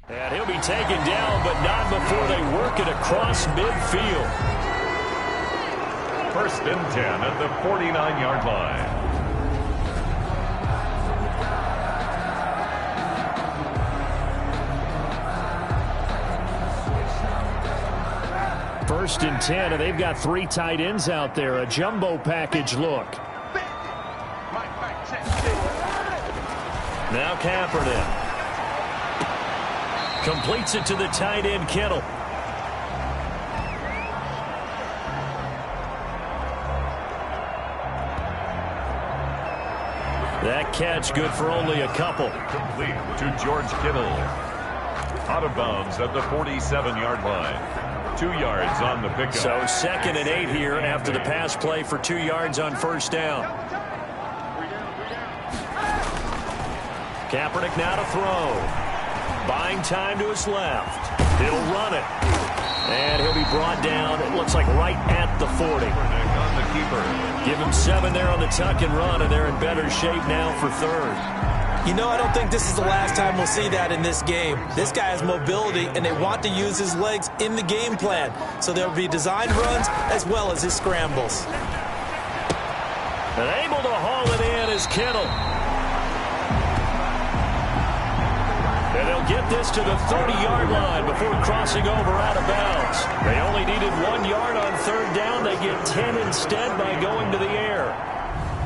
And he'll be taken down, but not before they work it across midfield. First and 10 at the 49-yard line. First and 10, and they've got 3 tight ends out there. A jumbo package look. Now Kaepernick. Completes it to the tight end, Kittle. That catch good for only a couple. Complete to George Kittle. Out of bounds at the 47-yard line. 2 yards on the pickup. So 2nd and 8 here after the pass play for 2 yards on first down. Kaepernick now to throw. Buying time to his left. He'll run it. And he'll be brought down, it looks like right at the 40. On the keeper. Give him 7 there on the tuck and run, and they're in better shape now for 3rd. You know, I don't think this is the last time we'll see that in this game. This guy has mobility, and they want to use his legs in the game plan. So there'll be designed runs as well as his scrambles. And able to haul it in is Kittle. And they'll get this to the 30-yard line before crossing over out of bounds. They only needed 1 yard on 3rd down. They get 10 instead by going to the air.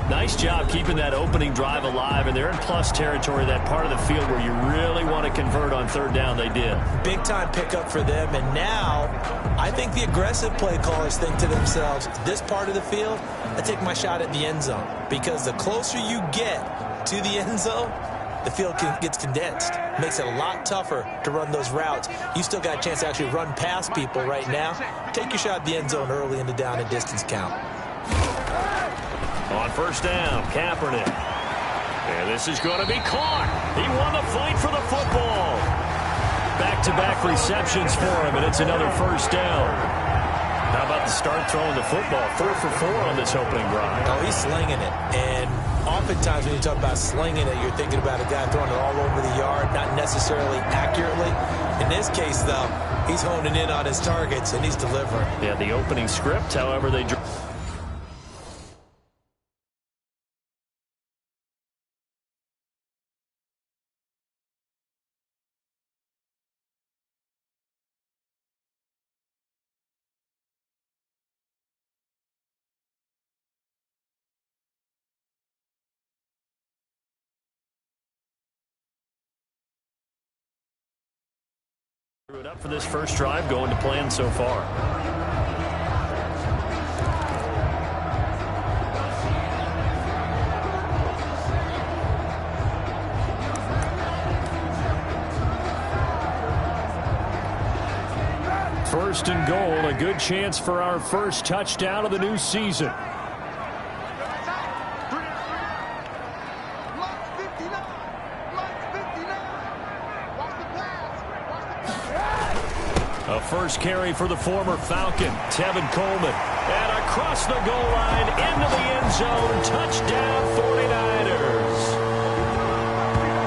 Nice job keeping that opening drive alive, and they're in plus territory, that part of the field where you really want to convert on 3rd down. They did. Big-time pickup for them, and now I think the aggressive play callers think to themselves, this part of the field, I take my shot at the end zone, because the closer you get to the end zone, the field gets condensed. Makes it a lot tougher to run those routes. You still got a chance to actually run past people right now. Take your shot at the end zone early in the down and distance count. On first down, Kaepernick. And this is going to be caught. He won the fight for the football. Back-to-back receptions for him, and it's another first down. How about the start throwing the football? 4 for 4 on this opening drive. Oh, he's slinging it. And oftentimes when you talk about slinging it, you're thinking about a guy throwing it all over the yard, not necessarily accurately. In this case, though, he's honing in on his targets, and he's delivering. Yeah, the opening script, however, they... It up for this first drive, going to plan so far. First and goal, a good chance for our first touchdown of the new season. A first carry for the former Falcon, Tevin Coleman. And across the goal line, into the end zone, touchdown 49ers.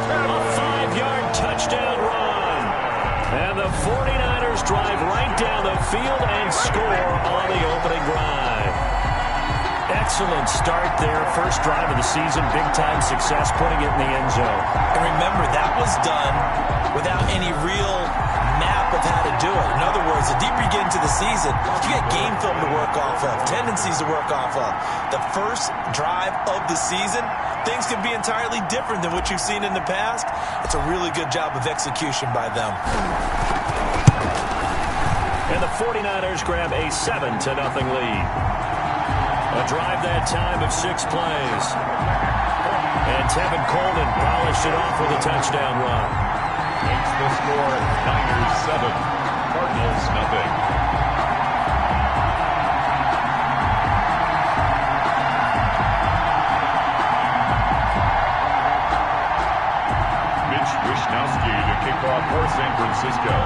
A 5-yard touchdown run. And the 49ers drive right down the field and score on the opening drive. Excellent start there. First drive of the season, big-time success, putting it in the end zone. And remember, that was done without any real map of how to do it. In other words, the deeper you get into the season, you get game film to work off of, tendencies to work off of. The first drive of the season, things can be entirely different than what you've seen in the past. It's a really good job of execution by them. And the 49ers grab a 7-0 lead. A drive that time of 6 plays. And Tevin Coleman polished it off with a touchdown run. Makes the score Niners 7, Cardinals nothing. Mitch Wishnowsky to kick off for San Francisco.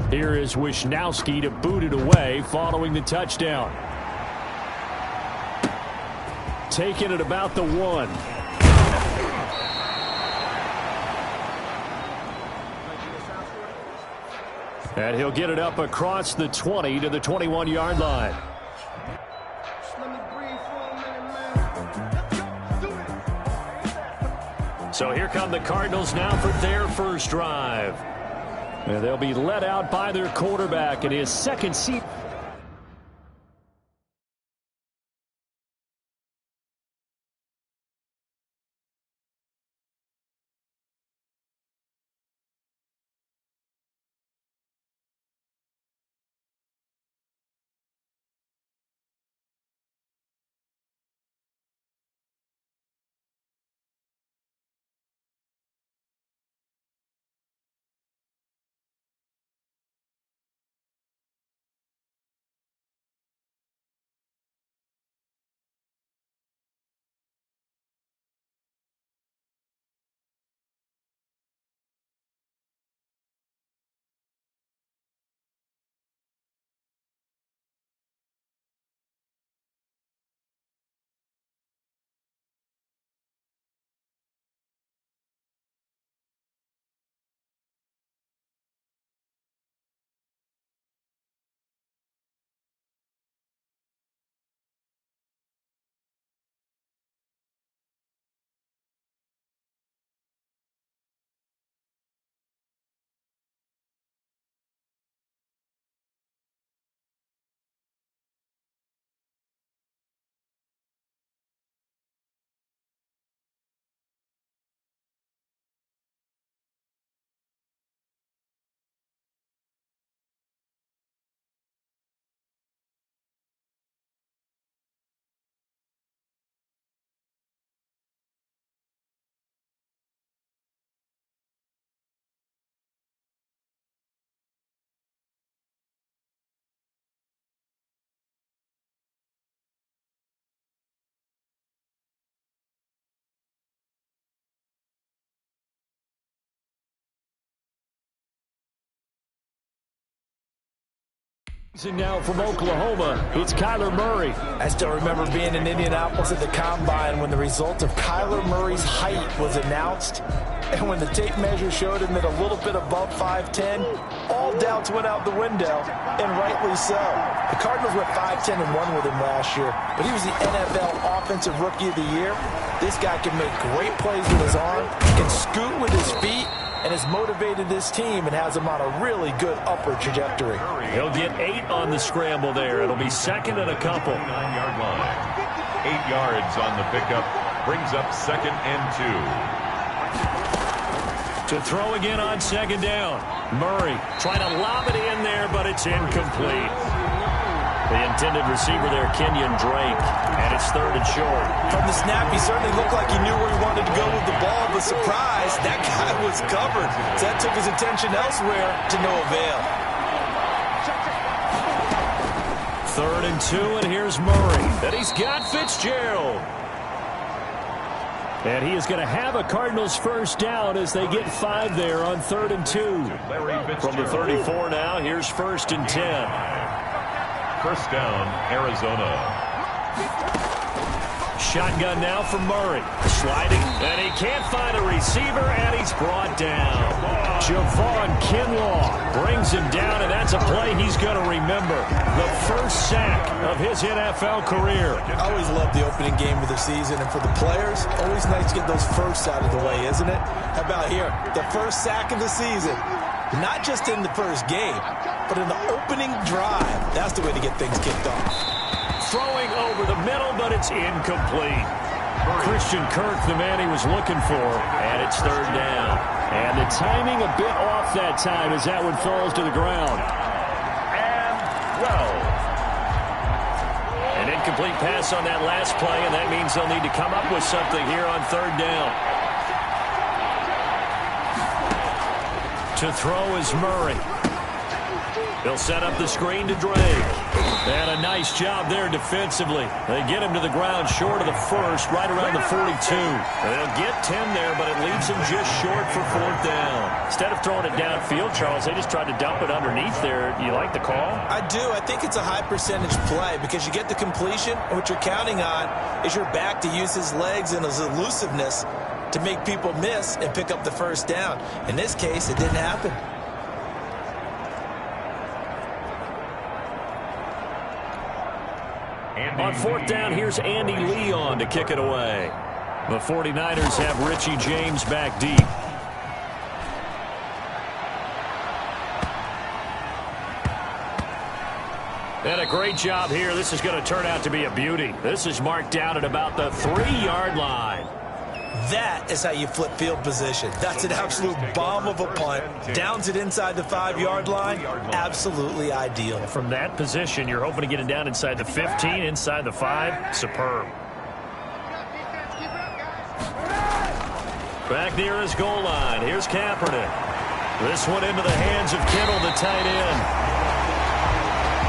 Here is Wisnowski to boot it away following the touchdown. Taking it about the 1. And he'll get it up across the 20 to the 21-yard line. So here come the Cardinals now for their first drive. And they'll be led out by their quarterback in his second season. And now from Oklahoma, it's Kyler Murray. I still remember being in Indianapolis at the Combine when the result of Kyler Murray's height was announced. And when the tape measure showed him at a little bit above 5'10", all doubts went out the window, and rightly so. The Cardinals went 5-10 and won with him last year, but he was the NFL Offensive Rookie of the Year. This guy can make great plays with his arm, can scoot with his feet, and has motivated this team and has them on a really good upward trajectory. He'll get 8 on the scramble there. It'll be second and a couple. 9-yard line. 8 yards on the pickup. Brings up 2nd and 2. To throw again on 2nd down. Murray trying to lob it in there, but it's incomplete. The intended receiver there, Kenyon Drake, and it's 3rd and short. From the snap, he certainly looked like he knew where he wanted to go with the ball, but surprise, that guy was covered. So that took his attention elsewhere to no avail. 3rd and 2, and here's Murray. And he's got Fitzgerald. And he is going to have a Cardinals first down as they get 5 there on 3rd and 2. From the 34 now, here's 1st and 10. First down, Arizona. Shotgun now for Murray. Sliding, and he can't find a receiver, and he's brought down. Javon Kinlaw brings him down, and that's a play he's going to remember. The first sack of his NFL career. I always love the opening game of the season, and for the players, always nice to get those firsts out of the way, isn't it? How about here? The first sack of the season. Not just in the first game, but in the opening drive. That's the way to get things kicked off. Throwing over the middle, but it's incomplete. Christian Kirk, the man he was looking for, and it's 3rd down. And the timing a bit off that time as that one falls to the ground. And, well, an incomplete pass on that last play, and that means they'll need to come up with something here on 3rd down. To throw is Murray. He'll set up the screen to Drake. And a nice job there defensively. They get him to the ground short of the first, right around the 42. They'll get 10 there, but it leaves him just short for 4th down. Instead of throwing it downfield, Charles, they just tried to dump it underneath there. You like the call? I do. I think it's a high percentage play because you get the completion, and what you're counting on is your back to use his legs and his elusiveness to make people miss and pick up the 1st down. In this case, it didn't happen. On 4th down, here's Andy Leon to kick it away. The 49ers have Richie James back deep. And a great job here. This is going to turn out to be a beauty. This is marked down at about the 3-yard line. That is how you flip field position. That's an absolute bomb of a punt. Downs it inside the 5-yard line. Absolutely ideal. From that position, you're hoping to get it down inside the 15, inside the 5. Superb. Back near his goal line. Here's Kaepernick. This one into the hands of Kittle, the tight end.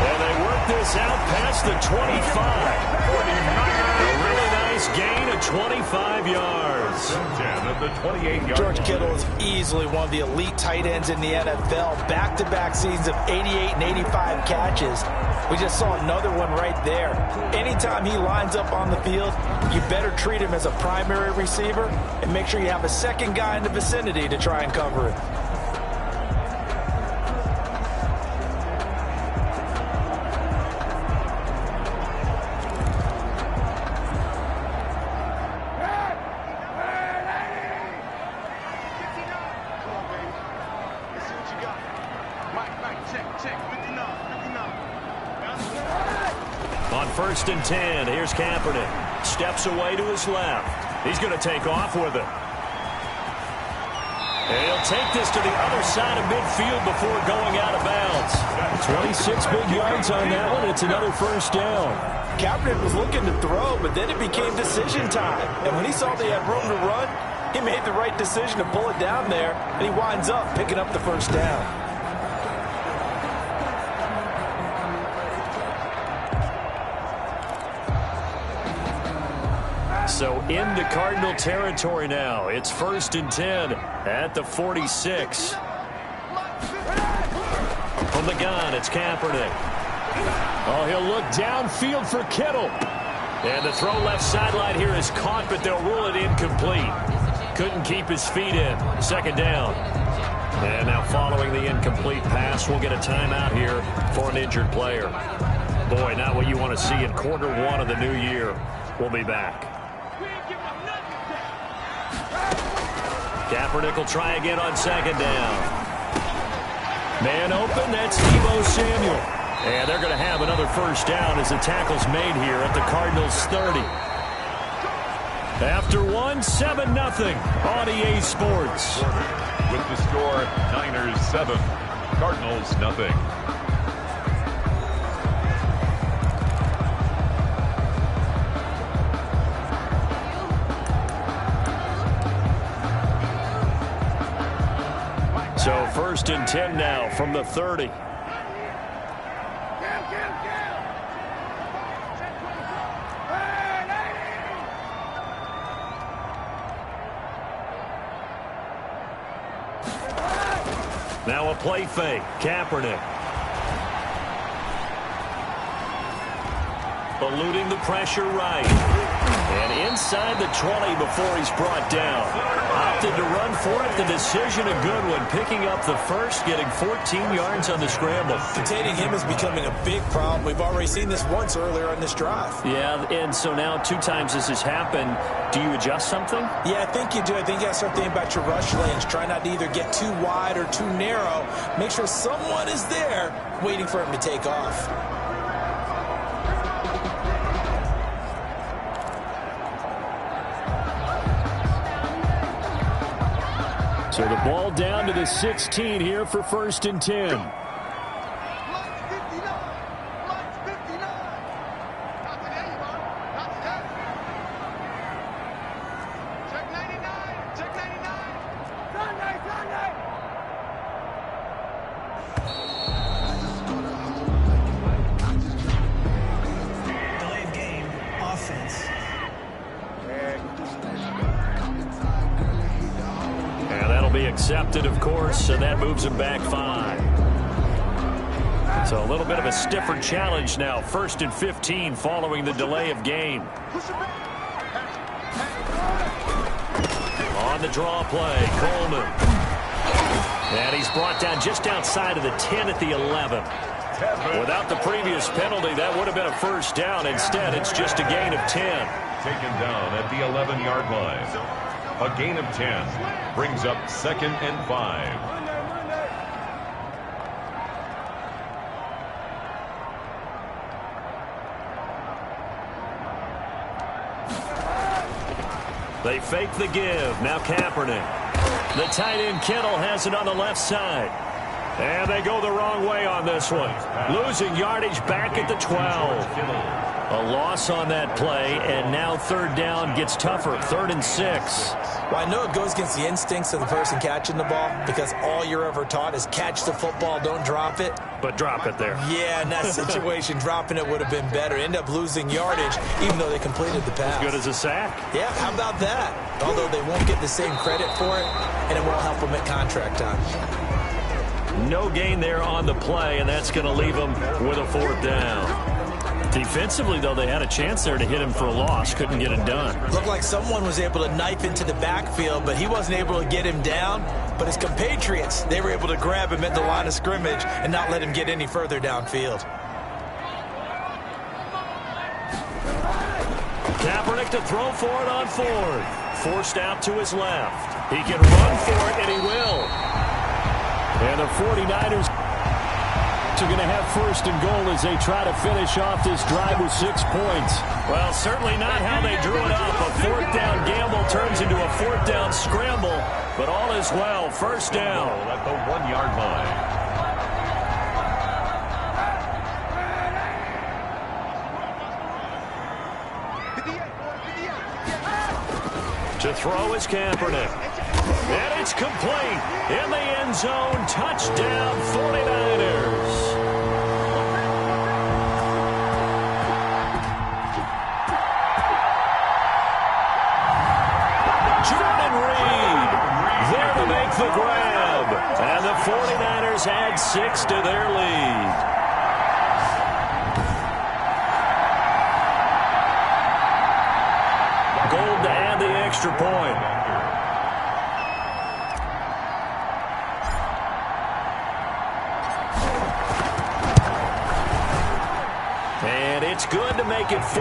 And they work this out past the 25. 49ers. A really nice gain of 25 yards. 10 at the 28-yard George line. Kittle is easily one of the elite tight ends in the NFL. Back-to-back seasons of 88 and 85 catches. We just saw another one right there. Anytime he lines up on the field, you better treat him as a primary receiver and make sure you have a second guy in the vicinity to try and cover it. On 1st and 10, here's Kaepernick. Steps away to his left. He's going to take off with it. And he'll take this to the other side of midfield before going out of bounds. 26 big yards on that one. It's another 1st down. Kaepernick was looking to throw, but then it became decision time. And when he saw they had room to run, he made the right decision to pull it down there, and he winds up picking up the 1st down. So into Cardinal territory now. It's 1st and 10 at the 46. From the gun, it's Kaepernick. Oh, he'll look downfield for Kittle. And the throw left sideline here is caught, but they'll rule it incomplete. Couldn't keep his feet in. 2nd down. And now following the incomplete pass, we'll get a timeout here for an injured player. Boy, not what you want to see in quarter 1 of the new year. We'll be back. Kaepernick will try again on 2nd down. Man open, that's Deebo Samuel. And they're going to have another 1st down as the tackle's made here at the Cardinals' 30. After 7-0 on EA Sports. With the score, Niners 7, Cardinals nothing. So 1st and 10 now from the 30. Now a play fake. Kaepernick. Eluding the pressure right. And inside the 20 before he's brought down. Opted to run for it. The decision a good one. Picking up the 1st, getting 14 yards on the scramble. Containing him is becoming a big problem. We've already seen this once earlier on this drive. Yeah, and so now 2 times this has happened. Do you adjust something? Yeah, I think you do. I think you got to start thinking about your rush lanes. Try not to either get too wide or too narrow. Make sure someone is there waiting for him to take off. So the ball down to the 16 here for 1st and 10. intercepted, of course, and that moves him back 5. So a little bit of a stiffer challenge now. 1st and 15 following the delay of game. On the draw play, Coleman. And he's brought down just outside of the 10 at the 11. Without the previous penalty, that would have been a first down. Instead, it's just a gain of 10. Taken down at the 11-yard line. A gain of 10 brings up 2nd and 5. They fake the give. Now Kaepernick. The tight end Kittle has it on the left side. And they go the wrong way on this one. Losing yardage back at the 12. A loss on that play, and now 3rd down gets tougher. 3rd and 6. Well, I know it goes against the instincts of the person catching the ball because all you're ever taught is catch the football, don't drop it. But drop it there. Yeah, in that situation, dropping it would have been better. End up losing yardage, even though they completed the pass. As good as a sack. Yeah, how about that? Although they won't get the same credit for it, and it won't help them at contract time. No gain there on the play, and that's going to leave them with a 4th down. Defensively, though, they had a chance there to hit him for a loss. Couldn't get it done. Looked like someone was able to knife into the backfield, but he wasn't able to get him down. But his compatriots, they were able to grab him at the line of scrimmage and not let him get any further downfield. Kaepernick to throw for it on 4th. Forced out to his left. He can run for it, and he will. And the 49ers are going to have 1st and goal as they try to finish off this drive with 6 points. Well, certainly not how they drew it up. A 4th down gamble turns into a 4th down scramble, but all is well. 1st down at the 1-yard line. To throw is Kaepernick. And it's complete. In the end zone. Touchdown, 49ers. Jordan Reed there to make the grab. And the 49ers add 6 to their lead. Gold to add the extra point. And it's good to make it 14-0.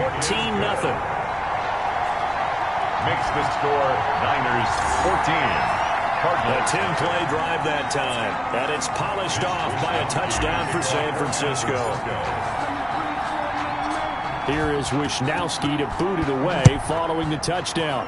Makes the score Niners 14. A 10-play drive that time. And it's polished off by a touchdown for San Francisco. Here is Wisnowski to boot it away following the touchdown.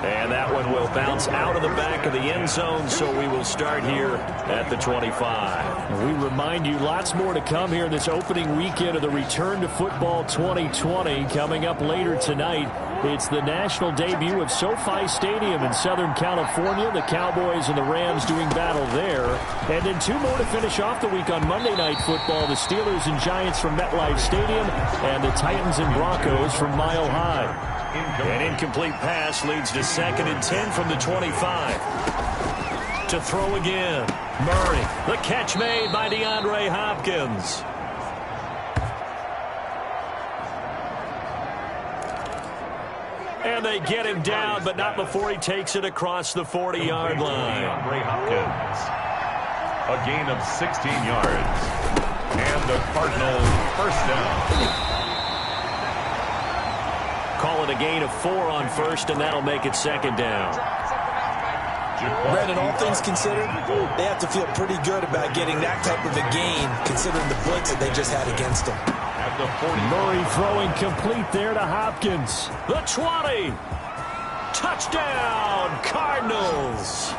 And that one will bounce out of the back of the end zone, so we will start here at the 25. We remind you lots more to come here in this opening weekend of the Return to Football 2020. Coming up later tonight, it's the national debut of SoFi Stadium in Southern California. The Cowboys and the Rams doing battle there. And then 2 more to finish off the week on Monday Night Football. The Steelers and Giants from MetLife Stadium and the Titans and Broncos from Mile High. An incomplete pass leads to 2nd and 10 from the 25. To throw again. Murray. The catch made by DeAndre Hopkins. And they get him down, but not before he takes it across the 40-yard line. DeAndre Hopkins. A gain of 16 yards. And the Cardinals first down. Call it a gain of 4 on 1st, and that'll make it 2nd down. Brandon, all things considered, they have to feel pretty good about getting that type of a gain, considering the blitz that they just had against them. Murray throwing complete there to Hopkins. The 20. Touchdown, Cardinals.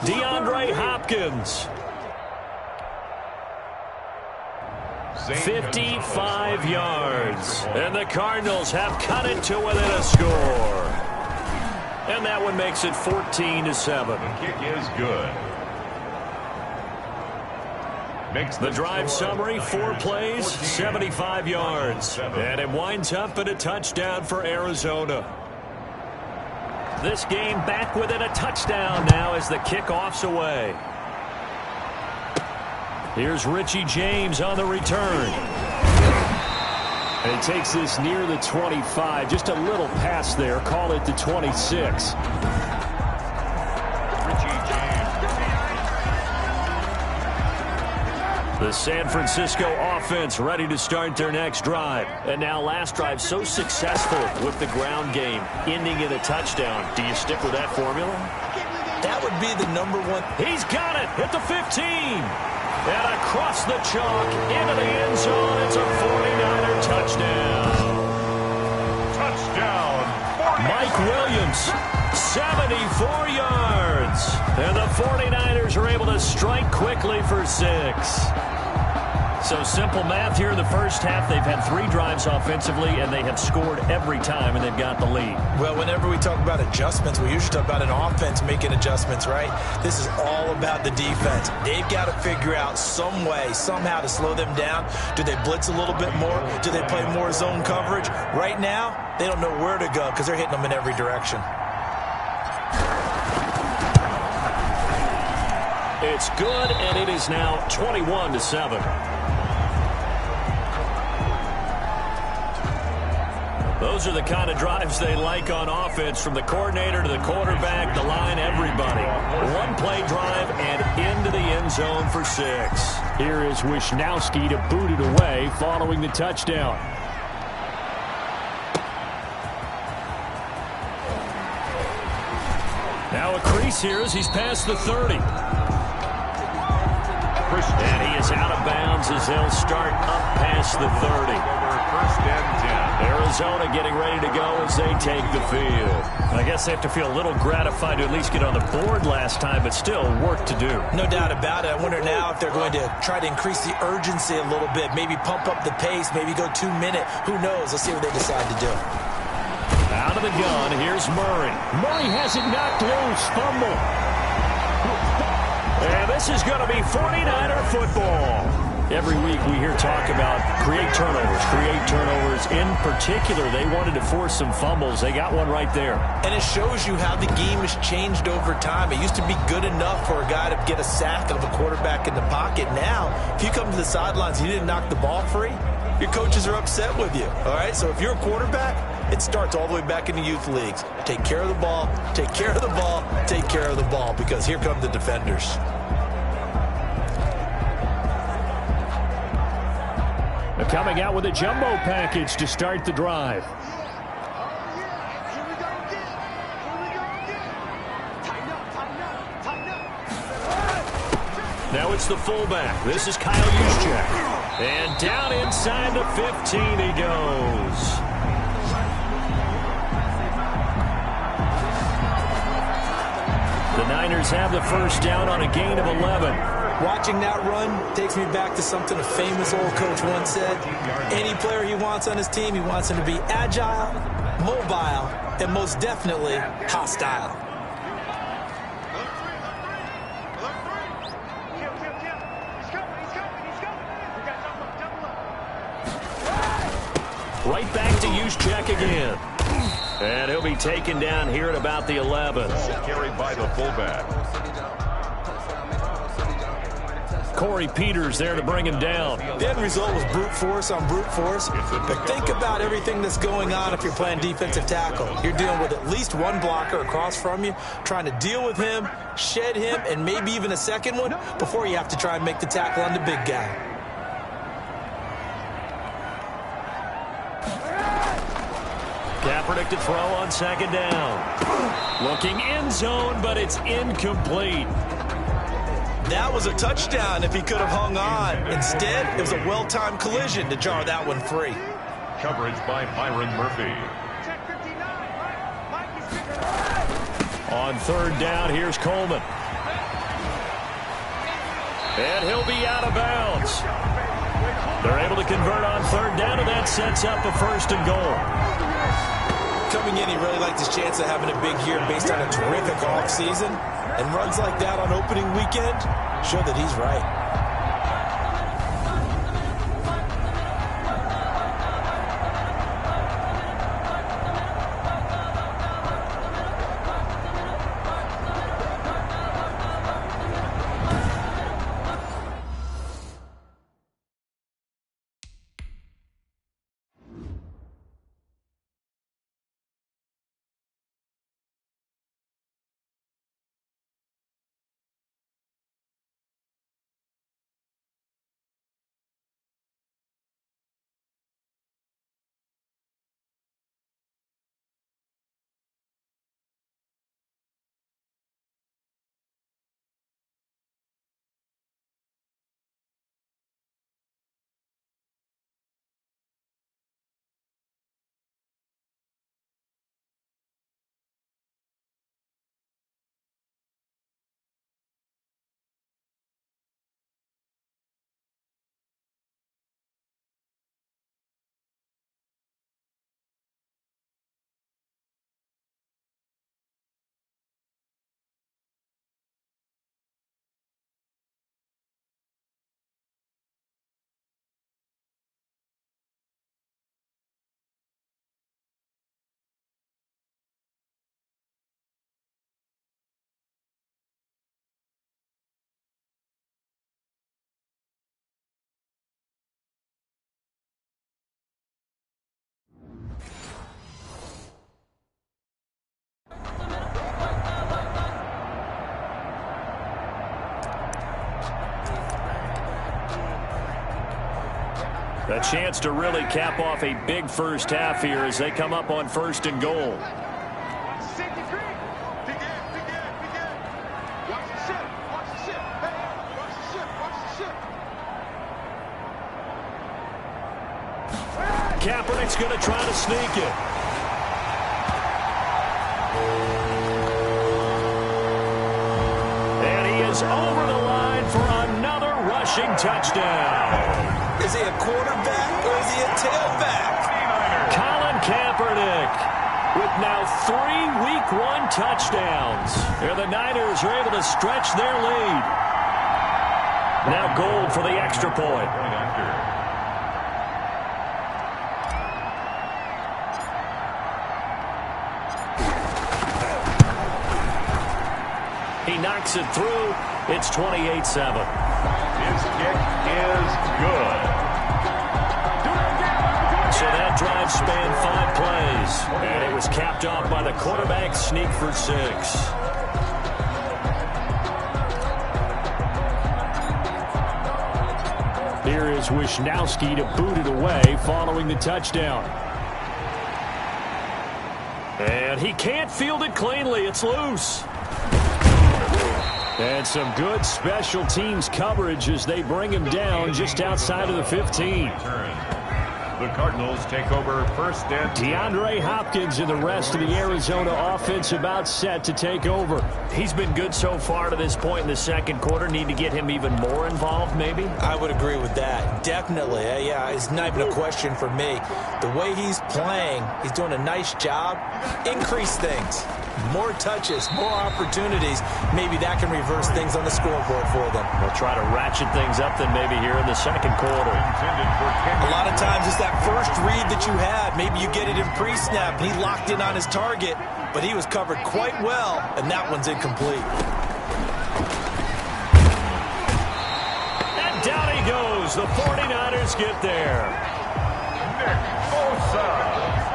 DeAndre Hopkins. 55 yards. And the Cardinals have cut it to within a score. And that one makes it 14-7. The kick is good. makes The drive summary, 4 plays, 75 yards. And it winds up in a touchdown for Arizona. This game back within a touchdown now as the kickoff's away. Here's Richie James on the return. And he takes this near the 25. Just a little pass there. Call it the 26. The San Francisco offense ready to start their next drive. And now last drive so successful with the ground game, ending in a touchdown. Do you stick with that formula? That would be the number one. He's got it at the 15. And across the chalk into the end zone. It's a 49er touchdown. Touchdown. Mike Williams, 74 yards. And the 49ers are able to strike quickly for 6. So simple math here in the first half. They've had 3 drives offensively, and they have scored every time, and they've got the lead. Well, whenever we talk about adjustments, we usually talk about an offense making adjustments, right? This is all about the defense. They've got to figure out some way, somehow to slow them down. Do they blitz a little bit more? Do they play more zone coverage? Right now, they don't know where to go because they're hitting them in every direction. It's good, and it is now 21-7. Those are the kind of drives they like on offense, from the coordinator to the quarterback, the line, everybody. 1-play drive and into the end zone for 6. Here is Wisnowski to boot it away following the touchdown. Now a crease here as he's past the 30. And he is out of bounds as they'll start up past the 30. First and 10. Arizona getting ready to go as they take the field. I guess they have to feel a little gratified to at least get on the board last time, but still work to do. No doubt about it. I wonder now if they're going to try to increase the urgency a little bit, maybe pump up the pace, maybe go 2-minute. Who knows? Let's see what they decide to do. Out of the gun, here's Murray. Murray has it knocked loose. Fumble. And this is going to be 49er football. Every week we hear talk about create turnovers. In particular, they wanted to force some fumbles. They got one right there. And it shows you how the game has changed over time. It used to be good enough for a guy to get a sack of a quarterback in the pocket. Now, if you come to the sidelines and you didn't knock the ball free, your coaches are upset with you. All right, so if you're a quarterback, it starts all the way back in the youth leagues. Take care of the ball, take care of the ball, take care of the ball, because here come the defenders. They're coming out with a jumbo package to start the drive. Now it's the fullback. This is Kyle Juszczyk. And down inside the 15 he goes. The Niners have the first down on a gain of 11. Watching that run takes me back to something a famous old coach once said. Any player he wants on his team, he wants him to be agile, mobile, and most definitely hostile. Right back to Juszczyk again. And he'll be taken down here at about the 11. Carried by the fullback. Corey Peters there to bring him down. The end result was brute force on brute force. But think about everything that's going on if you're playing defensive tackle. You're dealing with at least one blocker across from you, trying to deal with him, shed him, and maybe even a second one before you have to try and make the tackle on the big guy. Kaepernick to throw on second down. Looking end zone, but it's incomplete. That was a touchdown if he could have hung on. Instead, it was a well-timed collision to jar that one free. Coverage by Byron Murphy. On third down, here's Coleman. And he'll be out of bounds. They're able to convert on third down, and that sets up a 1st and goal. Coming in, he really liked his chance of having a big year based on a terrific offseason. And runs like that on opening weekend show that he's right. A chance to really cap off a big first half here as they come up on 1st and goal. Kaepernick's going to try to sneak it. And he is over the line for another rushing touchdown. Is he a quarterback or is he a tailback? Colin Kaepernick with now 3 Week 1 touchdowns. And the Niners are able to stretch their lead. Now Gold for the extra point. He knocks it through. It's 28-7. His kick is good. So that drive spanned 5 plays. And it was capped off by the quarterback sneak for 6. Here is Wisnowski to boot it away following the touchdown. And he can't field it cleanly. It's loose. And some good special teams coverage as they bring him down just outside of the 15. The Cardinals take over 1st and 10. DeAndre Hopkins and the rest of the Arizona offense about set to take over. He's been good so far to this point in the second quarter. Need to get him even more involved, maybe? I would agree with that. Definitely. Yeah, it's not even a question for me. The way he's playing, he's doing a nice job. Increase things. More touches, more opportunities. Maybe that can reverse things on the scoreboard for them. They'll try to ratchet things up then maybe here in the second quarter. A lot of times it's that first read that you had. Maybe you get it in pre-snap. He locked in on his target, but he was covered quite well, and that one's incomplete. And down he goes. The 49ers get there.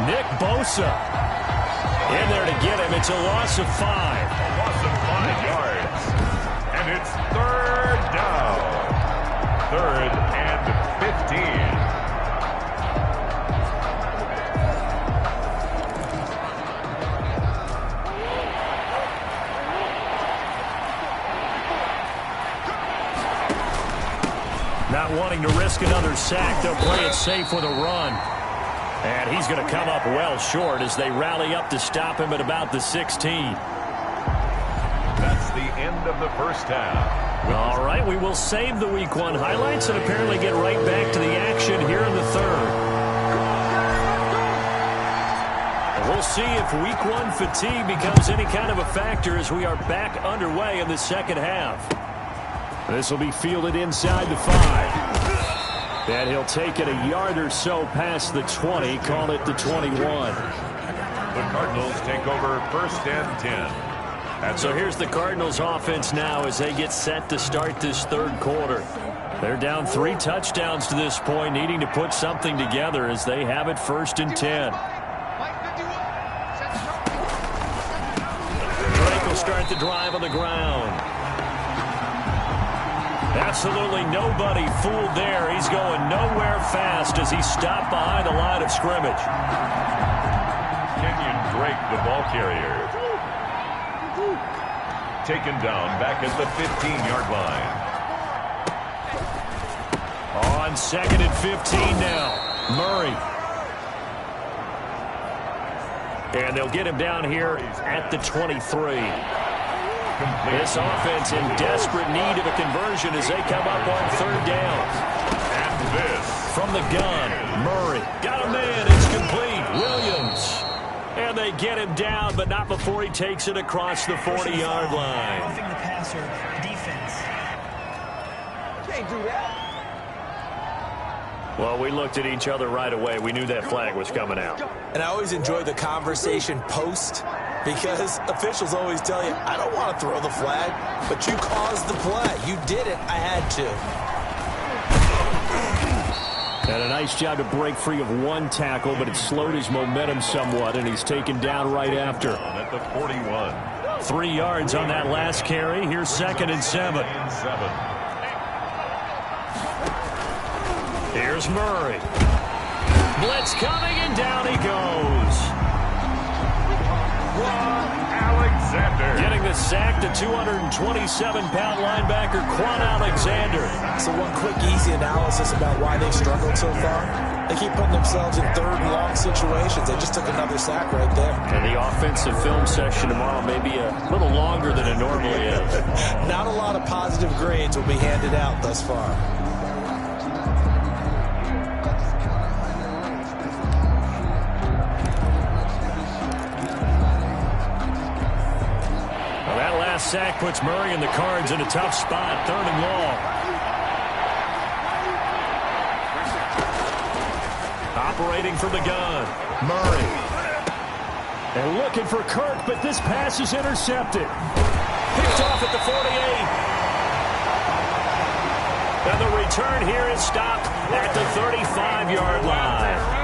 Nick Bosa. In there to get him. It's a loss of 5. A loss of 5 yards. And it's 3rd down. 3rd and 15. Not wanting to risk another sack. They'll play it safe with a run. And he's going to come up well short as they rally up to stop him at about the 16. That's the end of the first half. All right, we will save the Week 1 highlights and apparently get right back to the action here in the third. And we'll see if Week 1 fatigue becomes any kind of a factor as we are back underway in the second half. This will be fielded inside the 5. And he'll take it a yard or so past the 20, call it the 21. The Cardinals take over 1st and 10. And so here's the Cardinals offense now as they get set to start this third quarter. They're down 3 touchdowns to this point, needing to put something together as they have it 1st and 10. Drake will start the drive on the ground. Absolutely nobody fooled there. He's going nowhere fast as he stopped behind the line of scrimmage. Kenyon Drake, the ball carrier. Taken down back at the 15-yard line. On 2nd and 15 now. Murray. And they'll get him down here at the 23. This offense in desperate need of a conversion as they come up on 3rd down. And this from the gun, Murray. Got a man. It's complete. Williams. And they get him down, but not before he takes it across the 40-yard line. Roughing the passer, defense. Can't do that. Well, we looked at each other right away. We knew that flag was coming out. And I always enjoy the conversation post because officials always tell you, I don't want to throw the flag, but you caused the play. You did it. I had to. And a nice job to break free of 1 tackle, but it slowed his momentum somewhat, and he's taken down right after. at the 41. 3 yards on that last carry. Here's 2nd and 7. Here's Murray. Blitz coming, and down he goes. Alexander. Getting the sack, the 227-pound linebacker, Quan Alexander. So one quick, easy analysis about why they've struggled so far. They keep putting themselves in third and long situations. They just took another sack right there. And the offensive film session tomorrow may be a little longer than it normally is. Not a lot of positive grades will be handed out thus far. Sack puts Murray and the Cards in a tough spot. 3rd and long. Operating from the gun. Murray. And looking for Kirk, but this pass is intercepted. Picked off at the 48. And the return here is stopped at the 35-yard line.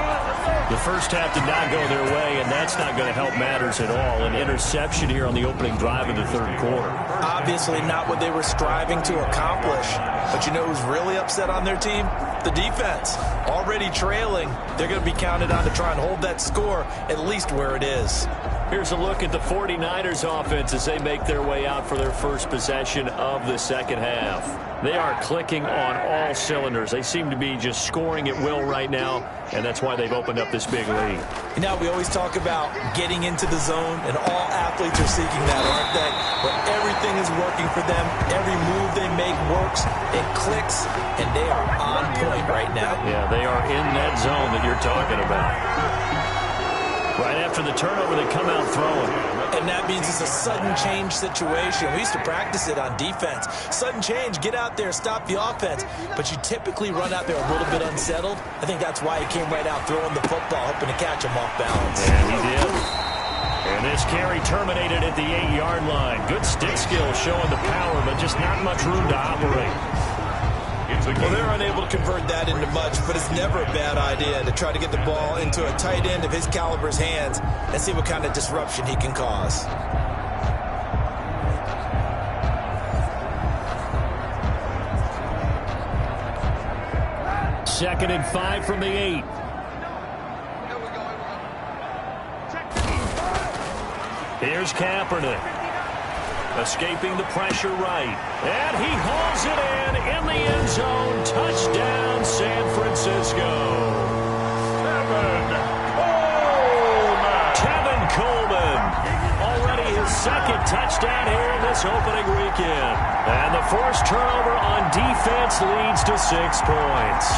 The first half did not go their way, and that's not going to help matters at all. An interception here on the opening drive of the 3rd quarter. Obviously not what they were striving to accomplish. But you know who's really upset on their team? The defense. Already trailing. They're going to be counted on to try and hold that score at least where it is. Here's a look at the 49ers offense as they make their way out for their first possession of the second half. They are clicking on all cylinders. They seem to be just scoring at will right now, and that's why they've opened up this big lead. You know, we always talk about getting into the zone, and all athletes are seeking that, aren't they? Where everything is working for them. Every move they make works. It clicks, and they are on point right now. Yeah, they are in that zone that you're talking about. Right after the turnover, they come out throwing. And that means it's a sudden change situation. We used to practice it on defense. Sudden change, get out there, stop the offense. But you typically run out there a little bit unsettled. I think that's why he came right out throwing the football, hoping to catch him off balance. And he did. And this carry terminated at the 8-yard line. Good stick skill showing the power, but just not much room to operate. Well, they're unable to convert that into much, but it's never a bad idea to try to get the ball into a tight end of his caliber's hands and see what kind of disruption he can cause. Second and 5 from the 8. Here's Kaepernick. Escaping the pressure right. And he hauls it in the end zone. Touchdown, San Francisco. Tevin Coleman. Already his second touchdown here in this opening weekend. And the forced turnover on defense leads to 6 points.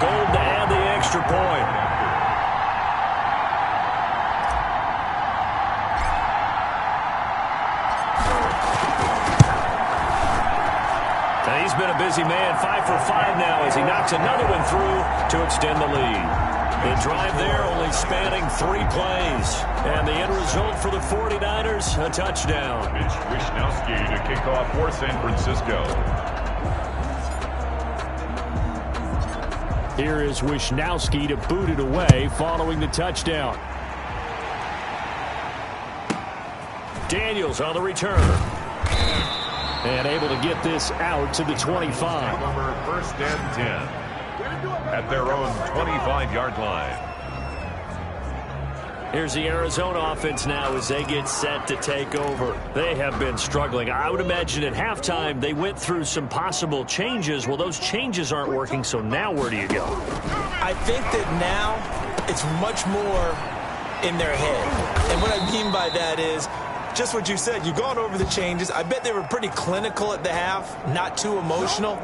Gold to add the extra point. He's been a busy man, 5 for 5 now as he knocks another one through to extend the lead. The drive there only spanning 3 plays. And the end result for the 49ers, a touchdown. Mitch Wishnowski to kick off for San Francisco. Here is Wishnowski to boot it away following the touchdown. Daniels on the return. And able to get this out to the 25. Number 1st and 10 at their own 25-yard line. Here's the Arizona offense now as they get set to take over. They have been struggling. I would imagine at halftime they went through some possible changes. Well, those changes aren't working, so now where do you go? I think that now it's much more in their head. And what I mean by that is just what you said. You've gone over the changes. I bet they were pretty clinical at the half, not too emotional.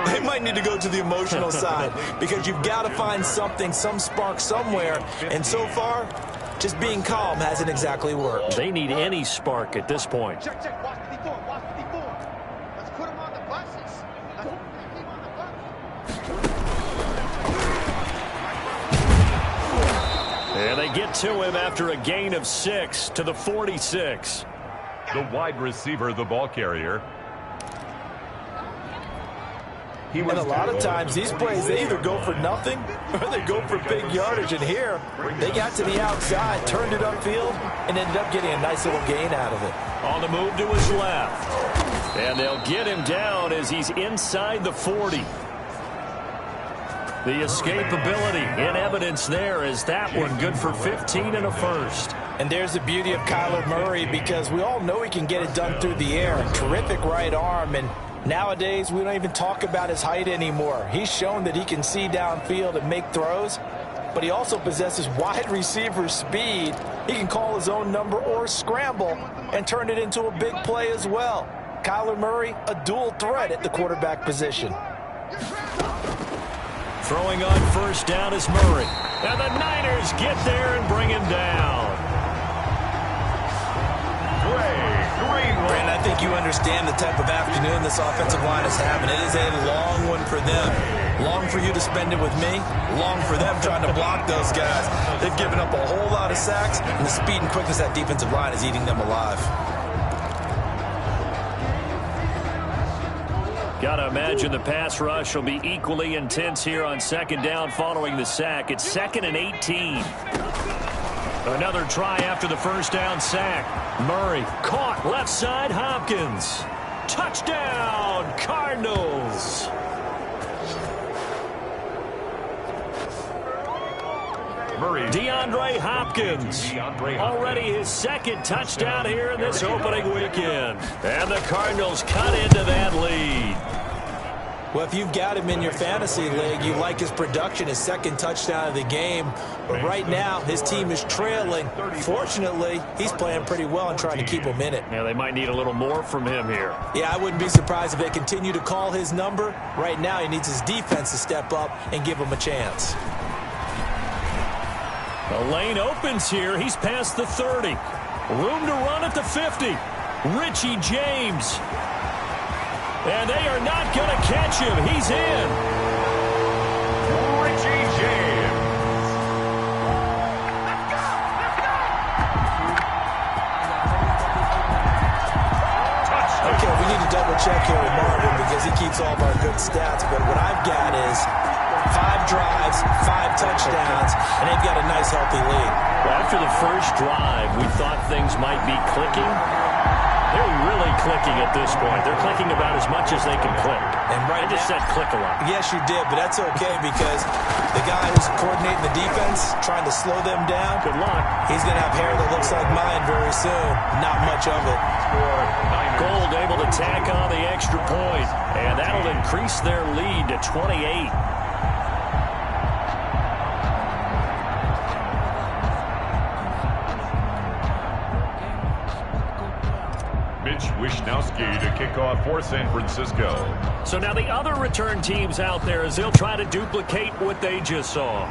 They might need to go to the emotional side because you've got to find something, some spark somewhere. And so far, just being calm hasn't exactly worked. They need any spark at this point. Check, check. Watch 54. Watch 54. Let's put them on the buses. Let's keep on the buses. And they get to him after a gain of 6 to the 46. The wide receiver, the ball carrier. And a lot of times these plays, they either go for nothing or they go for big yardage. And here, they got to the outside, turned it upfield, and ended up getting a nice little gain out of it. On the move to his left. And they'll get him down as he's inside the 40. The escapability in evidence there is that one good for 15 and a first. And there's the beauty of Kyler Murray, because we all know he can get it done through the air. Terrific right arm, and nowadays we don't even talk about his height anymore. He's shown that he can see downfield and make throws, but he also possesses wide receiver speed. He can call his own number or scramble and turn it into a big play as well. Kyler Murray, a dual threat at the quarterback position. Throwing on first down is Murray. And the Niners get there and bring him down. Brandon, I think you understand the type of afternoon this offensive line is having. It is a long one for them. Long for you to spend it with me. Long for them trying to block those guys. They've given up a whole lot of sacks, and the speed and quickness of that defensive line is eating them alive. Gotta imagine the pass rush will be equally intense here on second down following the sack. It's 2nd and 18. Another try after the first down sack. Murray caught left side. Hopkins. Touchdown, Cardinals. DeAndre Hopkins. Already his second touchdown here in this opening weekend. And the Cardinals cut into that lead. Well, if you've got him in your fantasy league, you like his production, his second touchdown of the game. But right now, his team is trailing. Fortunately, he's playing pretty well and trying to keep them in it. Yeah, they might need a little more from him here. Yeah, I wouldn't be surprised if they continue to call his number. Right now, he needs his defense to step up and give him a chance. The lane opens here. He's past the 30. Room to run at the 50. Richie James. And they are not going to catch him. He's in. Richie James. Okay, we need to double check here with Marvin because he keeps all of our good stats. But what I've got is 5 drives, 5 touchdowns, and they've got a nice, healthy lead. Well, after the first drive, we thought things might be clicking. They're really clicking at this point. They're clicking about as much as they can click. And right I just said click a lot. Yes, you did, but that's okay because the guy who's coordinating the defense, trying to slow them down, Good luck. he's going to have hair that looks like mine very soon. Not much of it. Gold able to tack on the extra point, and that'll increase their lead to 28. Wishnowski to kick off for San Francisco. So now the other return teams out there as they'll try to duplicate what they just saw.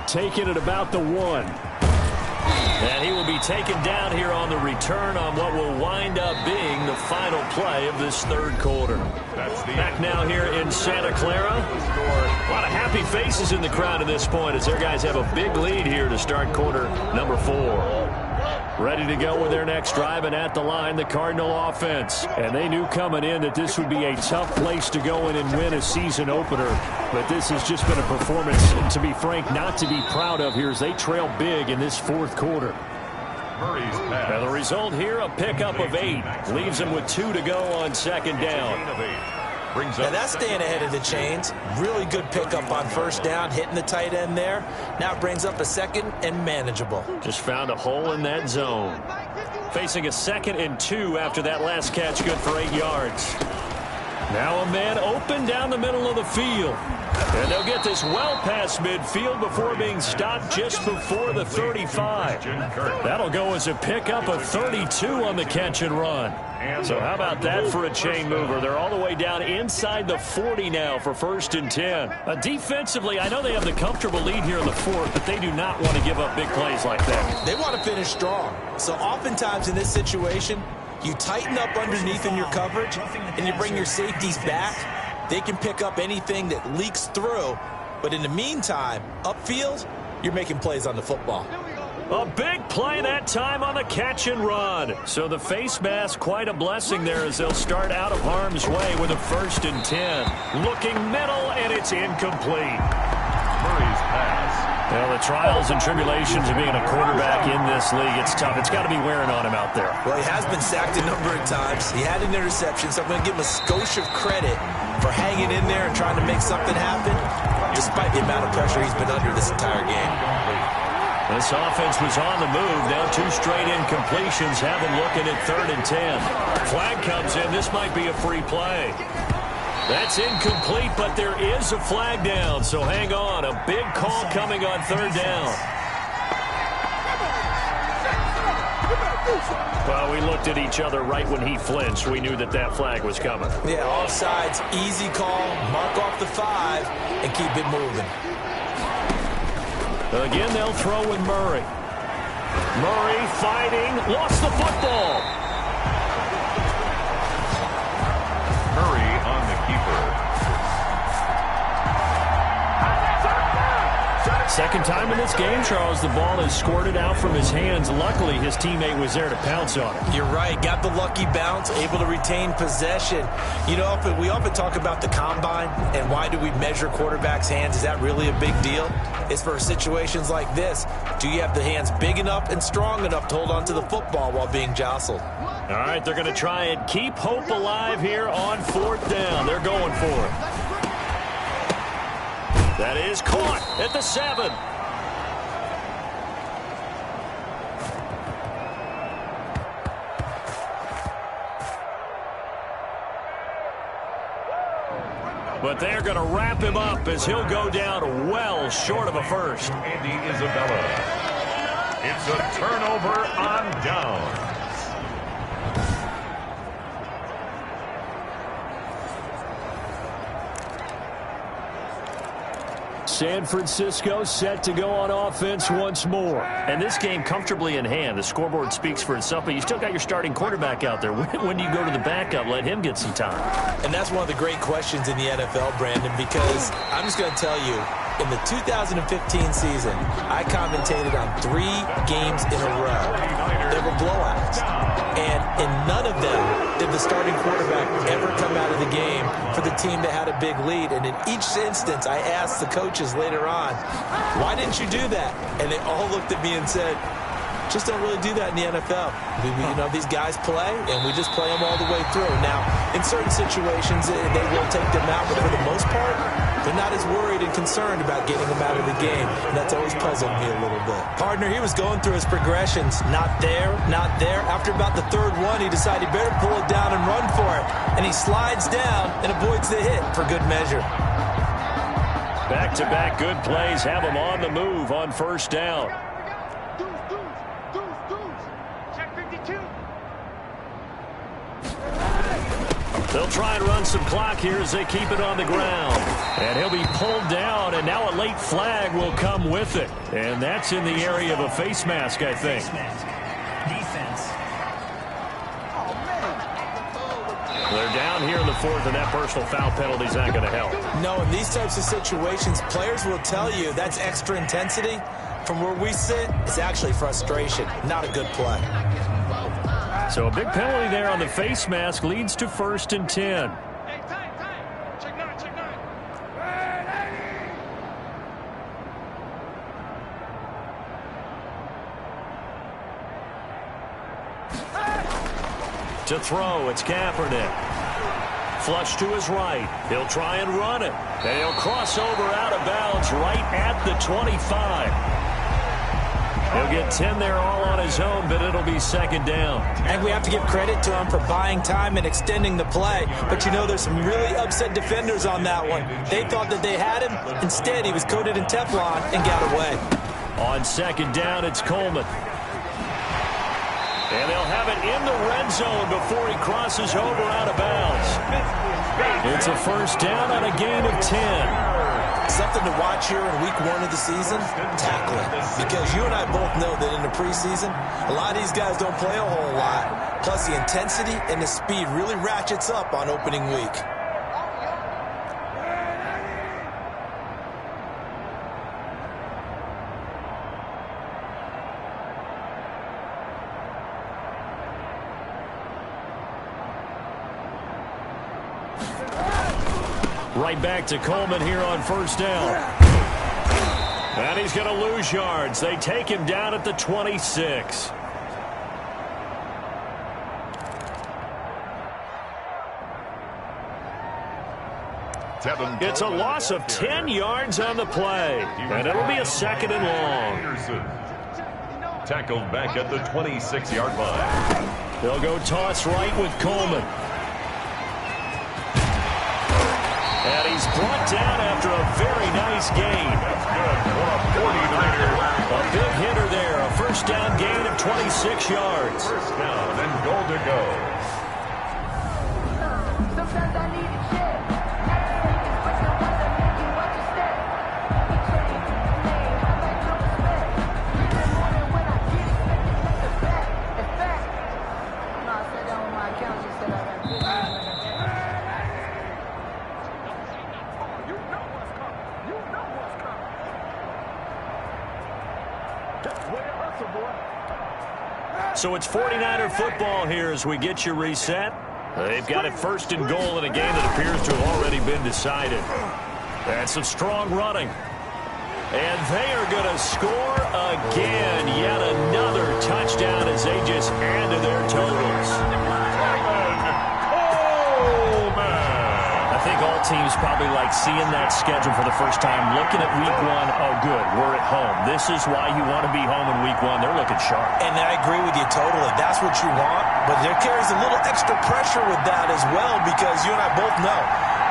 Taken at about the 1. And he will be taken down here on the return on what will wind up being the final play of this third quarter. Back now here in Santa Clara. A lot of happy faces in the crowd at this point as their guys have a big lead here to start quarter number 4. Ready to go with their next drive, and at the line, the Cardinal offense. And they knew coming in that this would be a tough place to go in and win a season opener. But this has just been a performance, to be frank, not to be proud of here as they trail big in this fourth quarter. And the result here, a pickup of 8. Leaves them with 2 to go on second down. Now that's staying ahead of the chains. Really good pickup on first down, hitting the tight end there. Now it brings up a 2nd and manageable. Just found a hole in that zone. Facing a 2nd and 2 after that last catch, good for 8 yards. Now a man open down the middle of the field. And they'll get this well past midfield before being stopped just before the 35. That'll go as a pickup of 32 on the catch and run. So how about that for a chain mover? They're all the way down inside the 40 now for 1st and 10. Defensively, I know they have the comfortable lead here in the 4th, but they do not want to give up big plays like that. They want to finish strong. So oftentimes in this situation, you tighten up underneath in your coverage and you bring your safeties back. They can pick up anything that leaks through. But in the meantime, upfield, you're making plays on the football. A big play that time on the catch and run. So the face mask, quite a blessing there as they'll start out of harm's way with a 1st and 10. Looking middle, and it's incomplete. Murray's pass. Well, the trials and tribulations of being a quarterback in this league, it's tough. It's got to be wearing on him out there. Well, he has been sacked a number of times. He had an interception, so I'm going to give him a skosh of credit for hanging in there and trying to make something happen, despite the amount of pressure he's been under this entire game. This offense was on the move. Now 2 straight incompletions have them looking at 3rd and 10. Flag comes in. This might be a free play. That's incomplete, but there is a flag down, so hang on. A big call coming on 3rd down. Well, we looked at each other right when he flinched. We knew that that flag was coming. Yeah, offsides, easy call, mark off the 5, and keep it moving. Again, they'll throw with Murray. Murray fighting, lost the football. Murray on the keeper. Second time in this game, Charles, the ball is squirted out from his hands. Luckily, his teammate was there to pounce on it. You're right. Got the lucky bounce, able to retain possession. You know, we often talk about the combine and why do we measure quarterbacks' hands. Is that really a big deal? It's for situations like this. Do you have the hands big enough and strong enough to hold on to the football while being jostled? All right, they're going to try and keep hope alive here on 4th down. They're going for it. That is caught at the 7. But they're going to wrap him up as he'll go down well short of a first. Andy Isabella. It's a turnover on down. San Francisco set to go on offense once more. And this game comfortably in hand. The scoreboard speaks for itself, but you still got your starting quarterback out there. When do you go to the backup? Let him get some time. And that's one of the great questions in the NFL, Brandon, because I'm just going to tell you, in the 2015 season, I commentated on 3 games in a row. They were blowouts. And in none of them did the starting quarterback ever come out of the game for the team that had a big lead. And in each instance, I asked the coaches later on, why didn't you do that? And they all looked at me and said, just don't really do that in the NFL. You know, these guys play, and we just play them all the way through. Now, in certain situations, they will take them out, but for the most part, they're not as worried and concerned about getting them out of the game, and that's always puzzled me a little bit. Partner, he was going through his progressions. Not there, not there. After about the 3rd one, he decided he better pull it down and run for it, and he slides down and avoids the hit for good measure. Back-to-back good plays have him on the move on 1st down. They'll try and run some clock here as they keep it on the ground. And he'll be pulled down, and now a late flag will come with it. And that's in the area of a face mask, I think. Face mask. Defense. They're down here in the 4th, and that personal foul penalty is not going to help. No, in these types of situations, players will tell you that's extra intensity. From where we sit, it's actually frustration, not a good play. So a big penalty there on the face mask leads to 1st and 10. Hey, time. Check 9. To throw, it's Kaepernick. Flush to his right. He'll try and run it. And he'll cross over out of bounds right at the 25. He'll get 10 there all on his own, but it'll be 2nd down. And we have to give credit to him for buying time and extending the play. But you know, there's some really upset defenders on that one. They thought that they had him. Instead, he was coated in Teflon and got away. On 2nd down, it's Coleman. And they'll have it in the red zone before he crosses over out of bounds. It's a 1st down on a gain of 10. Something to watch here in week 1 of the season, tackling. Because you and I both know that in the preseason, a lot of these guys don't play a whole lot. Plus, the intensity and the speed really ratchets up on opening week. Right back to Coleman here on 1st down. And he's going to lose yards. They take him down at the 26. It's a loss of 10 yards on the play. And it'll be a 2nd and long. Tackled back at the 26-yard line. They'll go toss right with Coleman. And he's brought down after a very nice gain. That's good for a 49er. A big hitter there. A first down gain of 26 yards. First down and goal to go. Sometimes I need a check. But the ones that make you watch your step. I like no respect. Every morning when I get expected, that's a fact. In fact, no, I said that on my account. She said I got good news. You know what's coming. You know what's coming. That's way to hustle, boy. So it's 49er football here as we get you reset. They've got it 1st and goal in a game that appears to have already been decided. And some strong running. And they are going to score again. Yet another touchdown as they just add to their totals. I think all teams probably like seeing that schedule for the first time, looking at week 1. Oh, good, we're at home. This is why you want to be home in week 1. They're looking sharp. And I agree with you totally. That's what you want. But there carries a little extra pressure with that as well, because you and I both know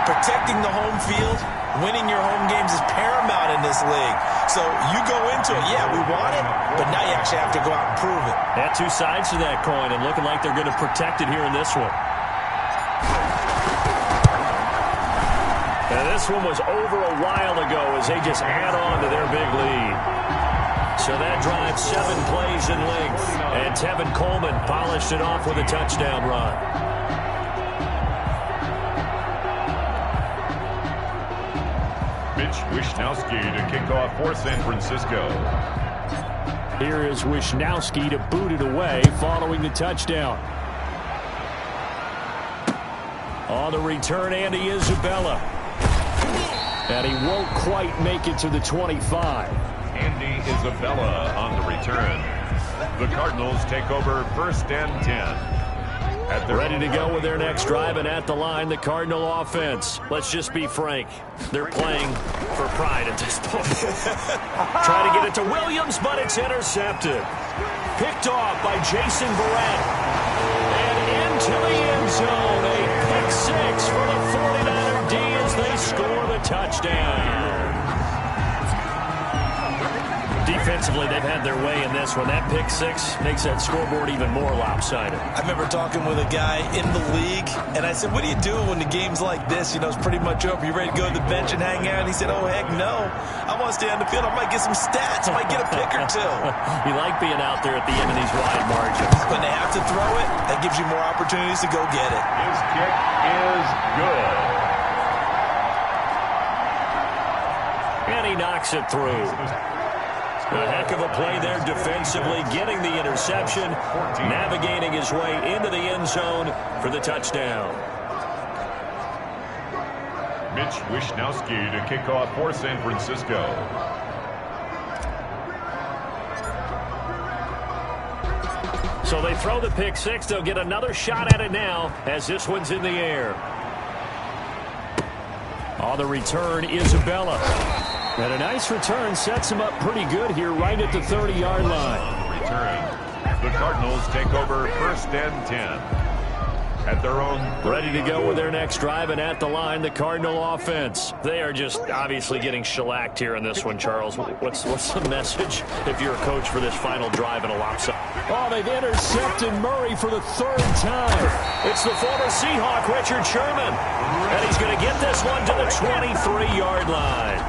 protecting the home field, winning your home games is paramount in this league. So you go into it, yeah, we want it, but now you actually have to go out and prove it. Yeah, 2 sides to that coin, and looking like they're going to protect it here in this one. And this one was over a while ago as they just add on to their big lead. So that drive 7 plays in length. And Tevin Coleman polished it off with a touchdown run. Mitch Wishnowsky to kick off for San Francisco. Here is Wishnowsky to boot it away following the touchdown. On the return, Andy Isabella. And he won't quite make it to the 25. Andy Isabella on the return. The Cardinals take over 1st and 10. Ready to go with their next drive, and at the line, the Cardinal offense. Let's just be frank. They're playing for pride at this point. Trying to get it to Williams, but it's intercepted. Picked off by Jason Verrett. And into the end zone. A pick 6 for the 49er D as they score the touchdown. Defensively, they've had their way in this one. That pick 6 makes that scoreboard even more lopsided. I remember talking with a guy in the league, and I said, what do you do when the game's like this? You know, it's pretty much over. You ready to go to the bench and hang out? And he said, oh, heck no. I want to stay on the field. I might get some stats. I might get a pick or 2. You like being out there at the end of these wide margins. When they have to throw it, that gives you more opportunities to go get it. His kick is good. And he knocks it through. A heck of a play there defensively, getting the interception, navigating his way into the end zone for the touchdown. Mitch Wishnowsky to kick off for San Francisco. So they throw the pick 6. They'll get another shot at it now as this one's in the air. On the return, Isabella. And a nice return sets him up pretty good here right at the 30-yard line. Return. The Cardinals take over 1st and 10. At their own. Ready to go with their next drive, and at the line, the Cardinal offense. They are just obviously getting shellacked here in this one, Charles. What's the message if you're a coach for this final drive in a lopsided? Oh, they've intercepted Murray for the 3rd time. It's the former Seahawk, Richard Sherman. And he's going to get this one to the 23-yard line.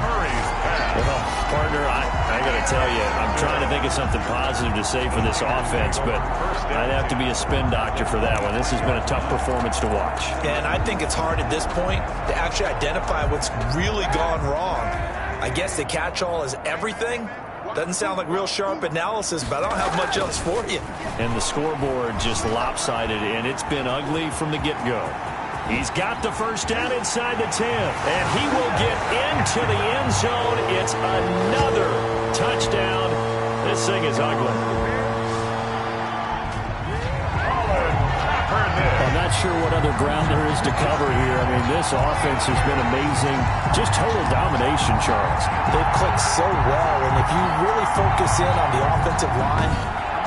Well, partner, I got to tell you, I'm trying to think of something positive to say for this offense, but I'd have to be a spin doctor for that one. This has been a tough performance to watch. And I think it's hard at this point to actually identify what's really gone wrong. I guess the catch-all is everything. Doesn't sound like real sharp analysis, but I don't have much else for you. And the scoreboard just lopsided, and it's been ugly from the get-go. He's got the first down inside the 10, and he will get into the end zone. It's another touchdown. This thing is ugly. I'm not sure what other ground there is to cover here. I mean, this offense has been amazing. Just total domination, Charles. They've clicked so well, and if you really focus in on the offensive line,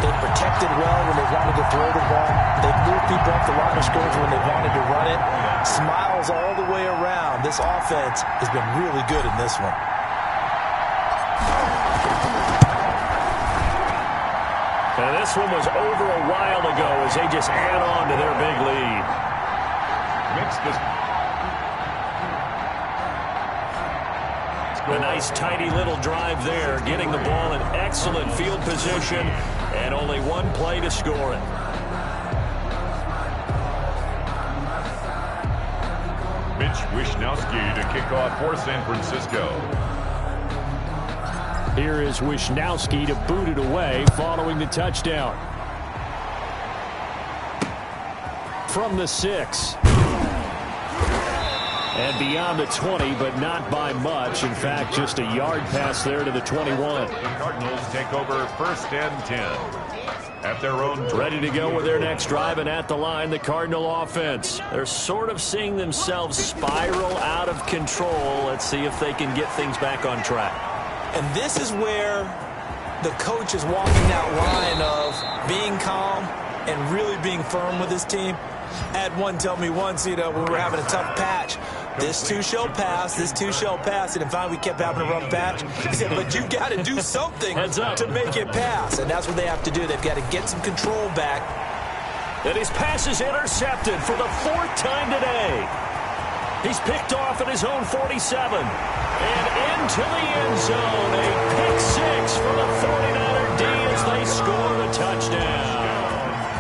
they've protected well when they wanted to throw the ball. They've moved people off the line of scrimmage when they wanted to run it. Smiles all the way around. This offense has been really good in this one. And this one was over a while ago as they just add on to their big lead. A nice, tidy little drive there, getting the ball in excellent field position, and only one play to score it. Mitch Wishnowsky to kick off for San Francisco. Here is Wishnowsky to boot it away following the touchdown. From the 6. And beyond the 20, but not by much. In fact, just a yard pass there to the 21. The Cardinals take over 1st and 10. At their own. Ready to go with their next drive, and at the line, the Cardinal offense. They're sort of seeing themselves spiral out of control. Let's see if they can get things back on track. And this is where the coach is walking that line of being calm and really being firm with his team. Had one tell me once, when we were having a tough patch, this too shall pass, this too shall pass. And finally we kept having a rough patch. He said, but you've got to do something to make it pass. And that's what they have to do. They've got to get some control back. And his pass is intercepted for the 4th time today. He's picked off at his own 47. And into the end zone. A pick 6 for the 49er D as they score the touchdown.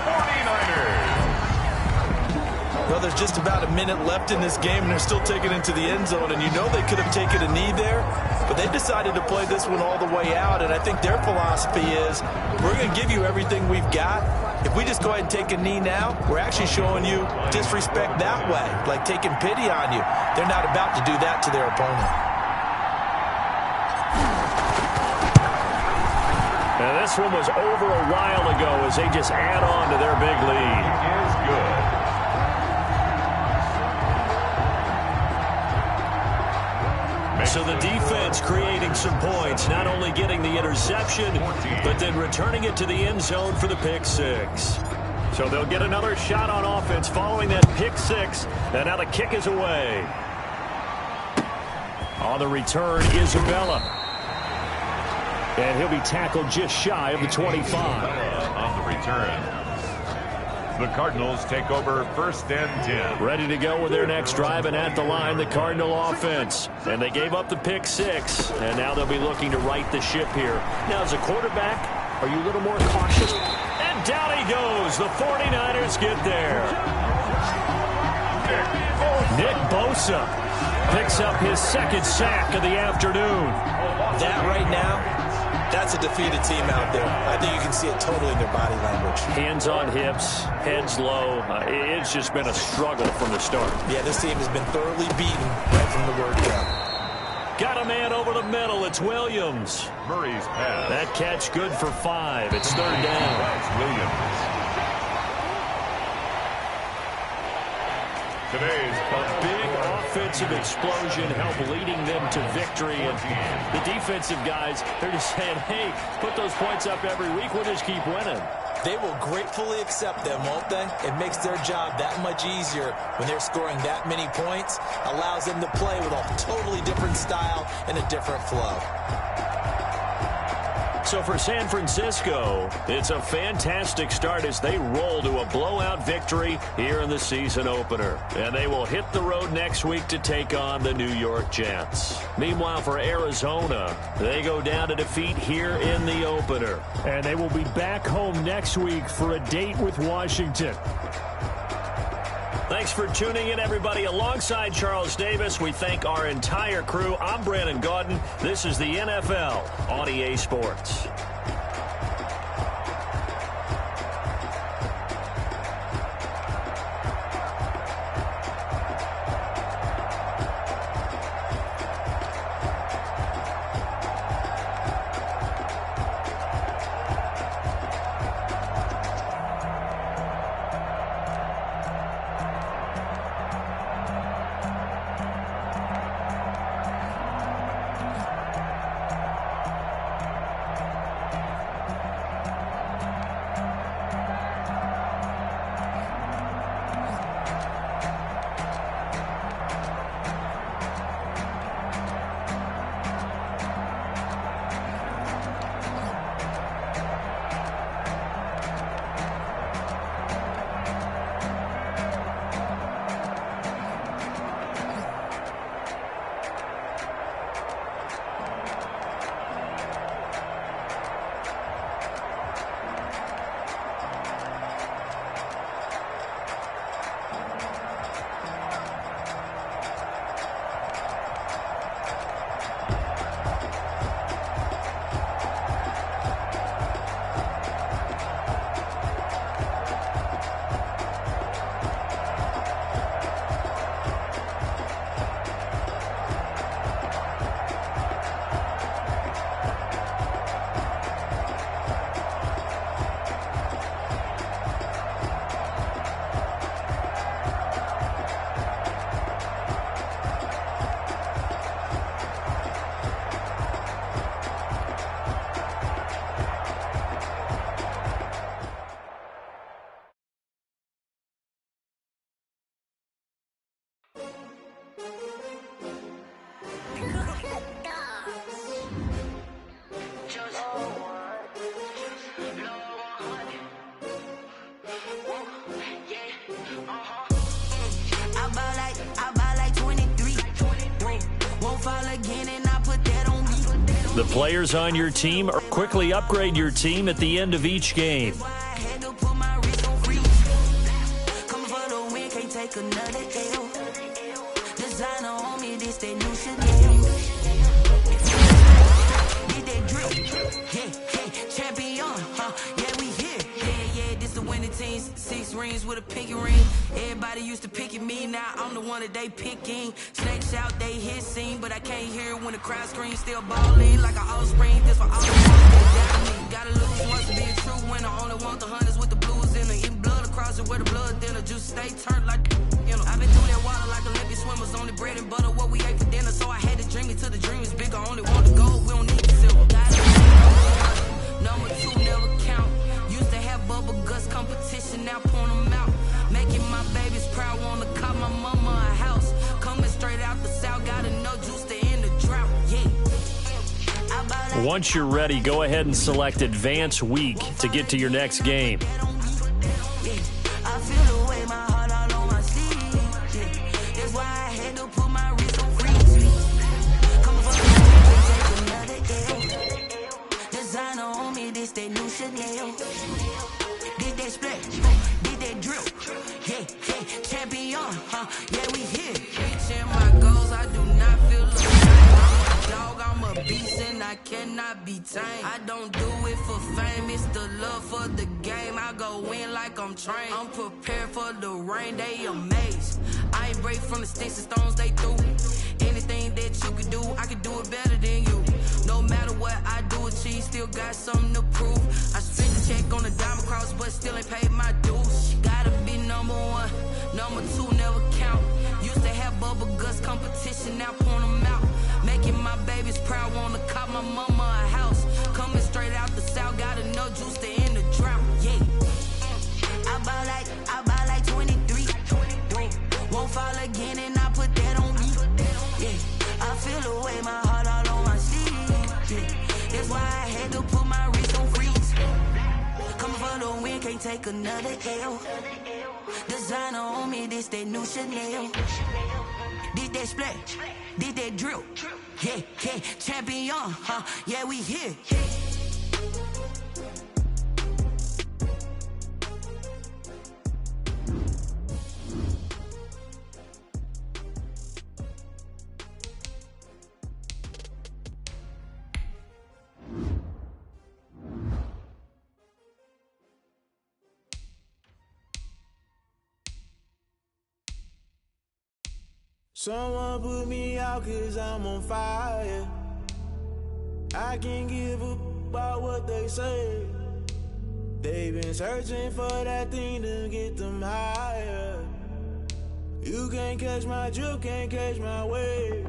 49ers. Well, there's just about a minute left in this game, and they're still taking it into the end zone. And you know they could have taken a knee there, but they've decided to play this one all the way out. And I think their philosophy is, we're going to give you everything we've got. If we just go ahead and take a knee now, we're actually showing you disrespect that way, like taking pity on you. They're not about to do that to their opponent. And this one was over a while ago as they just add on to their big lead. Is good. So the defense creating some points, not only getting the interception, but then returning it to the end zone for the pick 6. So they'll get another shot on offense following that pick 6, and now the kick is away. On the return, Isabella. And he'll be tackled just shy of the 25. On the return. The Cardinals take over 1st and 10. Ready to go with their next drive, and at the line, the Cardinal offense. And they gave up the pick 6, and now they'll be looking to right the ship here. Now, as a quarterback, are you a little more cautious? And down he goes. The 49ers get there. Nick Bosa picks up his 2nd sack of the afternoon. That right now, that's a defeated team out there. I think you can see it totally in their body language. Hands on hips, heads low. It's just been a struggle from the start. Yeah, this team has been thoroughly beaten right from the word go. Got a man over the middle. It's Williams. Murray's pass. That catch good for 5. It's 3rd down. That's Williams. Today's Big offensive explosion helped leading them to victory. And the defensive guys, they're just saying, hey, put those points up every week. We'll just keep winning. They will gratefully accept them, won't they? It makes their job that much easier when they're scoring that many points. Allows them to play with a totally different style and a different flow. So for San Francisco, it's a fantastic start as they roll to a blowout victory here in the season opener. And they will hit the road next week to take on the New York Jets. Meanwhile, for Arizona, they go down to defeat here in the opener. And they will be back home next week for a date with Washington. Thanks for tuning in, everybody. Alongside Charles Davis, we thank our entire crew. I'm Brandon Gaudin. This is the NFL on EA Sports. The players on your team quickly upgrade your team at the end of each game. Teams, 6 rings with a pinky ring. Everybody used to pick at me, now I'm the one that they picking. Snakes out, they hit scene, but I can't hear it when the crowd screams. Still balling like an offspring. This for all the ones that got me. Gotta lose once to be a true winner. Only want the hunters with the blues in her. Eating blood across it where the blood dinner. Juice stay turned like, you know. I've been through that water like Olympic swimmers. Only bread and butter, what we ate for dinner. So I had to dream it till the dream is bigger. Only want the gold, we don't need the silver. Gotta number 2 never count. Used to have bubble guts competition, now point them out. Making my babies proud, wanna call my mama a house. Coming straight out the south, gotta know juice to end the drought, yeah. Once you're ready, go ahead and select Advance Week to get to your next game. I feel the way my heart all on my sleeve, yeah. That's why I had to put my wrist on freeze. Come for the take another L. Designer on me, this that new Chanel. Did that split, did that drill, yeah, champion, yeah, we here. Reaching my goals, I do not feel like I'm a dog, I'm a beast and I cannot be tamed. I don't do it for fame, it's the love for the game. I go in like I'm trained, I'm prepared for the rain, they amazed. I ain't break from the sticks and stones they threw. Anything that you can do, I can do it better than you. No matter what I do achieve, still got something to prove. I spent the check on the diamond cross, but still ain't paid my dues. Gotta be number 1, number 2 never count. Used to have bubble guts competition, now point them out. Making my babies proud, wanna call my mama a house. Coming straight out the south, gotta know juice to end the drought, yeah. I buy like 23. Won't fall again and I put that on me, yeah. I feel the way my heart all on my sleeve, yeah. That's why I had to put my wrist on freeze. Coming for the win, can't take another L. Designer on me, this that new Chanel. Did that split, did that drill, yeah, champion, yeah, we here. Someone put me out 'cause I'm on fire. I can't give a about what they say. They've been searching for that thing to get them higher. You can't catch my drip, can't catch my wave.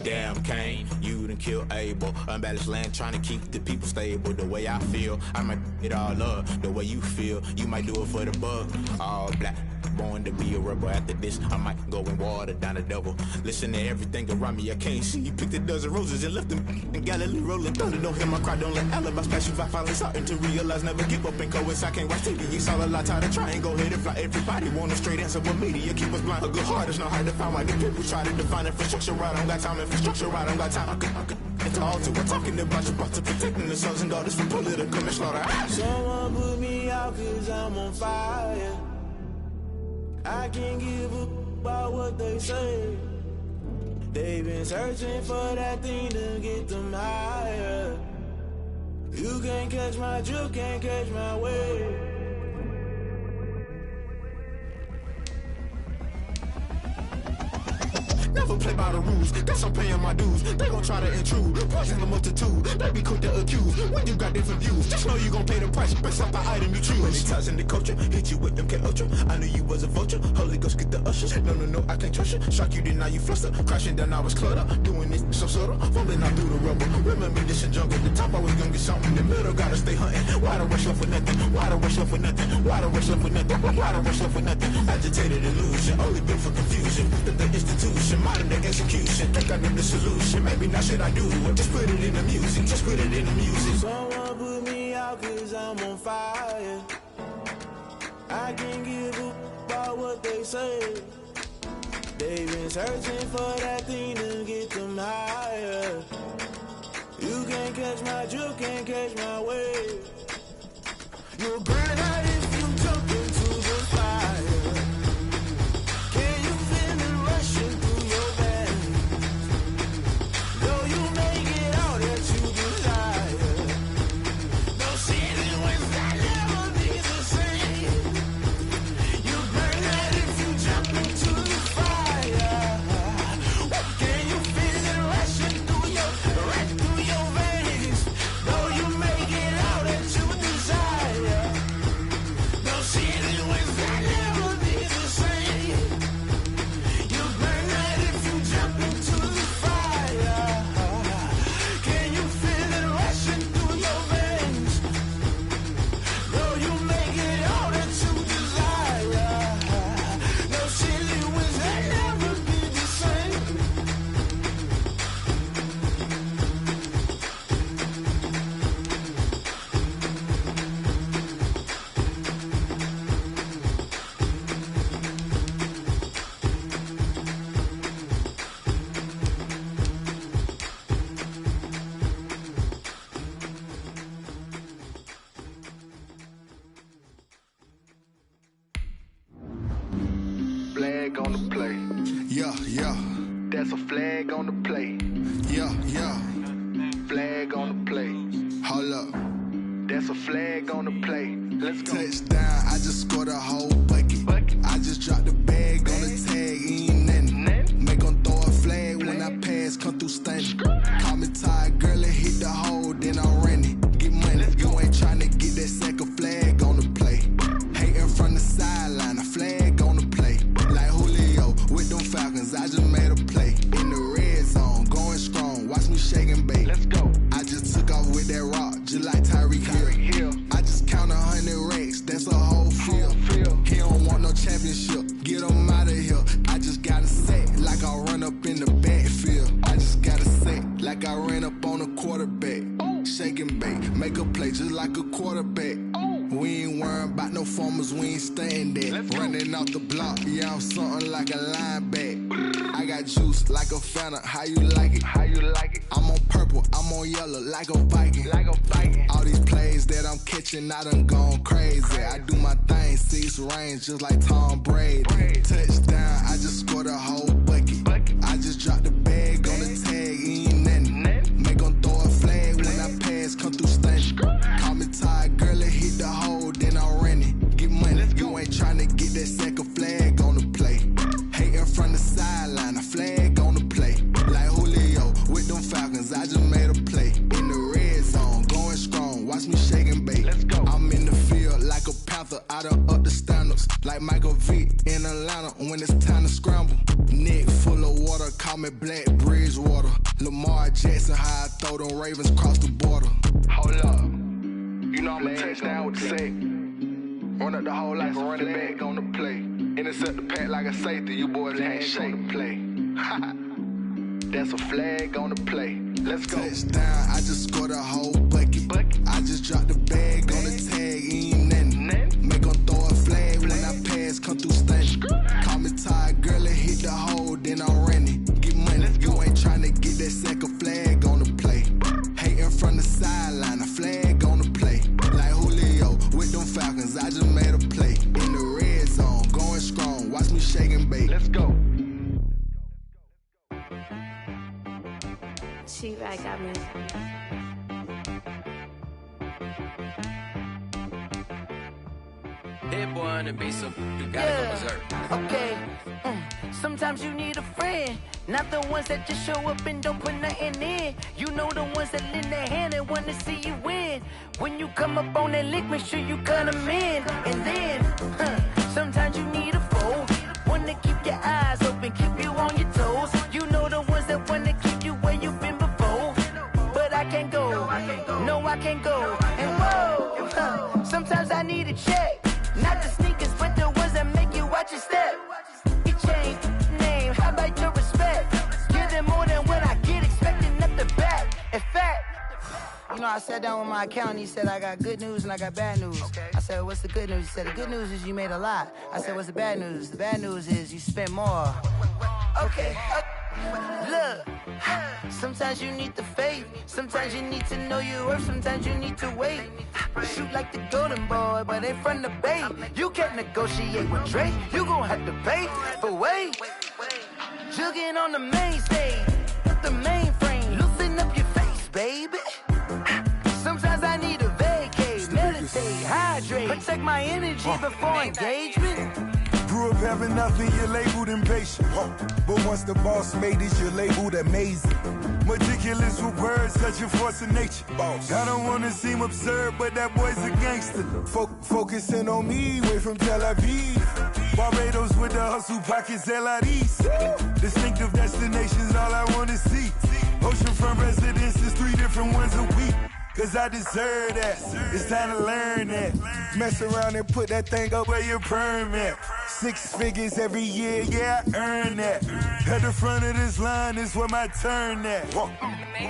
Damn Kane, you done killed Abel. Unbalanced land trying to keep the people stable. The way I feel, I might it all up. The way you feel, you might do it for the buck. All black, born to be a rebel. After this, I might go and water down the devil. Listen to everything around me, I can't see. Picked a dozen roses and left them in Galilee rolling thunder. Don't hear my cry, don't let alibis pass you by. Finally starting to realize, never give up and coincide. Can't watch TV, it's all a lot. Tired of trying, go ahead and fly. Everybody want a straight answer, but media keep us blind. A good heart is not hard to find. Why the people try to define infrastructure right? I don't got time, infrastructure right, I don't got time. I could it's all to we're talking about you, about to protecting the sons and daughters from political and slaughter. Someone put me out 'cause I'm on fire. I can't give a about what they say. They've been searching for that thing to get them higher. You can't catch my drip, can't catch my wave. Never play by the rules, guess I'm paying my dues. They gon' try to intrude, poison the multitude. They be quick to accuse when you got different views. Just know you gon' pay the price based off the item you choose. Many times in the culture, hit you with them K-Ultra. I knew you was a vulture, Holy Ghost get the ushers. No, I can't trust you. Shock you, then now you fluster. Crashing down, I was cluttered. Doing this so subtle, falling out through the rubble. Remember this in jungle, the top I was gonna get something. The middle gotta stay hunting. Why the rush left for nothing? Why the rush left for nothing? Why the rush left for nothing? Why the rush left for nothing? Agitated illusion, only built for confusion. The institution, modern day execution. Think I know the solution. Maybe now should I do it? Just put it in the music. Just put it in the music. Someone put me out 'cause I'm on fire. I can't give a about what they say. They've been searching for that thing to get them higher. can't catch my drift, can't catch my wave. You'll burn out if you jump into the fire. Can you feel it rushing through your veins? Though you make it all that you desire. No ceiling when that never be the same. You burn out if you jump into the fire. Can you feel it rushing through your veins? Though you make it all that you desire. No ceiling when that never be the same. You burn out if you jump into the fire. Can you feel it rushing through your veins? Though you make it all that you desire. No ceiling when that never be the same. Flag on the play. Yeah, yeah, That's a flag on the play. yeah, yeah. Flag on the play. Hold up. That's a flag on the play. Let's go. Touchdown, I just scored a whole bucket. I just dropped the bag on the tag, ain't nothing. Make 'em throw a flag when I pass, come through stunning. Call me tired, girl, and hit the hole, then I'm running. Get money, you ain't tryna get that second flag on the play. Hating from the sideline, a flag on the play. Like Julio with them Falcons, I just made a play. In the red zone, going strong, watch me shake and bake. Let's go. I just took off with that rock, just like Tyreek Hill. I just count 100 racks, that's a whole field. He don't want no championship, get him out of here. I just gotta say, like I run up in the backfield. I just gotta say, like I ran up on a quarterback. Shake and bake, make a play just like a quarterback. We ain't worrying about no formers, we ain't staying there. Running off the block, yeah, I'm something like a lineback. I got juice like a Fanta, how you like it? How you like it? I'm on purple, I'm on yellow, like a Viking. Like a Viking. All these plays that I'm catching, I done gone crazy. I do my thing, 6 range, just like Tom Brady. Touchdown, I just scored a whole bucket. I just dropped the bag on the tag, ain't nothing. Make 'em throw a flag when I pass, come through stunning. Call me tired, girl, and hit the hole, then I'm running. Get money, you ain't tryna get that second flag on the play. Hating from the sideline, a flag on the play. Like Julio with them Falcons, I just made a play. In the red zone, going strong, watch me shake and bake. Let's go. I'm in the field like a Panther, I done up the standards. Like Michael Vick in Atlanta when it's time to scramble. Neck full of water, call me Black Bridgewater. Lamar Jackson, how I throw them Ravens cross the border. Hold up. You know I'm a touchdown with the sack. Run up the hole like a running back on the play. Intercept the pack like a safety. You boys can't shake the play. That's a flag on the play. Let's go. Touchdown, I just scored a whole bucket. I just dropped the bag on the tag, ain't nothing. Make 'em throw a flag when I pass, come through stunning. Call me tired, girl, and hit the hole, then I'm running. Get money, you ain't tryna get that second flag on the play. Hating from the sideline, a flag on the play. Like Julio with them Falcons, I just made a play. In the red zone, going strong, watch me shake and bake. Let's go. She-Rag got me. Hit boy on the beat, so you gotta go berserk. Okay. Sometimes you need a friend, not the ones that just show up and don't put nothing in. You know the ones that lend their hand and wanna see you win. When you come up on that lick, make sure you cut them in. And then, sometimes you need a foe, one to keep your eyes open, keep you on your toes. You know the ones that wanna keep you where you've been before. But I can't go, no I can't go. And whoa, sometimes I need a check. Not the sneakers, but the ones that make you watch your step. You change name, how about your respect? Give them more than what I get, expecting up the back. In fact, you know, I sat down with my accountant, he said, I got good news and I got bad news. I said, what's the good news? He said, the good news is you made a lot. I said, what's the bad news? The bad news is you spent more. Okay. Look, sometimes you need the faith. Sometimes you need to know your worth. Sometimes you need to wait. Shoot like the golden boy, but ain't from the bay. You can't negotiate with Drake. You gon' have to pay for wait. Jugging on the main stage, the mainframe. Loosen up your face, baby. Sometimes I need a vacate, meditate, hydrate, protect my energy before engagement. Grew up having nothing, you're labeled impatient. But once the boss made it, you're labeled amazing. Meticulous with words, such a force of nature. I don't wanna seem absurd, but that boy's a gangster. Focusing on me, way from Tel Aviv. Barbados with the hustle pockets, LIDs. Distinctive destinations, all I wanna see. Oceanfront residences, 3 different ones a week. Cause I deserve that, it's time to learn that. Mess around and put that thing up where your perm at. 6 figures every year, yeah, I earn that. At the front of this line is where my turn at.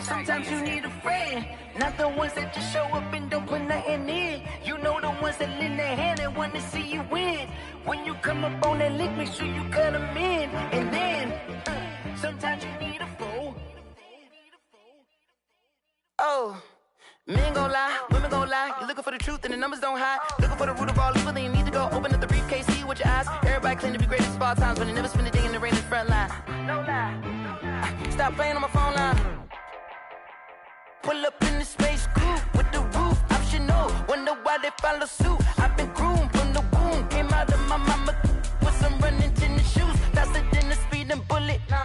Sometimes you need a friend, not the ones that just show up and don't put nothing in. You know the ones that lend their hand and want to see you win. When you come up on that lick, make sure you cut them in. And then, sometimes you need a foe. Oh. Men gon' lie, women gon' lie. You're looking for the truth and the numbers don't hide. Looking for the root of all evil, then you need to go open up the briefcase, see with your eyes. Everybody claim to be great at small times, but they never spend a day in the rain in the front line. No lie. Stop playing on my phone line. Pull up in the space coupe with the roof optional. Wonder why they follow suit. I've been groomed from the womb. Came out of my mama with some running tennis shoes. Faster than the speeding bullet. No,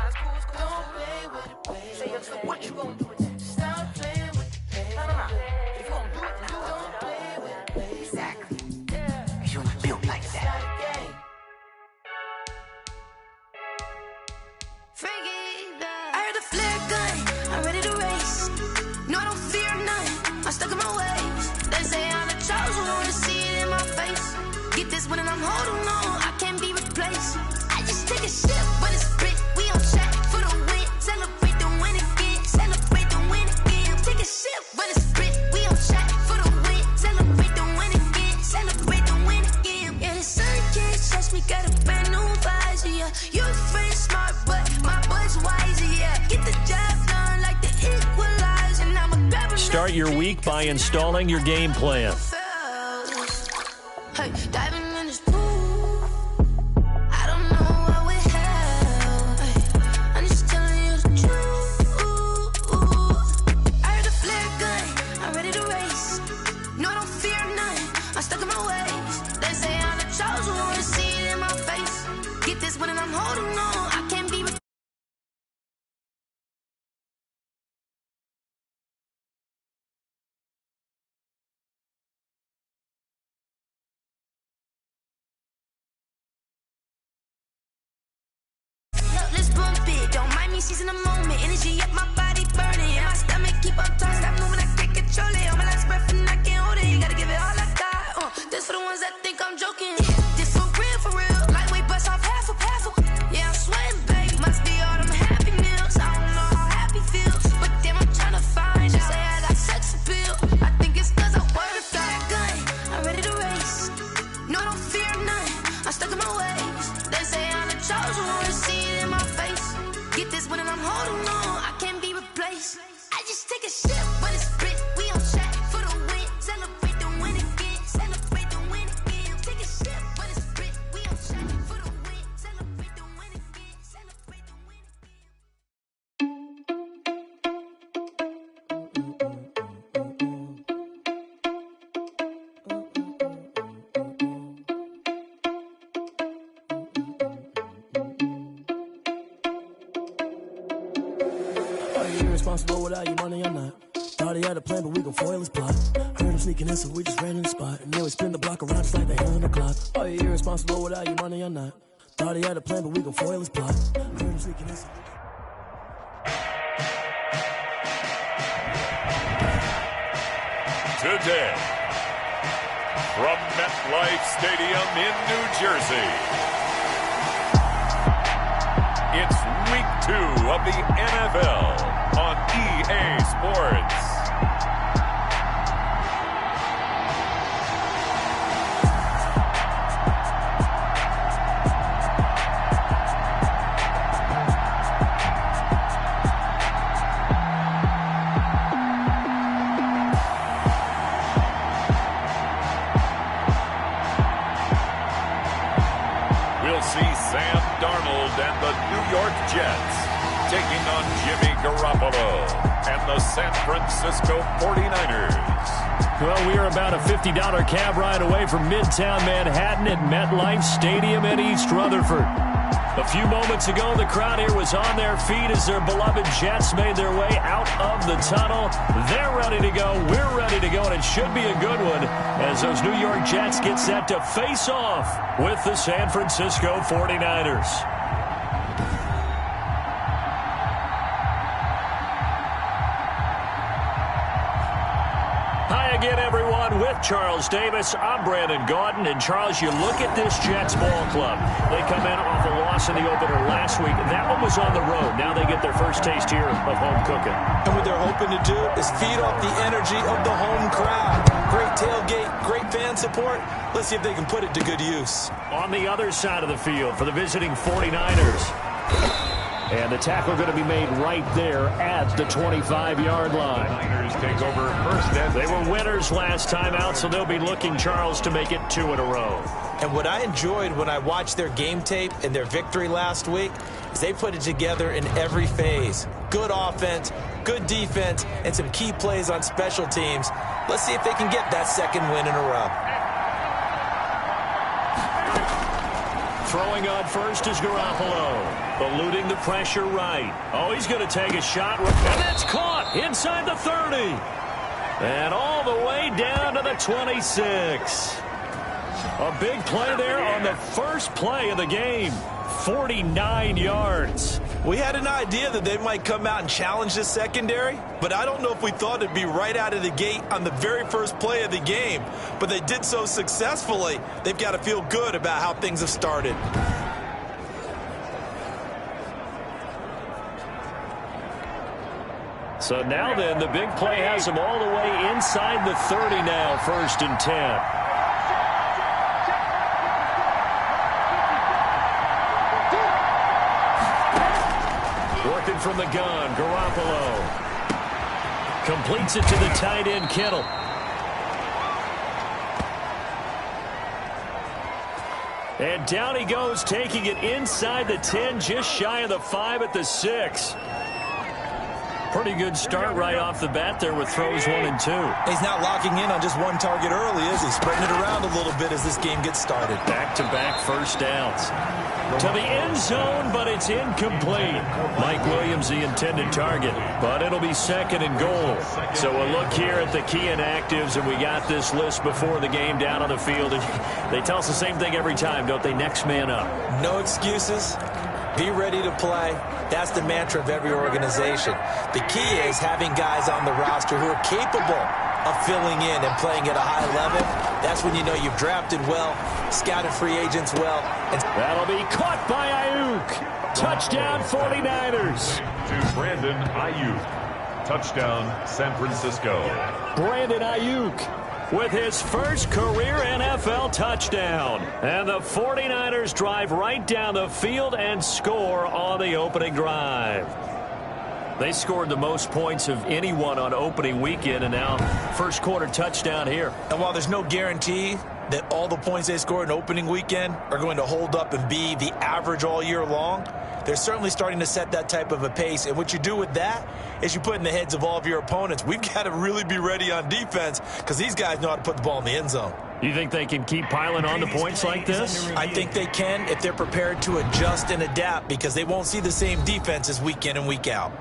it's cool, it's cool. Don't play with it, baby. Say up, so what you gon' do with it? Stop playing with it. If you gon' do it, then don't play with it, baby. Exactly. Yeah. You built like that. I heard the flare gun, I'm ready to race. No, I don't fear none, I'm stuck in my ways. They say I'm the chosen one, to see it in my face. Get this one and I'm holding on, I can't be replaced. I just take a sip when it's split, we on track for the win. Celebrate the win again, celebrate the win again. Take a sip when it's split, we on track for the win. Celebrate the win again, celebrate the win again. Yeah, the sun can't touch me, got a brand new visor, yeah. You're friend smart, but my boy's wiser, yeah. Get the job done like the equalizer, and I'm a grabber. Start your week by installing your game plan. Hey, diving in this pool, I don't know what we have. Hey, I'm just telling you the truth. I heard the flare gun, I'm ready to race. No, I don't fear none, I'm stuck in my ways. They say I'm the chosen one, to see it in my face. Get this one and I'm holding on, I can't be. Let's bump it, don't mind me seizing the moment. Energy up my body burning, and my stomach keep on turning. Stop moving, I can't control it. On my last breath and I can't hold it. You gotta give it all I got. This for the ones that think I'm joking. This for real. Lightweight bust off half a. Yeah, I'm sweating, baby. Must be all them happy meals. I don't know how happy feels, but damn, I'm trying to find out. Say I got sex appeal. I think it's cause I work a gun. I'm ready to race. No, I don't fear none. I'm stuck in my ways. They say I'm the chosen one, to see it in my face. Get this one and I'm holding on, I can't be replaced. I just take a sip when it's split, we on track for the win. Celebrate the win again, celebrate the win again. Take a sip when it's split, we on track for the win. Celebrate the win again, celebrate the win Irresponsible without your money or not. Thought he had a plan, but we gon' foil his plot. Heard him sneaking in, so we just ran in the spot. And then we spin the block around just like the hand on the clock. Are you irresponsible without your money or not? Thought he had a plan, but we gon' foil his plot. Heard him sneaking in, so Today, from MetLife Stadium in New Jersey, it's week 2 of the NFL on EA Sports. Garoppolo and the San Francisco 49ers. Well, we are about a $50 cab ride away from Midtown Manhattan at MetLife Stadium in East Rutherford. A few moments ago, the crowd here was on their feet as their beloved Jets made their way out of the tunnel. They're ready to go. We're ready to go, and it should be a good one as those New York Jets get set to face off with the San Francisco 49ers. Hi again, everyone. With Charles Davis, I'm Brandon Gaudin. And, Charles, you look at this Jets ball club. They come in off a loss in the opener last week. That one was on the road. Now they get their first taste here of home cooking. And what they're hoping to do is feed off the energy of the home crowd. Great tailgate, great fan support. Let's see if they can put it to good use. On the other side of the field for the visiting 49ers. And the tackle going to be made right there at the 25-yard line. Niners take over first and They were winners last time out, so they'll be looking, Charles, to make it 2 in a row. And what I enjoyed when I watched their game tape and their victory last week is they put it together in every phase. Good offense, good defense, and some key plays on special teams. Let's see if they can get that second win in a row. Throwing on first is Garoppolo. Eluding the pressure right. Oh, he's going to take a shot. And it's caught inside the 30. And all the way down to the 26. A big play there on the first play of the game. 49 yards. We had an idea that they might come out and challenge this secondary, but I don't know if we thought it'd be right out of the gate on the very first play of the game. But they did so successfully, they've got to feel good about how things have started. So now then, the big play has them all the way inside the 30 now, 1st and 10. Working from the gun, Garoppolo. Completes it to the tight end, Kittle. And down he goes, taking it inside the 10, just shy of the 5 at the 6. Pretty good start right off the bat there with throws 1 and 2. He's not locking in on just one target early, is he? Spreading it around a little bit as this game gets started. Back-to-back first downs. To the end zone, but it's incomplete. Mike Williams, the intended target, but it'll be 2nd and goal. So we'll look here at the key inactives, and we got this list before the game down on the field. They tell us the same thing every time, don't they? Next man up. No excuses. Be ready to play. That's the mantra of every organization. The key is having guys on the roster who are capable of filling in and playing at a high level. That's when you know you've drafted well, scouted free agents well. And that'll be caught by Ayuk. Touchdown 49ers. To Brandon Ayuk. Touchdown San Francisco. Brandon Ayuk with his first career NFL touchdown. And the 49ers drive right down the field and score on the opening drive. They scored the most points of anyone on opening weekend, and now first quarter touchdown here. And while there's no guarantee that all the points they score in opening weekend are going to hold up and be the average all year long, they're certainly starting to set that type of a pace. And what you do with that is you put in the heads of all of your opponents, we've got to really be ready on defense because these guys know how to put the ball in the end zone. You think they can keep piling on the points like this? I think they can if they're prepared to adjust and adapt, because they won't see the same defenses week in and week out.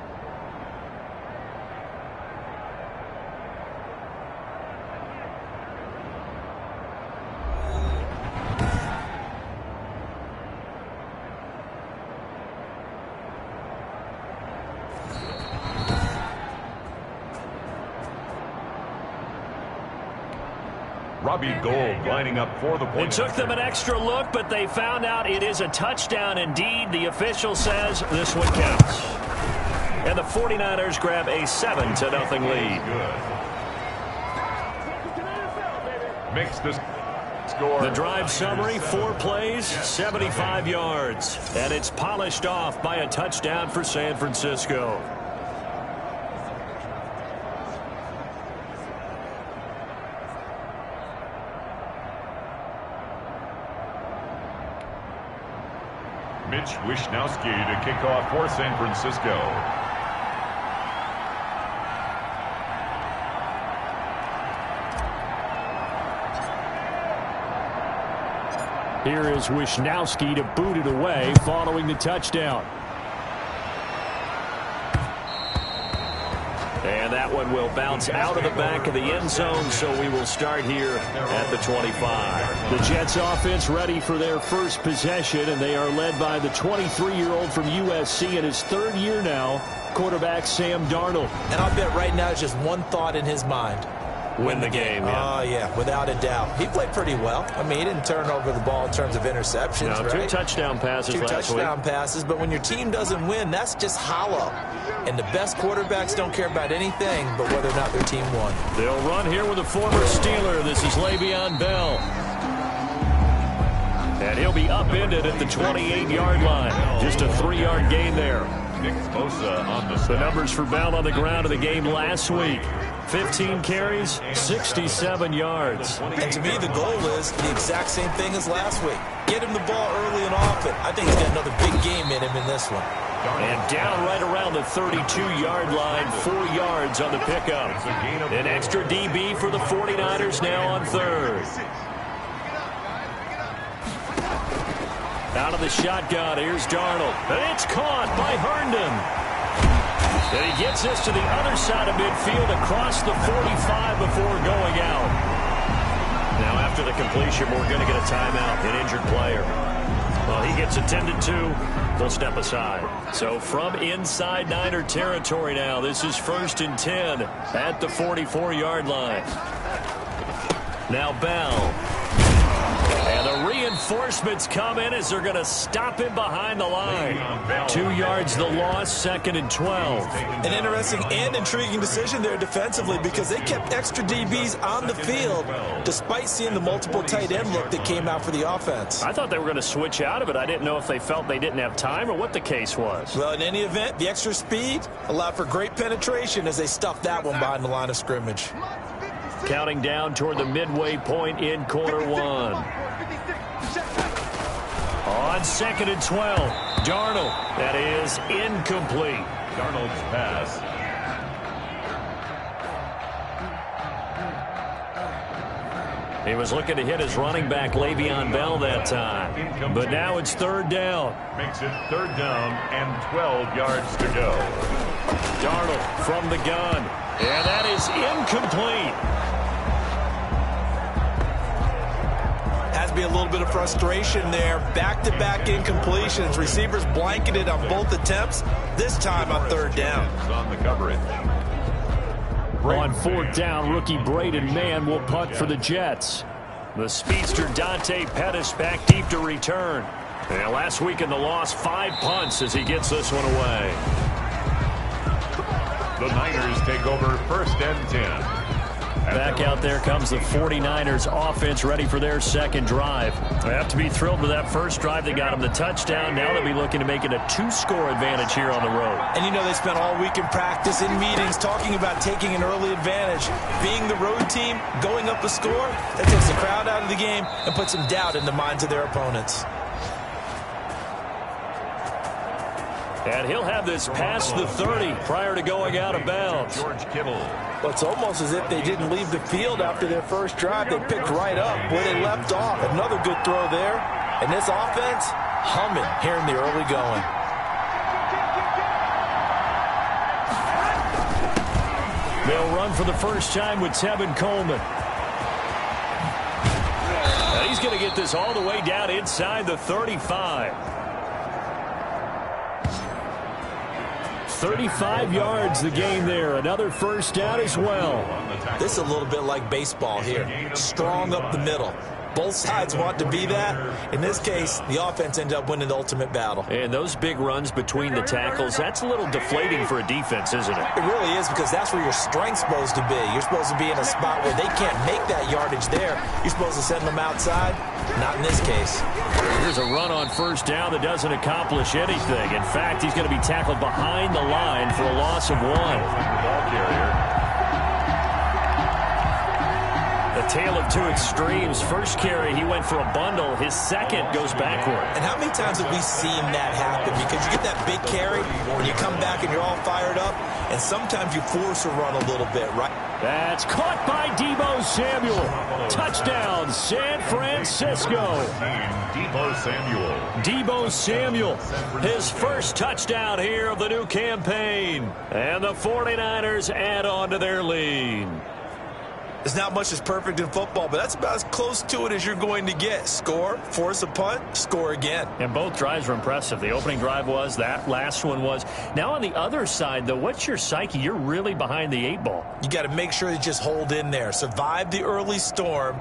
Robbie Gould lining up for the point. It took them an extra look, but they found out it is a touchdown indeed. The official says this one counts. And the 49ers grab a 7-0 lead. Good. Makes this score. The drive summary, 4 plays, 75 yards. And it's polished off by a touchdown for San Francisco. Mitch Wishnowsky to kick off for San Francisco. Here is Wisnowski to boot it away following the touchdown. And that one will bounce out of the back of the end zone, so we will start here at the 25. The Jets offense ready for their first possession, and they are led by the 23-year-old from USC in his third year now, quarterback Sam Darnold. And I'll bet right now just one thought in his mind. Win the game, yeah. Oh, yeah, without a doubt. He played pretty well. I mean, he didn't turn over the ball in terms of interceptions, no, right? 2 touchdown passes last week. 2 touchdown passes, but when your team doesn't win, that's just hollow. And the best quarterbacks don't care about anything but whether or not their team won. They'll run here with a former Steeler. This is Le'Veon Bell. And he'll be upended at the 28-yard line. Just a 3-yard gain there. The numbers for Bell on the ground of the game last week. 15 carries, 67 yards. And to me, the goal is the exact same thing as last week. Get him the ball early and often. I think he's got another big game in him in this one. And down right around the 32-yard line, 4 yards on the pickup. An extra DB for the 49ers now on third. Out of the shotgun, here's Darnold. And it's caught by Herndon. And he gets this to the other side of midfield across the 45 before going out. Now after the completion, we're going to get a timeout, an injured player. Well, he gets attended to. They'll step aside. So from inside Niner territory now, this is 1st and 10 at the 44-yard line. Now Bell. And the reinforcements come in as they're going to stop him behind the line. 2 yards the loss, 2nd and 12. An interesting and intriguing decision there defensively because they kept extra DBs on the field despite seeing the multiple tight end look that came out for the offense. I thought they were going to switch out of it. I didn't know if they felt they didn't have time or what the case was. Well, in any event, the extra speed allowed for great penetration as they stuffed that one behind the line of scrimmage. Counting down toward the midway point in quarter one. On 2nd and 12, Darnold. That is incomplete. Darnold's pass. He was looking to hit his running back, Le'Veon Bell, that time. But now it's 3rd down. Makes it 3rd down and 12 yards to go. Darnold from the gun. And that is incomplete. Has to be a little bit of frustration there. Back-to-back incompletions. Receivers blanketed on both attempts. This time on 3rd down. On the coverage. On 4th down, rookie Braden Mann will punt for the Jets. The speedster Dante Pettis back deep to return. And last week in the loss, 5 punts as he gets this one away. The Niners take over 1st and 10. Back out there comes the 49ers offense ready for their 2nd drive. They have to be thrilled with that first drive. They got them the touchdown. Now they'll be looking to make it a 2-score advantage here on the road. And you know they spent all week in practice, in meetings, talking about taking an early advantage. Being the road team, going up a score, that takes the crowd out of the game and puts some doubt in the minds of their opponents. And he'll have this past the 30 prior to going out of bounds. George Kittle. Well, it's almost as if they didn't leave the field after their first drive. They picked right up where they left off. Another good throw there. And this offense, humming here in the early going. They'll run for the first time with Tevin Coleman. And he's going to get this all the way down inside the 35. 35 yards the gain there. Another first down as well. This is a little bit like baseball here. Strong up the middle. Both sides want to be that. In this case, the offense ended up winning the ultimate battle. And those big runs between the tackles, that's a little deflating for a defense, isn't it? It really is, because that's where your strength's supposed to be. You're supposed to be in a spot where they can't make that yardage there. You're supposed to send them outside. Not in this case. Here's a run on first down that doesn't accomplish anything. In fact, he's going to be tackled behind the line for a loss of 1. Ball carrier. A tale of 2 extremes. First carry, he went for a bundle. His second goes backward. And how many times have we seen that happen? Because you get that big carry, and you come back and you're all fired up, and sometimes you force a run a little bit, right? That's caught by Deebo Samuel. Touchdown, San Francisco. Deebo Samuel, his first touchdown here of the new campaign. And the 49ers add on to their lead. There's not much that's perfect in football, but that's about as close to it as you're going to get. Score, force a punt, score again. And both drives were impressive. The opening drive was, that last one was. Now on the other side, though, what's your psyche? You're really behind the 8 ball. You got to make sure you just hold in there. Survive the early storm,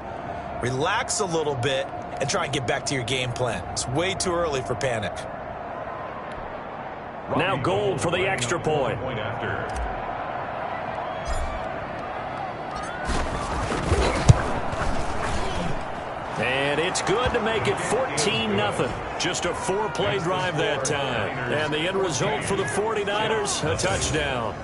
relax a little bit, and try and get back to your game plan. It's way too early for panic. Now Gold for the extra point. And it's good to make it 14-0. Just a 4-play drive that time. And the end result for the 49ers, a touchdown.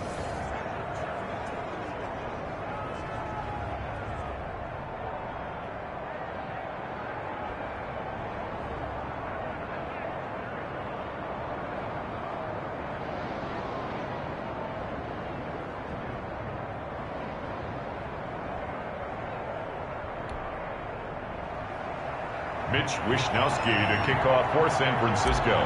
Mitch Wishnowsky to kick off for San Francisco.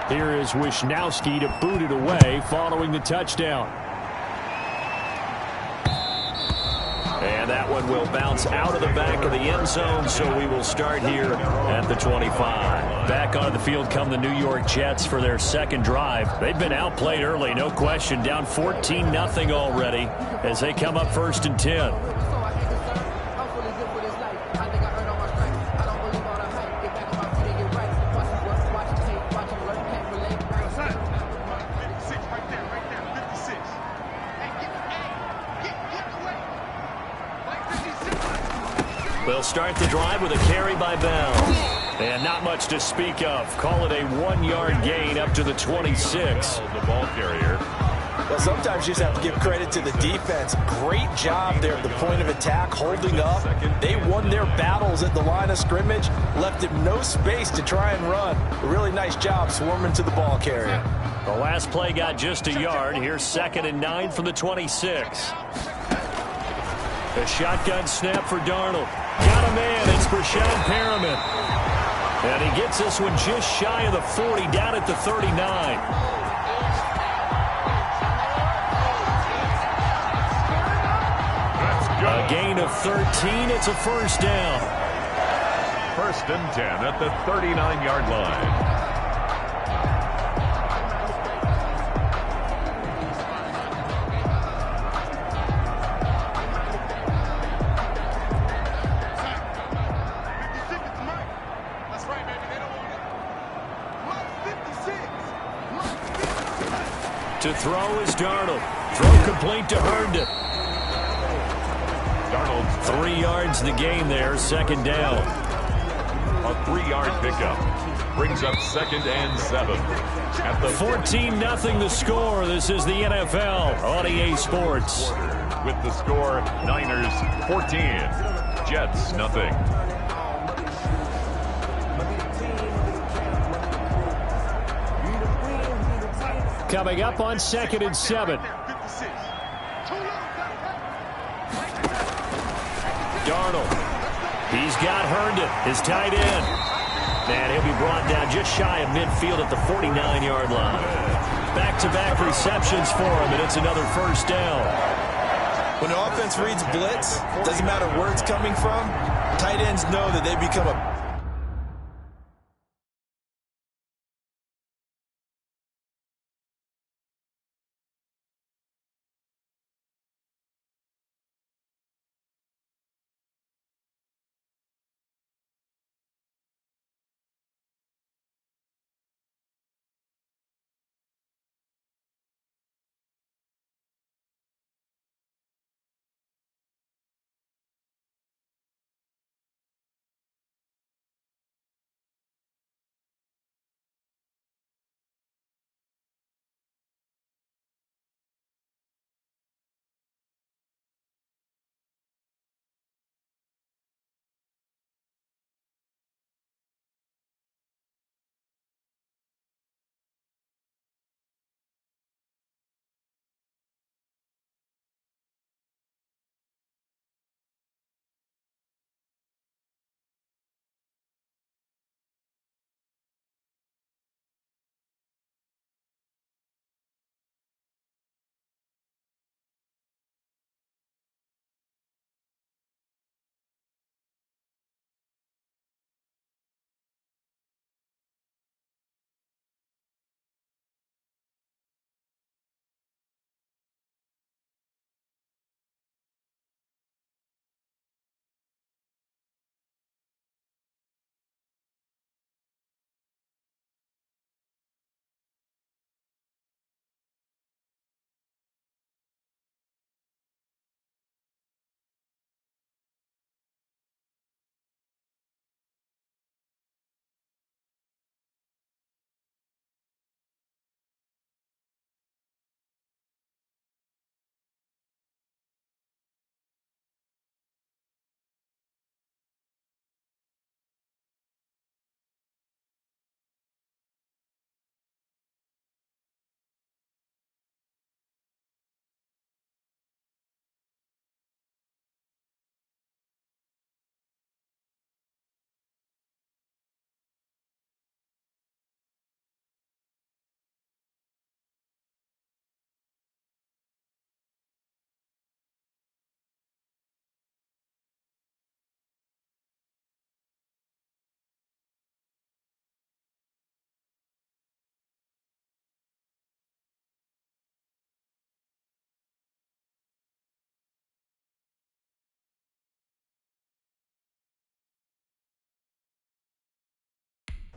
Here is Wishnowsky to boot it away following the touchdown. And that one will bounce out of the back of the end zone, so we will start here at the 25. Back onto the field come the New York Jets for their second drive. They've been outplayed early, no question, down 14-0 already as they come up 1st and 10. They'll start the drive with a carry by Bell. And not much to speak of. Call it a 1-yard gain up to the 26. The ball carrier. Well, sometimes you just have to give credit to the defense. Great job there at the point of attack, holding up. They won their battles at the line of scrimmage, left him no space to try and run. A really nice job swarming to the ball carrier. The last play got just a yard. Here's 2nd and 9 from the 26. A shotgun snap for Darnold. Got a man. It's Brashad Perriman. And he gets this one just shy of the 40, down at the 39. A gain of 13. It's a first down. 1st and 10 at the 39-yard line. To throw is Darnold. Throw complete to Herndon. Darnold 3 yards the gain there, 2nd down. A 3-yard pickup brings up 2nd and 7. At the 14-0 the score. This is the NFL on EA Sports. With the score, Niners 14, Jets nothing. Coming up on 2nd and 7. Darnold. He's got Herndon, his tight end. And he'll be brought down just shy of midfield at the 49-yard line. Back-to-back receptions for him, and it's another first down. When the offense reads blitz, doesn't matter where it's coming from, tight ends know that they become a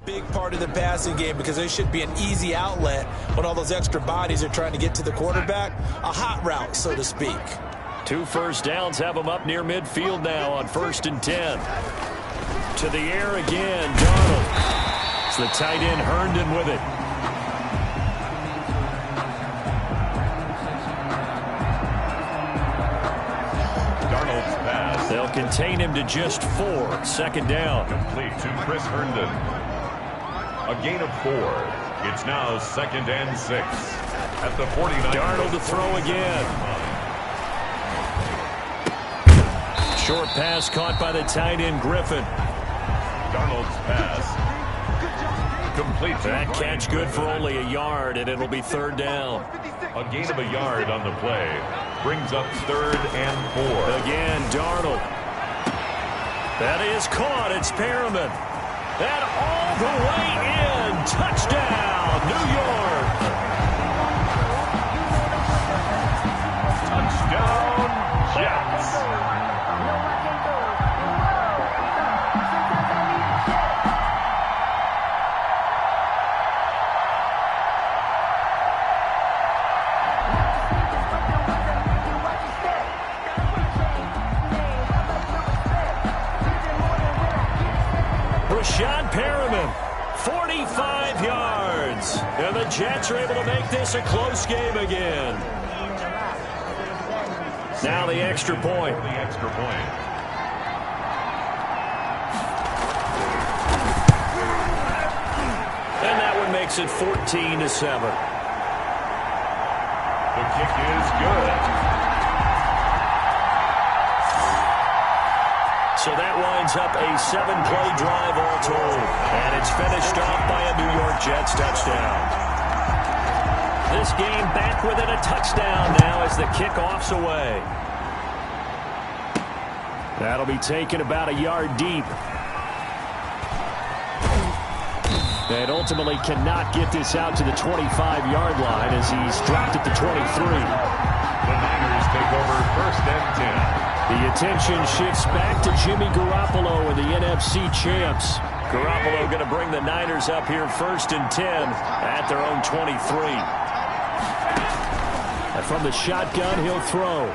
big part of the passing game because they should be an easy outlet when all those extra bodies are trying to get to the quarterback. A hot route, so to speak. 2 first downs have them up near midfield now on 1st and 10. To the air again, Darnold. It's the tight end Herndon with it. Darnold's pass. They'll contain him to just 4. 2nd down. Complete to Chris Herndon. A gain of 4. It's now 2nd and 6. At the 49. Darnold to throw again. Short pass caught by the tight end Griffin. Darnold's pass. Complete. That catch good for only a yard, and it'll be 3rd down. A gain of a yard on the play. Brings up 3rd and 4. Again, Darnold. That is caught. It's Perriman. And all the way in. Touchdown, New York. Touchdown, Jets. Rashad Perriman, 45 yards. And the Jets are able to make this a close game again. Now the extra point. The extra point. And that one makes it 14-7. The kick is good. So that winds up a 7-play drive all told. And it's finished off by a New York Jets touchdown. This game back within a touchdown now as the kickoff's away. That'll be taken about a yard deep. And ultimately cannot get this out to the 25-yard line as he's dropped at the 23. The Niners take over 1st and 10. The attention shifts back to Jimmy Garoppolo and the NFC champs. Garoppolo going to bring the Niners up here 1st and 10 at their own 23. And from the shotgun, he'll throw.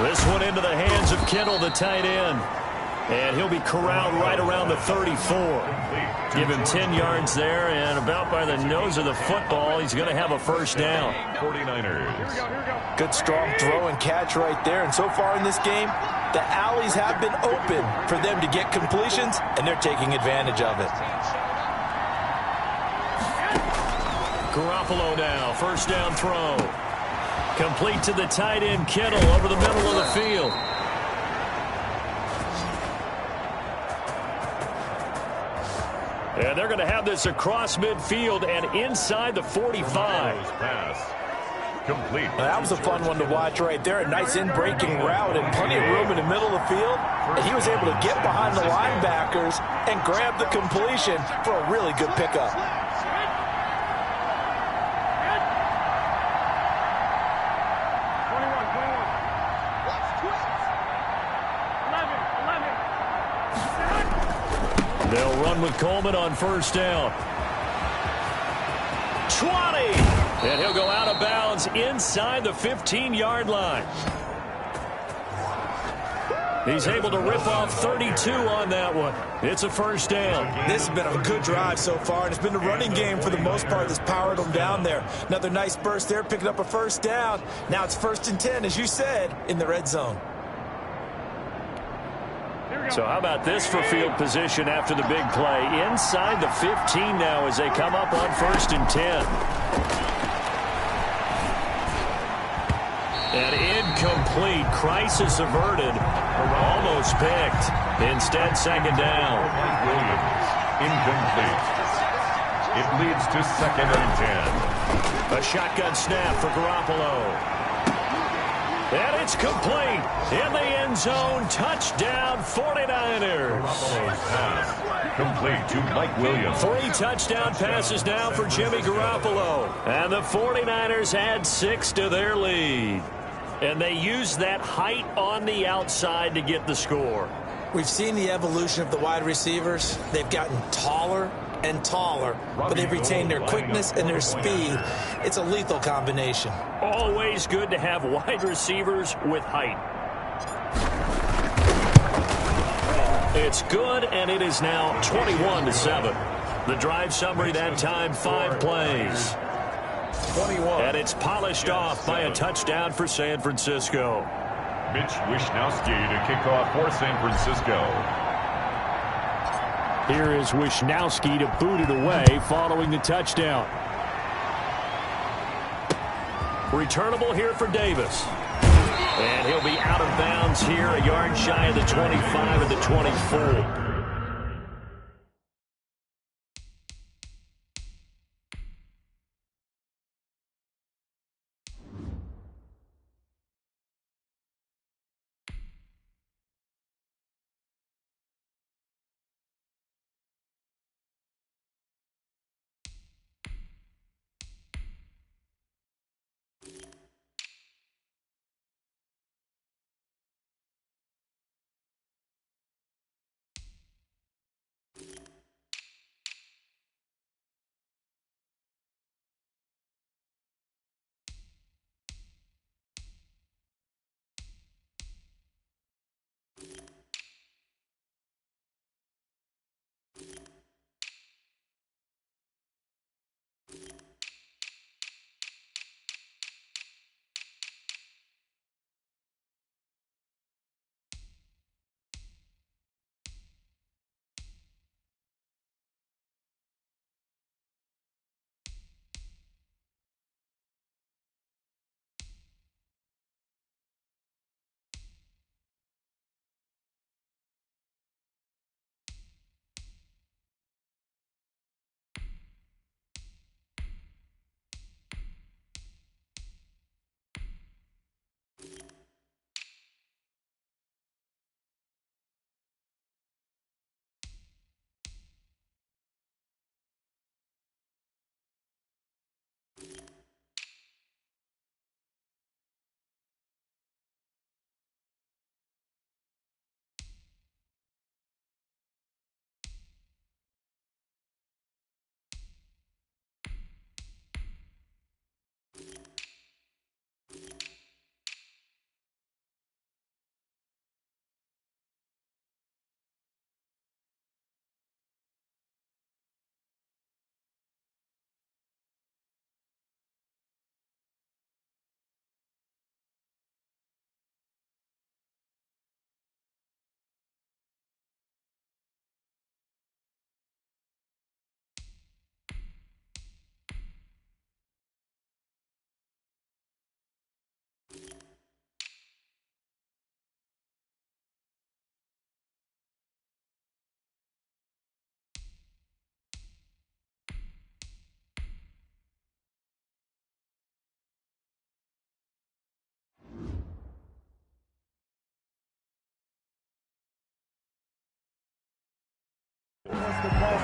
This one into the hands of Kittle, the tight end. And he'll be corralled right around the 34. Give him 10 yards there, and about by the nose of the football, he's going to have a 1st down. 49ers. Good strong throw and catch right there. And so far in this game, the alleys have been open for them to get completions, and they're taking advantage of it. Garoppolo now, 1st down throw. Complete to the tight end Kittle over the middle of the field. And they're going to have this across midfield and inside the 45. Complete. That was a fun one to watch right there. A nice in-breaking route and plenty of room in the middle of the field. And he was able to get behind the linebackers and grab the completion for a really good pickup. They'll run with Coleman on 1st down. 20! And he'll go out of bounds inside the 15-yard line. He's able to rip off 32 on that one. It's a 1st down. This has been a good drive so far, and it's been the running game for the most part that's powered them down there. Another nice burst there, picking up a 1st down. Now it's 1st and 10, as you said, in the red zone. So how about this for field position after the big play? Inside the 15 now as they come up on 1st and 10. And incomplete. Crisis averted. Almost picked. Instead, 2nd down. Williams, incomplete. It leads to 2nd and 10. A shotgun snap for Garoppolo. And it's complete. In the end zone. Touchdown, 49ers. Garoppolo's pass complete to Mike Williams. 3 touchdown passes now for Jimmy Garoppolo. And the 49ers add 6 to their lead. And they use that height on the outside to get the score. We've seen the evolution of the wide receivers. They've gotten taller and taller, but they've retained their quickness and their speed. It's a lethal combination. Always good to have wide receivers with height. It's good, and it is now 21-7. The drive summary that time, 5 plays. 21. And it's polished off by a touchdown for San Francisco. Mitch Wishnowsky to kick off for San Francisco. Here is Wishnowsky to boot it away following the touchdown. Returnable here for Davis. And he'll be out of bounds here, a yard shy of the 25 of the 24.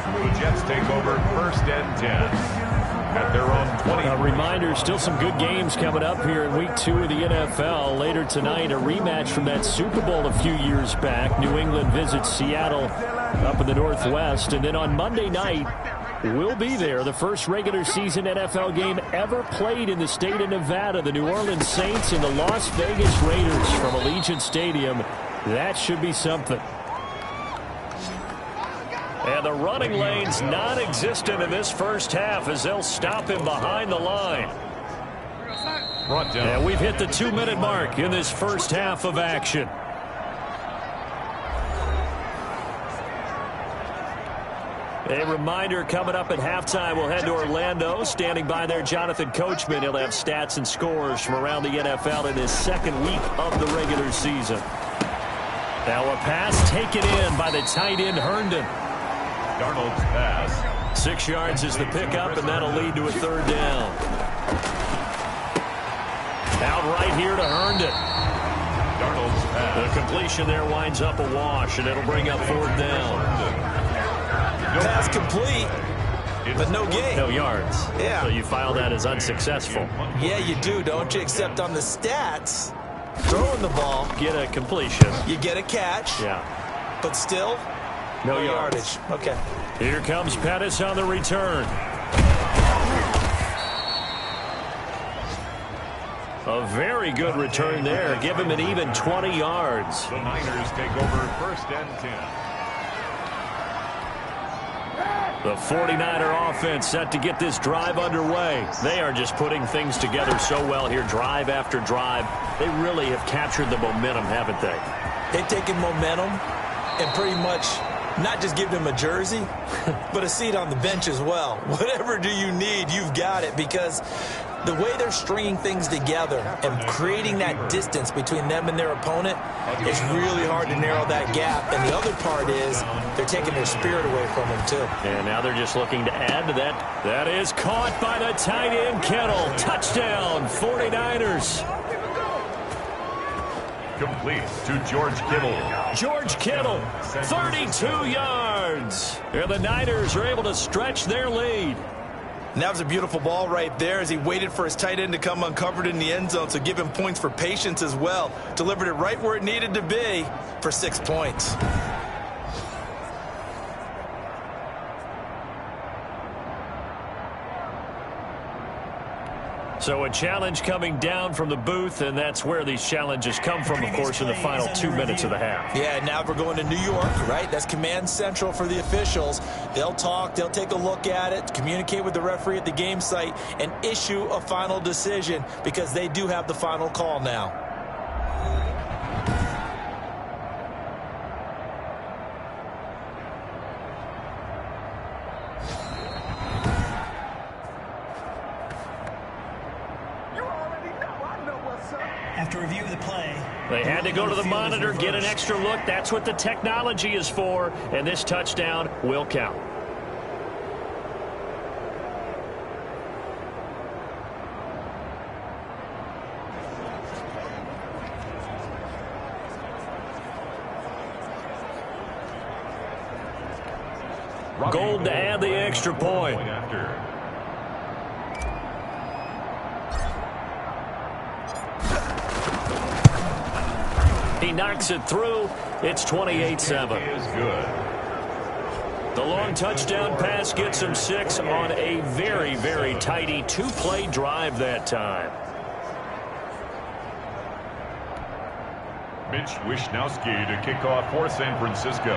The Jets take over 1st and 10 at their own 20. A reminder, still some good games coming up here in Week 2 of the NFL. Later tonight, a rematch from that Super Bowl a few years back. New England visits Seattle up in the Northwest. And then on Monday night, we'll be there. The first regular season NFL game ever played in the state of Nevada. The New Orleans Saints and the Las Vegas Raiders from Allegiant Stadium. That should be something. And the running lane's non-existent in this first half as they'll stop him behind the line. And we've hit the 2-minute mark in this first half of action. A reminder, coming up at halftime, we'll head to Orlando. Standing by there, Jonathan Coachman. He'll have stats and scores from around the NFL in his second week of the regular season. Now a pass taken in by the tight end, Herndon. Darnold's pass. 6 yards is the pickup, and that'll lead to a 3rd down. Out right here to Herndon. Darnold's pass. The completion there winds up a wash, and it'll bring up 4th down. Pass complete, but no gain. No yards. Yeah. So you file that as unsuccessful. Yeah, you do, don't you? Except on the stats, throwing the ball. Get a completion. You get a catch. Yeah. But still, No yardage. Okay. Here comes Pettis on the return. A very good return there. Give him an even 20 yards. The Niners take over 1st and 10. The 49er offense set to get this drive underway. They are just putting things together so well here, drive after drive. They really have captured the momentum, haven't they? They've taken momentum and pretty much not just give them a jersey, but a seat on the bench as well. Whatever do you need, you've got it, because the way they're stringing things together and creating that distance between them and their opponent, it's really hard to narrow that gap. And the other part is they're taking their spirit away from them, too. And now they're just looking to add to that. That is caught by the tight end, Kittle. Touchdown, 49ers. Complete to George Kittle. George Kittle, 32 yards. And the Niners are able to stretch their lead. And that was a beautiful ball right there as he waited for his tight end to come uncovered in the end zone, so give him points for patience as well. Delivered it right where it needed to be for 6 points. So a challenge coming down from the booth, and that's where these challenges come from, of course, in the final 2 minutes of the half. Yeah, now we're going to New York, right? That's command central for the officials. They'll talk, they'll take a look at it, communicate with the referee at the game site, and issue a final decision because they do have the final call now. After review of the play, they had to go to the monitor, get an extra look. That's what the technology is for, and this touchdown will count. Gold to add the extra point. He knocks it through. It's 28-7. Is good. The long touchdown pass gets him 6 on a very, very tidy 2-play drive that time. Mitch Wishnowsky to kick off for San Francisco.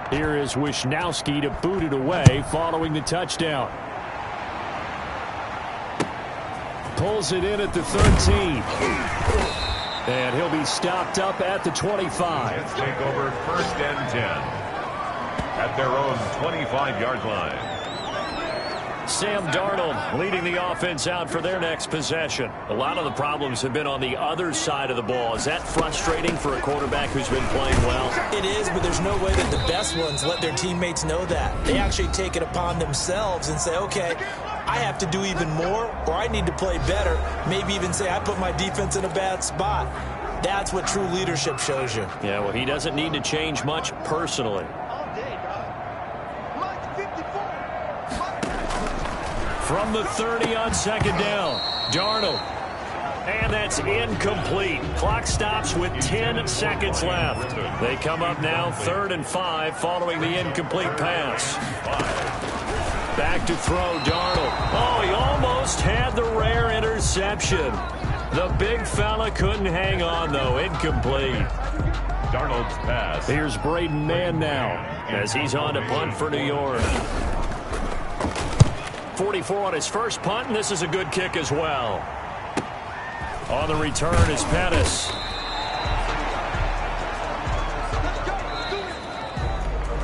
Here is Wishnowsky to boot it away following the touchdown. Pulls it in at the 13. And he'll be stopped up at the 25. Let's take over 1st and 10 at their own 25-yard line. Sam Darnold leading the offense out for their next possession. A lot of the problems have been on the other side of the ball. Is that frustrating for a quarterback who's been playing well? It is, but there's no way that the best ones let their teammates know that. They actually take it upon themselves and say, okay, I have to do even more, or I need to play better. Maybe even say I put my defense in a bad spot. That's what true leadership shows you. Yeah, well, he doesn't need to change much personally. From the 30 on 2nd down, Darnold. And that's incomplete. Clock stops with 10 seconds left. They come up now 3rd and 5 following the incomplete pass. Back to throw, Darnold. Oh, he almost had the rare interception. The big fella couldn't hang on, though. Incomplete. Darnold's pass. Here's Braden Mann now as he's on to punt for New York. 44 on his first punt, and this is a good kick as well. On the return is Pettis.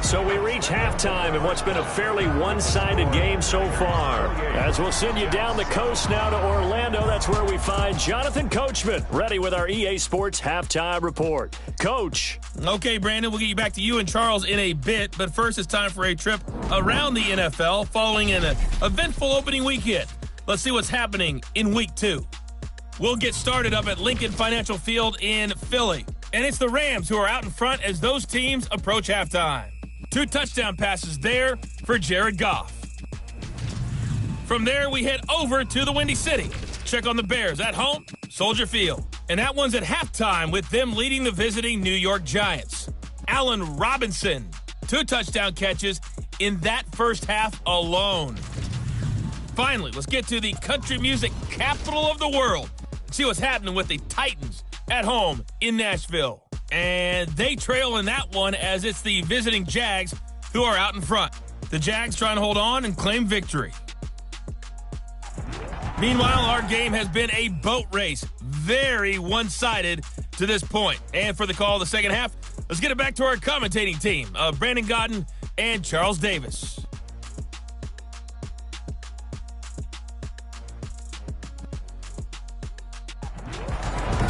So we reach halftime in what's been a fairly one-sided game so far. As we'll send you down the coast now to Orlando, that's where we find Jonathan Coachman, ready with our EA Sports Halftime Report. Coach. Okay, Brandon, we'll get you back to you and Charles in a bit, but first it's time for a trip around the NFL following an eventful opening weekend. Let's see what's happening in Week 2. We'll get started up at Lincoln Financial Field in Philly, and it's the Rams who are out in front as those teams approach halftime. 2 touchdown passes there for Jared Goff. From there, we head over to the Windy City. Check on the Bears at home, Soldier Field. And that one's at halftime with them leading the visiting New York Giants. Allen Robinson, 2 touchdown catches in that first half alone. Finally, let's get to the country music capital of the world. See what's happening with the Titans at home in Nashville. And they trail in that one as it's the visiting Jags who are out in front. The Jags trying to hold on and claim victory. Meanwhile, our game has been a boat race. Very one-sided to this point. And for the call of the second half, let's get it back to our commentating team of Brandon Godden and Charles Davis.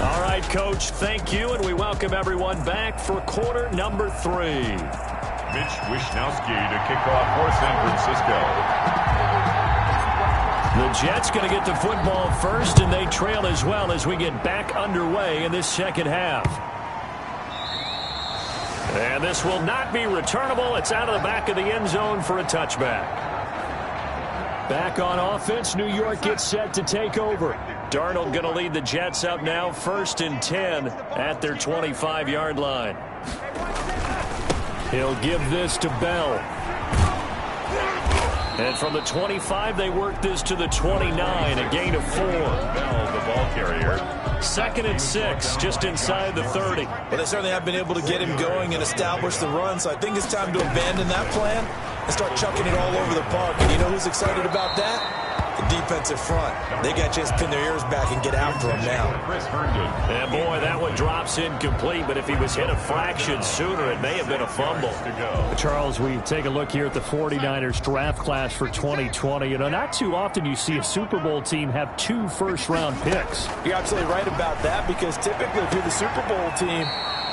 All right, Coach, thank you, and we welcome everyone back for quarter number 3. Mitch Wishnowsky to kick off for San Francisco. The Jets going to get the football first, and they trail as well as we get back underway in this second half. And this will not be returnable. It's out of the back of the end zone for a touchback. Back on offense, New York gets set to take over. Darnold going to lead the Jets up now, 1st and 10 at their 25-yard line. He'll give this to Bell. And from the 25, they work this to the 29, a gain of 4. Bell, the ball carrier. 2nd and 6, just inside the 30. Well, they certainly have been able to get him going and establish the run, so I think it's time to abandon that plan and start chucking it all over the park. And you know who's excited about that? The defensive front. They got to just pin their ears back and get after him now. And boy, that one drops incomplete, but if he was hit a fraction sooner, it may have been a fumble. Charles, we take a look here at the 49ers draft class for 2020. You know, not too often you see a Super Bowl team have 2 first-round picks. You're absolutely right about that, because typically if you're the Super Bowl team,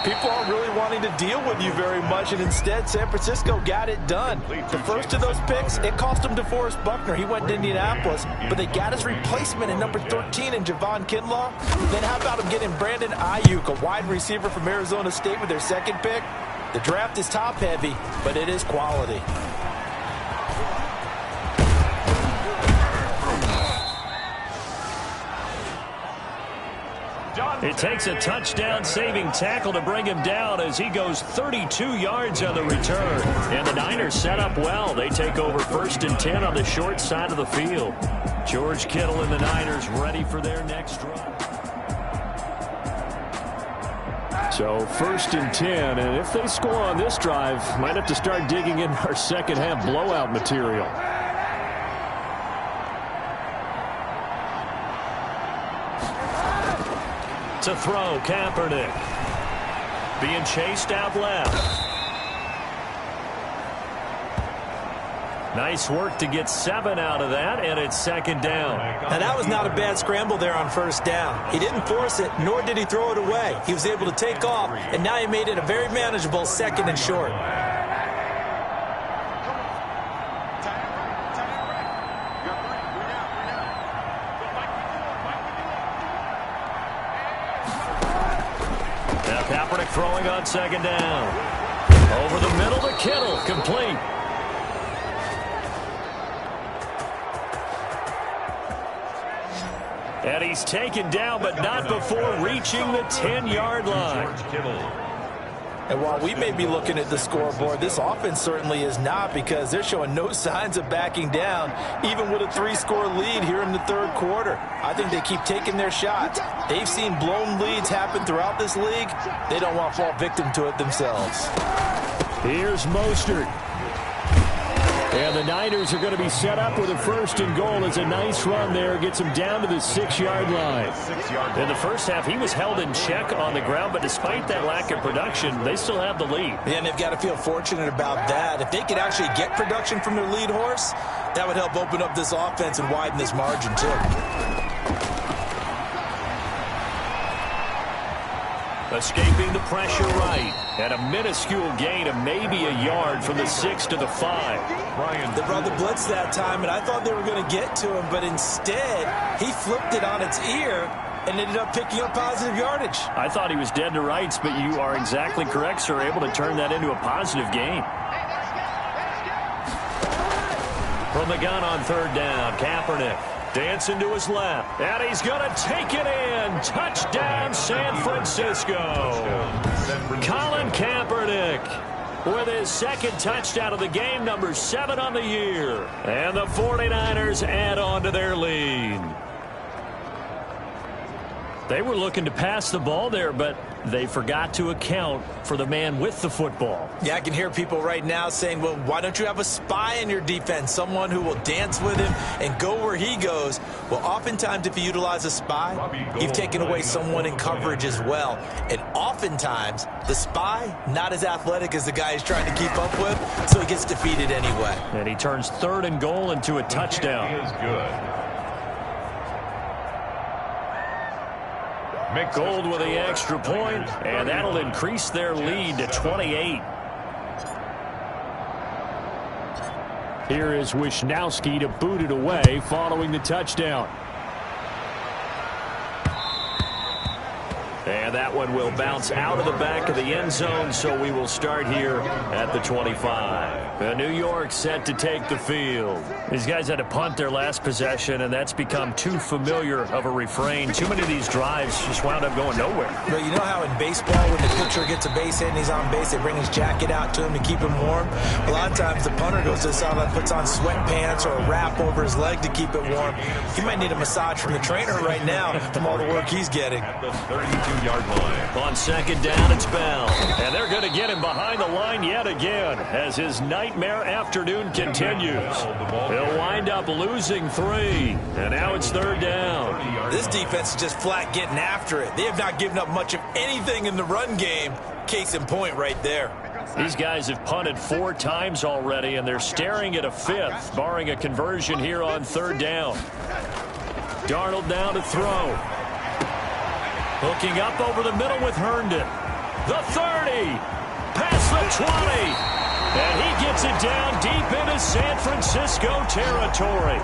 people aren't really wanting to deal with you very much, and instead San Francisco got it done. The first of those picks, it cost them DeForest Buckner. He went to Indianapolis, but they got his replacement in number 13 in Javon Kinlaw. Then how about him getting Brandon Ayuk, a wide receiver from Arizona State, with their 2nd pick? The draft is top-heavy, but it is quality. It takes a touchdown-saving tackle to bring him down as he goes 32 yards on the return. And the Niners set up well. They take over 1st and 10 on the short side of the field. George Kittle and the Niners ready for their next drive. So 1st and 10, and if they score on this drive, might have to start digging in our second half blowout material. To throw, Kaepernick. Being chased out left. Nice work to get 7 out of that, and it's 2nd down. Now, that was not a bad scramble there on 1st down. He didn't force it, nor did he throw it away. He was able to take off, and now he made it a very manageable 2nd and short. Kaepernick throwing on 2nd down. Over the middle to Kittle, complete. And he's taken down, but not before reaching the 10-yard line. And while we may be looking at the scoreboard, this offense certainly is not, because they're showing no signs of backing down, even with a 3-score lead here in the 3rd quarter. I think they keep taking their shots. They've seen blown leads happen throughout this league. They don't want to fall victim to it themselves. Here's Mostert. And the Niners are going to be set up with a 1st and goal. It's a nice run there. Gets him down to the 6-yard line. In the first half, he was held in check on the ground, but despite that lack of production, they still have the lead. Yeah, and they've got to feel fortunate about that. If they could actually get production from their lead horse, that would help open up this offense and widen this margin, too. Escaping the pressure right. And a minuscule gain of maybe a yard from the 6 to the 5. They brought the blitz that time, and I thought they were going to get to him, but instead, he flipped it on its ear and ended up picking up positive yardage. I thought he was dead to rights, but you are exactly correct, sir. Able to turn that into a positive gain. From the gun on 3rd down, Kaepernick. Dancing to his left. And he's going to take it in. Touchdown, San Francisco. Colin Kaepernick with his second touchdown of the game, number 7 on the year. And the 49ers add on to their lead. They were looking to pass the ball there, but they forgot to account for the man with the football. Yeah, I can hear people right now saying, well, why don't you have a spy in your defense, someone who will dance with him and go where he goes? Well, oftentimes if you utilize a spy, you've taken away someone in coverage as well. And oftentimes, the spy, not as athletic as the guy he's trying to keep up with, so he gets defeated anyway. And he turns 3rd and goal into a touchdown. He is good. Gold with the extra point, and that'll increase their lead to 28. Here is Wisnowski to boot it away following the touchdown. And that one will bounce out of the back of the end zone, so we will start here at the 25. New York set to take the field. These guys had to punt their last possession, and that's become too familiar of a refrain. Too many of these drives just wound up going nowhere. But you know how in baseball, when the pitcher gets a base hit and he's on base, they bring his jacket out to him to keep him warm? A lot of times the punter goes to the sideline, puts on sweatpants or a wrap over his leg to keep it warm. He might need a massage from the trainer right now from all the work he's getting. At the 32-yard line. On second down, it's Bell. And they're going to get him behind the line yet again as his nightmare afternoon continues. He'll wind up losing 3. And now it's 3rd down. This defense is just flat getting after it. They have not given up much of anything in the run game. Case in point right there. These guys have punted 4 times already, and they're staring at a 5th, barring a conversion here on 3rd down. Darnold now to throw. Hooking up over the middle with Herndon. The 30. Past the 20. And he gets it down deep into San Francisco territory.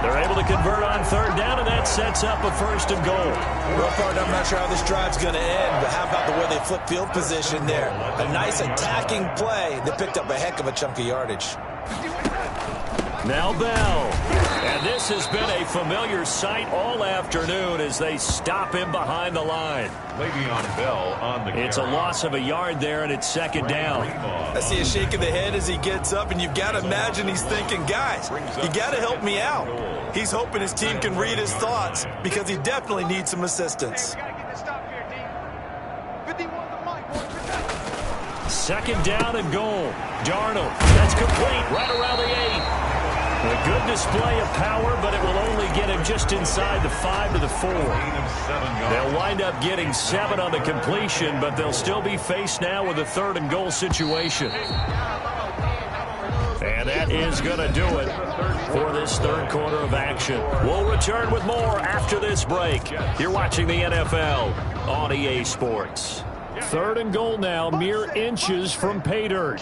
They're able to convert on 3rd down, and that sets up a 1st and goal. Real part, I'm not sure how this drive's going to end, but how about the way they flip field position there? A nice attacking play that picked up a heck of a chunk of yardage. Now Bell. And this has been a familiar sight all afternoon as they stop him behind the line. Le'Veon Bell on the carry. It's a loss of a yard there, and it's 2nd down. I see a shake of the head as he gets up, and you've got to imagine he's thinking, guys, you got to help me out. He's hoping his team can read his thoughts because he definitely needs some assistance. 2nd down and goal. Darnold. That's complete right around the 8. A good display of power, but it will only get him just inside the 5 to the 4. They'll wind up getting 7 on the completion, but they'll still be faced now with a 3rd and goal situation. And that is going to do it for this 3rd quarter of action. We'll return with more after this break. You're watching the NFL on EA Sports. 3rd and goal now, mere inches from pay dirt.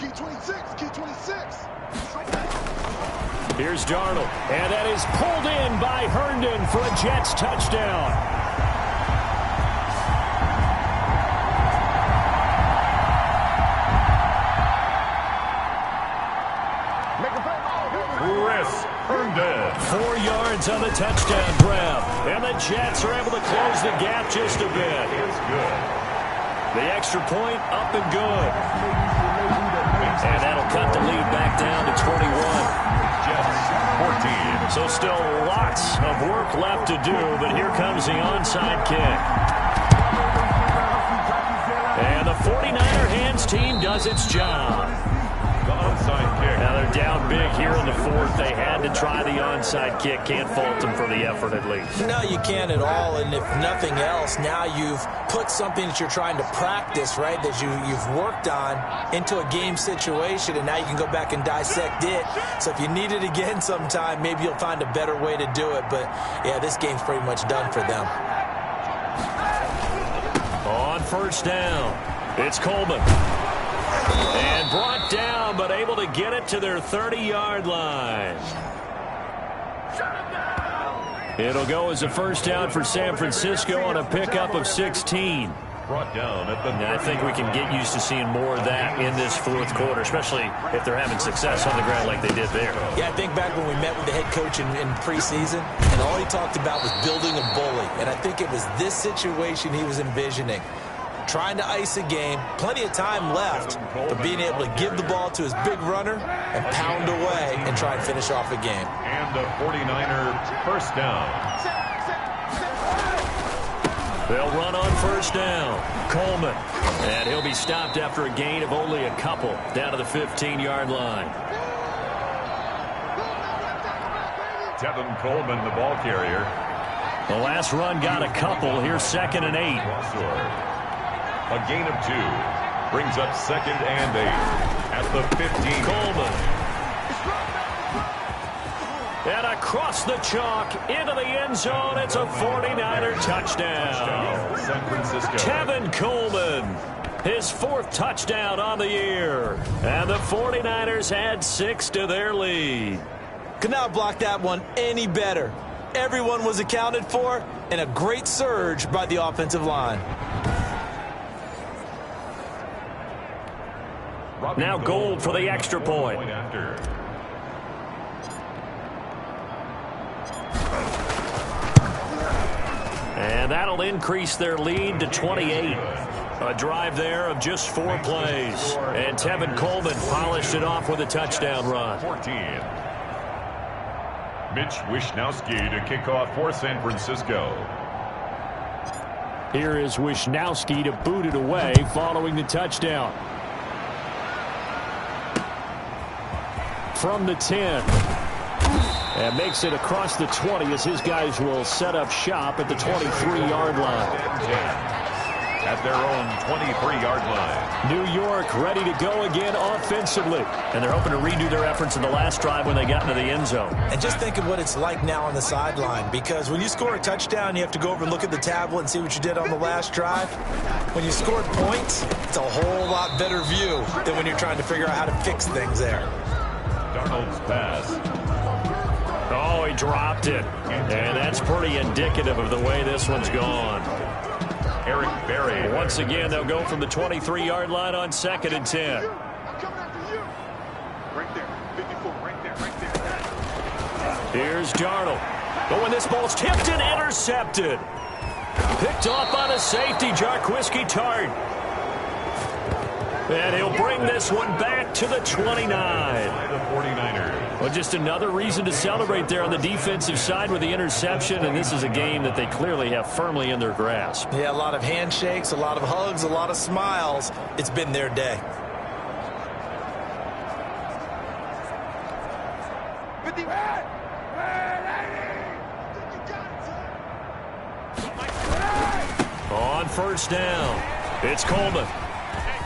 Here's Darnold, and that is pulled in by Herndon for a Jets touchdown. Chris Herndon. 4 yards on the touchdown grab, and the Jets are able to close the gap just a bit. The extra point up and good. And that'll cut the lead back down to 21. 14. So still lots of work left to do, but here comes the onside kick. And the 49er hands team does its job. The onside kick. Now they're down big here in the 4th. They had to try the onside kick. Can't fault them for the effort at least. No, you can't at all. And if nothing else, now you've put something that you're trying to practice, right, that you've worked on into a game situation, and now you can go back and dissect it. So if you need it again sometime, maybe you'll find a better way to do it. But, yeah, this game's pretty much done for them. On 1st down, it's Coleman. And brought down, but able to get it to their 30-yard line. It'll go as a 1st down for San Francisco on a pickup of 16. Brought down at the I think we can get used to seeing more of that in this fourth quarter, especially if they're having success on the ground like they did there. Yeah, I think back when we met with the head coach in preseason, and all he talked about was building a bully. And I think it was this situation he was envisioning. Trying to ice a game, plenty of time left, but being able to give the ball to his big runner and pound away and try and finish off a game. And a 49er first down. They'll run on first down. Coleman. And he'll be stopped after a gain of only a couple down to the 15-yard line. Tevin Coleman, the ball carrier. The last run got a couple. Here's 2nd and 8. A gain of 2. Brings up 2nd and 8 at the 15. Coleman. And across the chalk into the end zone. It's a 49er touchdown. San Francisco. Tevin Coleman, his 4th touchdown on the year. And the 49ers add 6 to their lead. Could not block that one any better. Everyone was accounted for, and a great surge by the offensive line. Now Gold for the extra point. And that'll increase their lead to 28. A drive there of just 4 plays. And Tevin Coleman polished it off with a touchdown run. 14. Mitch Wishnowsky to kick off for San Francisco. Here is Wishnowsky to boot it away following the touchdown. From the 10. And makes it across the 20 as his guys will set up shop at the 23-yard line. At their own 23-yard line. New York ready to go again offensively. And they're hoping to redo their efforts in the last drive when they got into the end zone. And just think of what it's like now on the sideline, because when you score a touchdown, you have to go over and look at the tablet and see what you did on the last drive. When you scored points, it's a whole lot better view than when you're trying to figure out how to fix things there. Darnold's pass. Oh, he dropped it. And that's pretty indicative of the way this one's gone. Eric Berry. Once again, they'll go from the 23-yard line on 2nd and 10. Right there. 54, right there, right there. Here's Darnold. But when this ball's tipped and intercepted. Picked off on a safety, Jarquiski Tart. And he'll bring this one back to the 29. The 49ers. Well, just another reason to celebrate there on the defensive side with the interception, and this is a game that they clearly have firmly in their grasp. Yeah, a lot of handshakes, a lot of hugs, a lot of smiles. It's been their day. On first down, it's Coleman.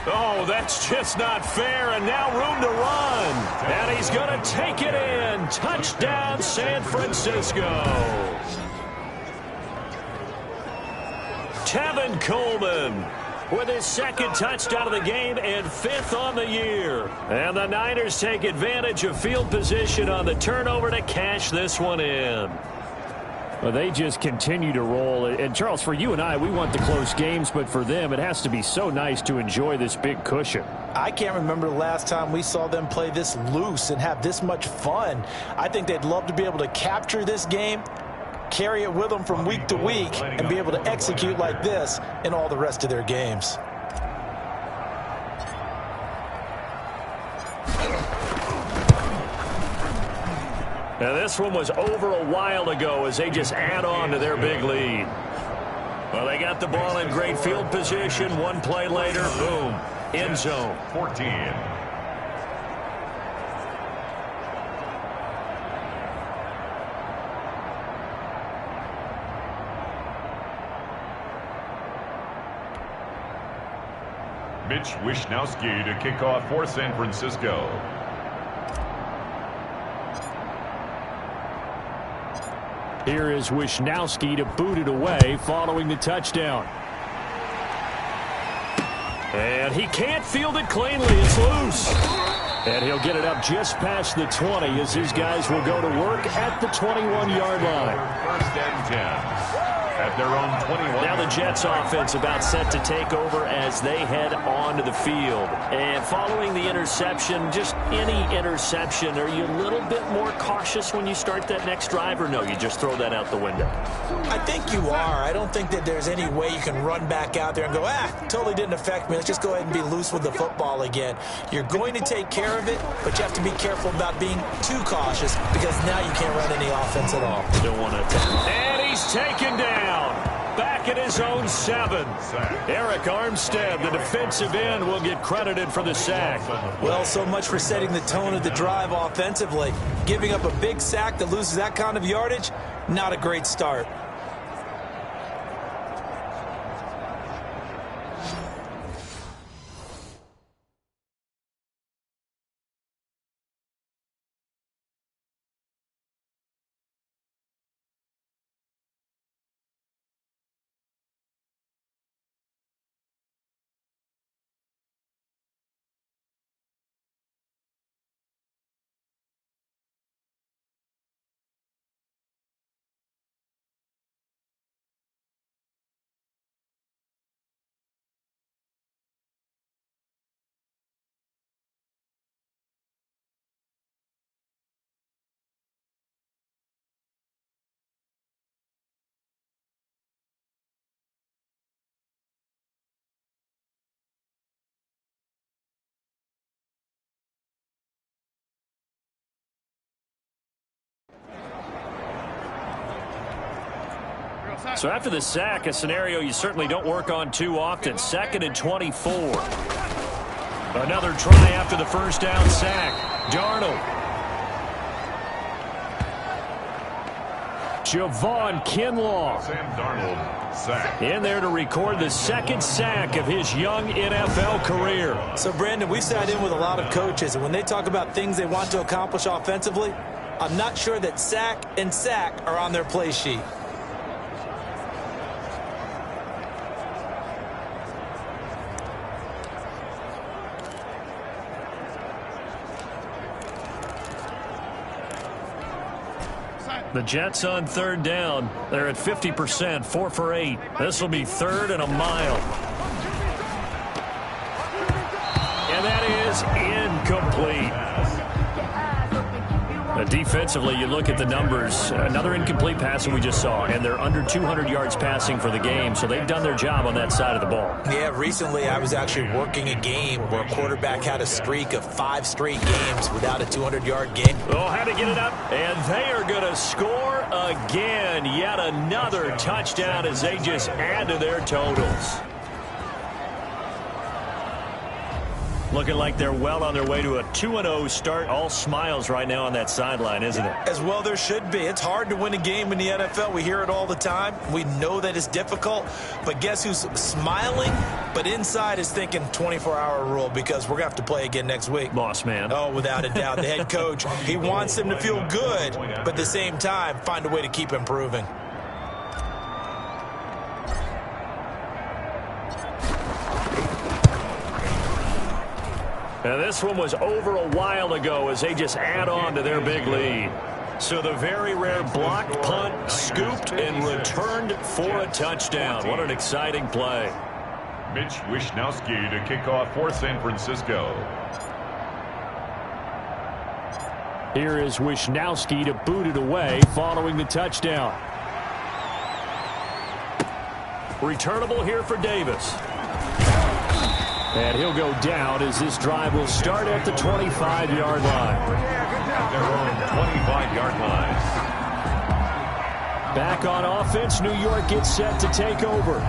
Oh, that's just not fair, and now room to run. And he's going to take it in. Touchdown, San Francisco. Tevin Coleman with his 2nd touchdown of the game and 5th on the year. And the Niners take advantage of field position on the turnover to cash this one in. Well, they just continue to roll. And, Charles, for you and I, we want the close games, but for them, it has to be so nice to enjoy this big cushion. I can't remember the last time we saw them play this loose and have this much fun. I think they'd love to be able to capture this game, carry it with them from week to week, and be able to execute like this in all the rest of their games. Now, this one was over a while ago as they just add on to their big lead. Well, they got the ball in great field position. One play later, boom, end zone. 14. Mitch Wishnowsky to kick off for San Francisco. Here is Wishnowsky to boot it away following the touchdown. And he can't field it cleanly. It's loose. And he'll get it up just past the 20 as his guys will go to work at the 21-yard line. First and 10. at their own 21. Now the Jets offense about set to take over as they head onto the field. And following the interception, just any interception, are you a little bit more cautious when you start that next drive, or no, you just throw that out the window? I think you are. I don't think that there's any way you can run back out there and go, totally didn't affect me. Let's just go ahead and be loose with the football again. You're going to take care of it, but you have to be careful about being too cautious because now you can't run any offense at all. You don't want to attack. And he's taken down. Back at his own 7. Eric Armstead, the defensive end, will get credited for the sack. Well, so much for setting the tone of the drive offensively. Giving up a big sack that loses that kind of yardage, not a great start. So after the sack, a scenario you certainly don't work on too often. 2nd and 24. Another try after the first down sack. Darnold. Javon Kinlaw. Sam Darnold, sack. In there to record the second sack of his young NFL career. So, Brandon, we've sat in with a lot of coaches, and when they talk about things they want to accomplish offensively, I'm not sure that sack and sack are on their play sheet. The Jets on 3rd down. They're at 50%, 4 for 8. This will be 3rd and a mile. And that is incomplete. Defensively, you look at the numbers. Another incomplete passing we just saw, and they're under 200 yards passing for the game, so they've done their job on that side of the ball. Yeah, recently I was actually working a game where a quarterback had a streak of 5 straight games without a 200-yard game. Oh, had to get it up, and they are going to score again. Yet another touchdown as they just add to their totals. Looking like they're well on their way to a 2-0 start. All smiles right now on that sideline, isn't it? As well there should be. It's hard to win a game in the NFL. We hear it all the time. We know that it's difficult. But guess who's smiling? But inside is thinking 24-hour rule because we're going to have to play again next week. Boss man. Oh, without a doubt. The head coach, he wants them to feel good, but at the same time, find a way to keep improving. Now, this one was over a while ago as they just add on to their big lead. So the very rare block punt scooped and returned for a touchdown. What an exciting play. Mitch Wishnowsky to kick off for San Francisco. Here is Wishnowsky to boot it away following the touchdown. Returnable here for Davis. And he'll go down as this drive will start at the 25-yard line. At their own 25-yard line. Back on offense, New York gets set to take over.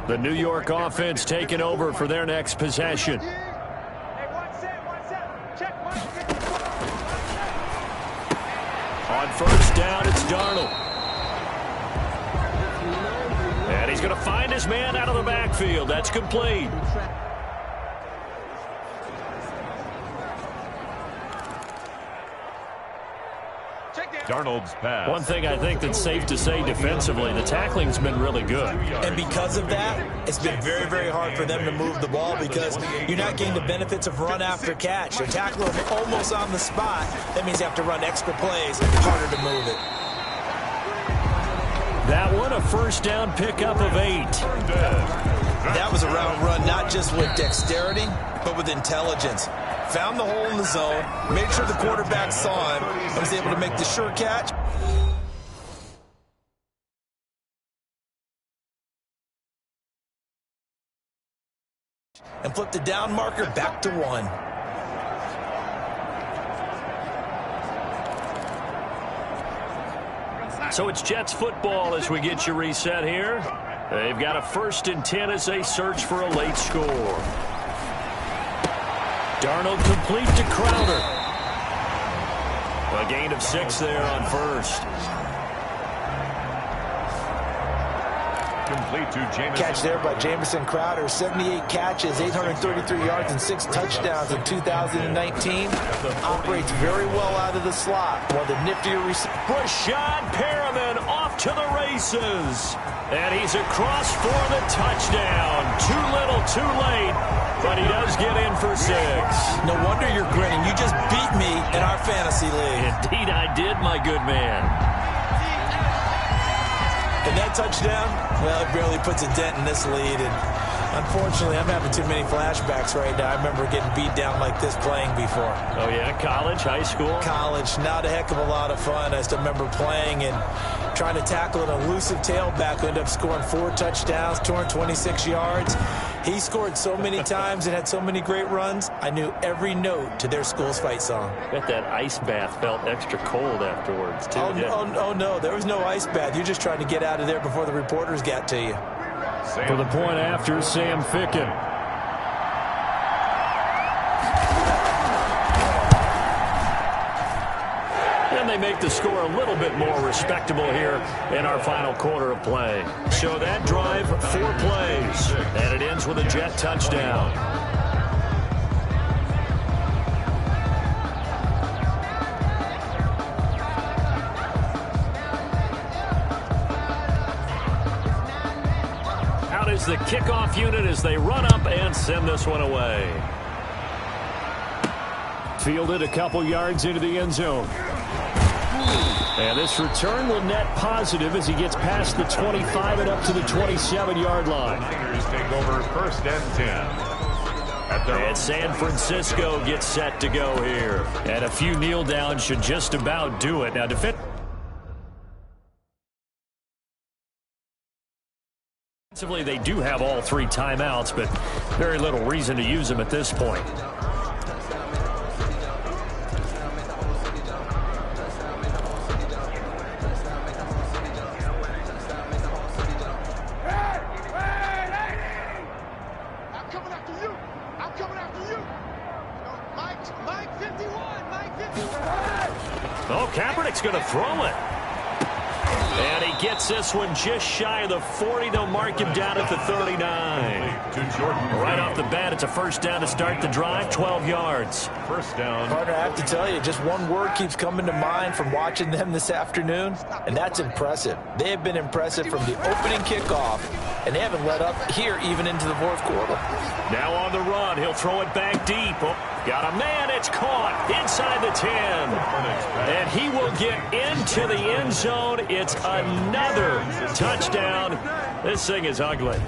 The New York offense taking over for their next possession. On first down, it's Darnold. And he's going to find his man out of the backfield. That's complete. Darnold's pass. One thing I think that's safe to say defensively, the tackling's been really good. And because of that, it's been very, very hard for them to move the ball because you're not getting the benefits of run after catch. They're tackling them almost on the spot. That means you have to run extra plays, harder to move it. That one, a first down pickup of 8. That was a route run not just with dexterity, but with intelligence. Found the hole in the zone, made sure the quarterback saw him, and was able to make the sure catch. And flip the down marker back to 1. So it's Jets football as we get you reset here. They've got a 1st and 10 as they search for a late score. Darnold complete to Crowder. A gain of 6 there on first. Complete to Jamison. Catch there by Jamison Crowder. 78 catches, 833 yards, and 6 touchdowns in 2019. Operates very well out of the slot. One of the niftier receivers. Rashad Perriman off to the races. And he's across for the touchdown. Too little, too late. But he does get in for 6. No wonder you're grinning. You just beat me in our fantasy league. Indeed I did, my good man. And that touchdown, well, it barely puts a dent in this lead. And unfortunately, I'm having too many flashbacks right now. I remember getting beat down like this playing before. Oh, yeah? College, high school? College. Not a heck of a lot of fun. I still remember playing and trying to tackle an elusive tailback who ended up scoring 4 touchdowns, 226 yards. He scored so many times and had so many great runs, I knew every note to their school's fight song. Bet that ice bath felt extra cold afterwards, too. Oh, no, there was no ice bath. You're just trying to get out of there before the reporters got to you. For the point after, Sam Ficken. And they make the score a little bit more respectable here in our final quarter of play. So that drive, 4 plays, and it ends with a Jet touchdown. Out is the kickoff unit as they run up and send this one away. Fielded a couple yards into the end zone. And this return will net positive as he gets past the 25 and up to the 27-yard line. Niners take over 1st and 10. And San Francisco gets set to go here. And a few kneel downs should just about do it. Now, defensively, they do have all 3 timeouts, but very little reason to use them at this point. Oh, Kaepernick's going to throw it. And he gets this one just shy of the 40. They'll mark him down at the 39. Right off the bat, it's a first down to start the drive, 12 yards. First down. Partner, I have to tell you, just one word keeps coming to mind from watching them this afternoon, and that's impressive. They have been impressive from the opening kickoff, and they haven't let up here even into the 4th quarter. Now on the run, he'll throw it back deep. Oh, got a man, it's caught inside the 10. And he will get into the end zone. It's another touchdown. This thing is ugly.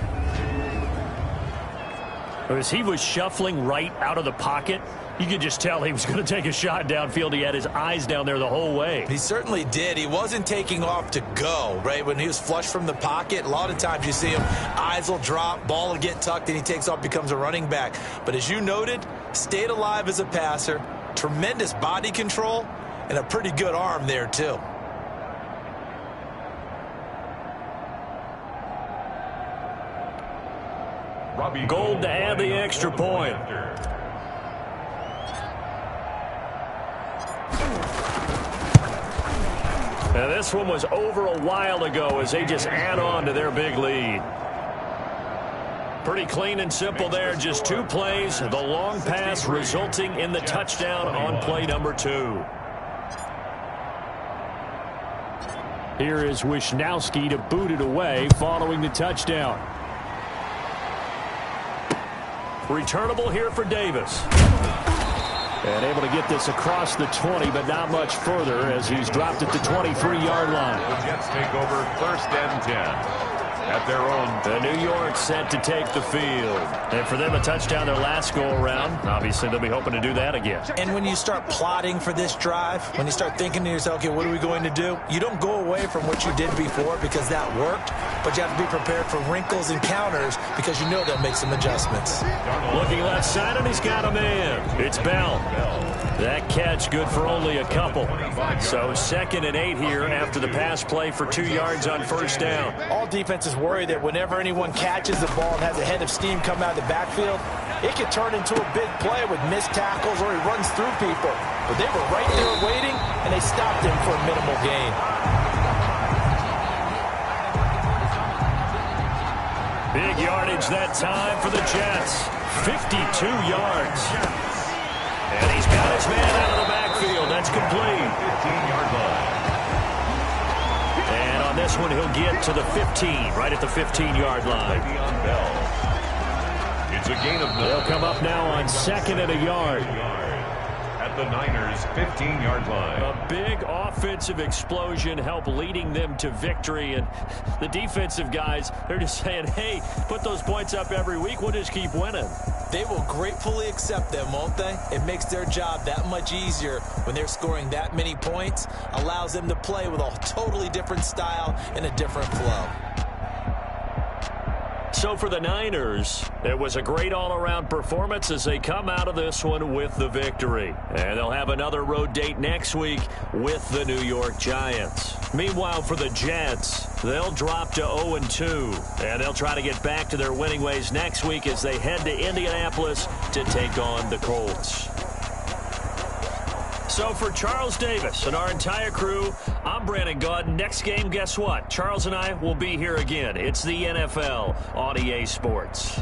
As he was shuffling right out of the pocket, you could just tell he was going to take a shot downfield. He had his eyes down there the whole way. He certainly did. He wasn't taking off to go, right? When he was flush from the pocket, a lot of times you see him, eyes will drop, ball will get tucked, and he takes off, becomes a running back. But as you noted, stayed alive as a passer, tremendous body control, and a pretty good arm there, too. Gold to add the extra point. And this one was over a while ago as they just add on to their big lead. Pretty clean and simple there. Just 2 plays. The long pass resulting in the touchdown on play number 2. Here is Wisnowski to boot it away following the touchdown. Returnable here for Davis. And able to get this across the 20, but not much further as he's dropped at the 23-yard line. The Jets take over 1st and 10. At their own. The New York set to take the field. And for them, a touchdown their last go-around. Obviously, they'll be hoping to do that again. And when you start plotting for this drive, when you start thinking to yourself, okay, what are we going to do? You don't go away from what you did before because that worked, but you have to be prepared for wrinkles and counters because you know they'll make some adjustments. Looking left side, and he's got a man. It's Bell. That catch good for only a couple. So 2nd and 8 here after the pass play for 2 yards on 1st down. All defenses worry that whenever anyone catches the ball and has a head of steam come out of the backfield, it could turn into a big play with missed tackles or he runs through people. But they were right there waiting, and they stopped him for a minimal gain. Big yardage that time for the Jets. 52 yards. And he's got his man out of the backfield. That's complete. 15-yard line. And on this one, he'll get to the 15, right at the 15-yard line. It's a gain of 9. They'll come up now on 2nd and a yard. At the Niners' 15-yard line. A big offensive explosion helped leading them to victory. And the defensive guys, they're just saying, hey, put those points up every week. We'll just keep winning. They will gratefully accept them, won't they? It makes their job that much easier when they're scoring that many points. Allows them to play with a totally different style and a different flow. So for the Niners, it was a great all-around performance as they come out of this one with the victory. And they'll have another road date next week with the New York Giants. Meanwhile, for the Jets, they'll drop to 0-2. And they'll try to get back to their winning ways next week as they head to Indianapolis to take on the Colts. So for Charles Davis and our entire crew, I'm Brandon Gaudin. Next game, guess what? Charles and I will be here again. It's the NFL on EA Sports.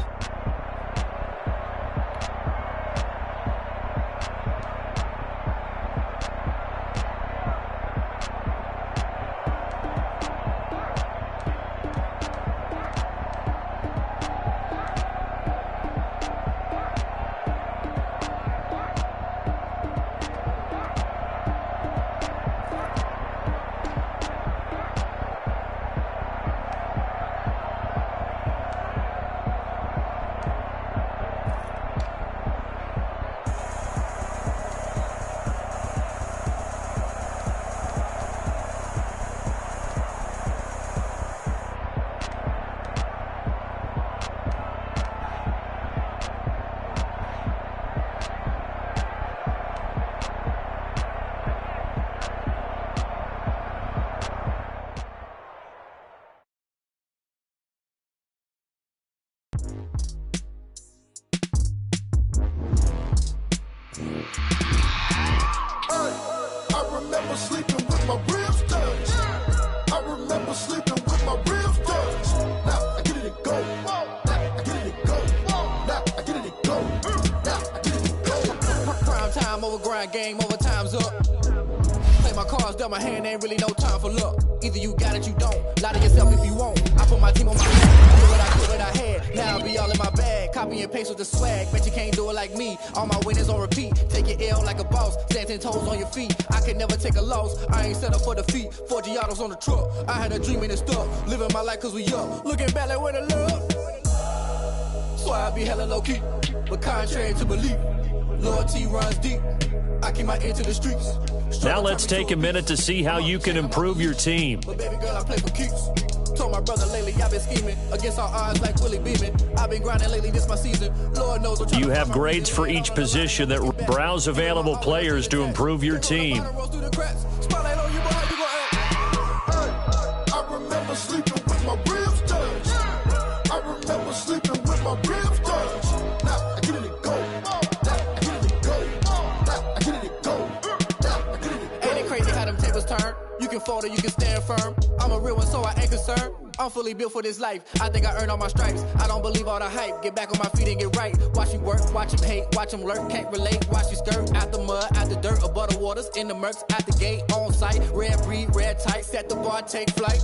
Game over, time's up. Play my cards, dealt my hand, ain't really no time for luck. Either you got it, you don't. Lie to yourself if you won't. I put my team on my back. Do what I could, what I had. Now I'll be all in my bag. Copy and paste with the swag. Bet you can't do it like me. All my winners on repeat. Take your L like a boss. Stand 10 toes on your feet. I can never take a loss. I ain't set up for defeat. 4 Giottos on the truck. I had a dream and it's stuck. Living my life cause we up. Looking back like where the love. So I be hella low key. But contrary to belief, loyalty runs deep. I keep my ear to the streets. Now let's take a minute to see how you can improve your team. But baby girl, I play for keeps. Told my brother lately I've been scheming against all odds like Willie Beeman. I've been grinding lately, this my season. Lord knows what you have grades for each position that browse available players to improve your team. I remember sleeping with my ribs touched. I remember sleeping with my ribs water, you can stand firm. I'm a real one, so I ain't concerned. I'm fully built for this life. I think I earned all my stripes. I don't believe all the hype. Get back on my feet and get right. Watch me work, watch him hate, watch him lurk. Can't relate, watch you skirt. Out the mud, out the dirt, above the waters, in the murks, out the gate, on site. Red breed, red tight, set the bar, take flight.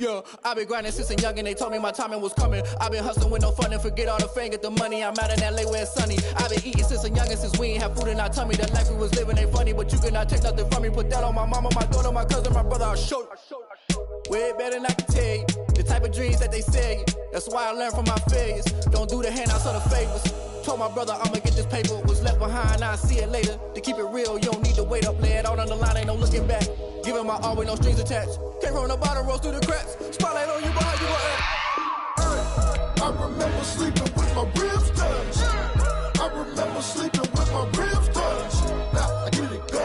Yeah, I've been grinding since a youngin', they told me my timing was coming. I've been hustling with no fun and forget all the fame, get the money. I'm out in LA where it's sunny. I've been eating since a youngin', since we ain't have food in our tummy. The life we was living ain't funny, but you cannot take nothing from me. Put that on my mama, my daughter, my cousin, my brother, I'll show you. Way better than I can tell you. The type of dreams that they sell you. That's why I learned from my failures. Don't do the handouts or the favors. Told my brother I'ma get this paper. Was left behind, I'll see it later. To keep it real, you don't need to wait up. Lay it out on the line, ain't no looking back. Giving my all with no strings attached. Came from the bottom, rose through the cracks. Spotlight on you, but how you gon' act? I remember sleeping with my ribs touched. I remember sleeping with my ribs touched. Now I get it go.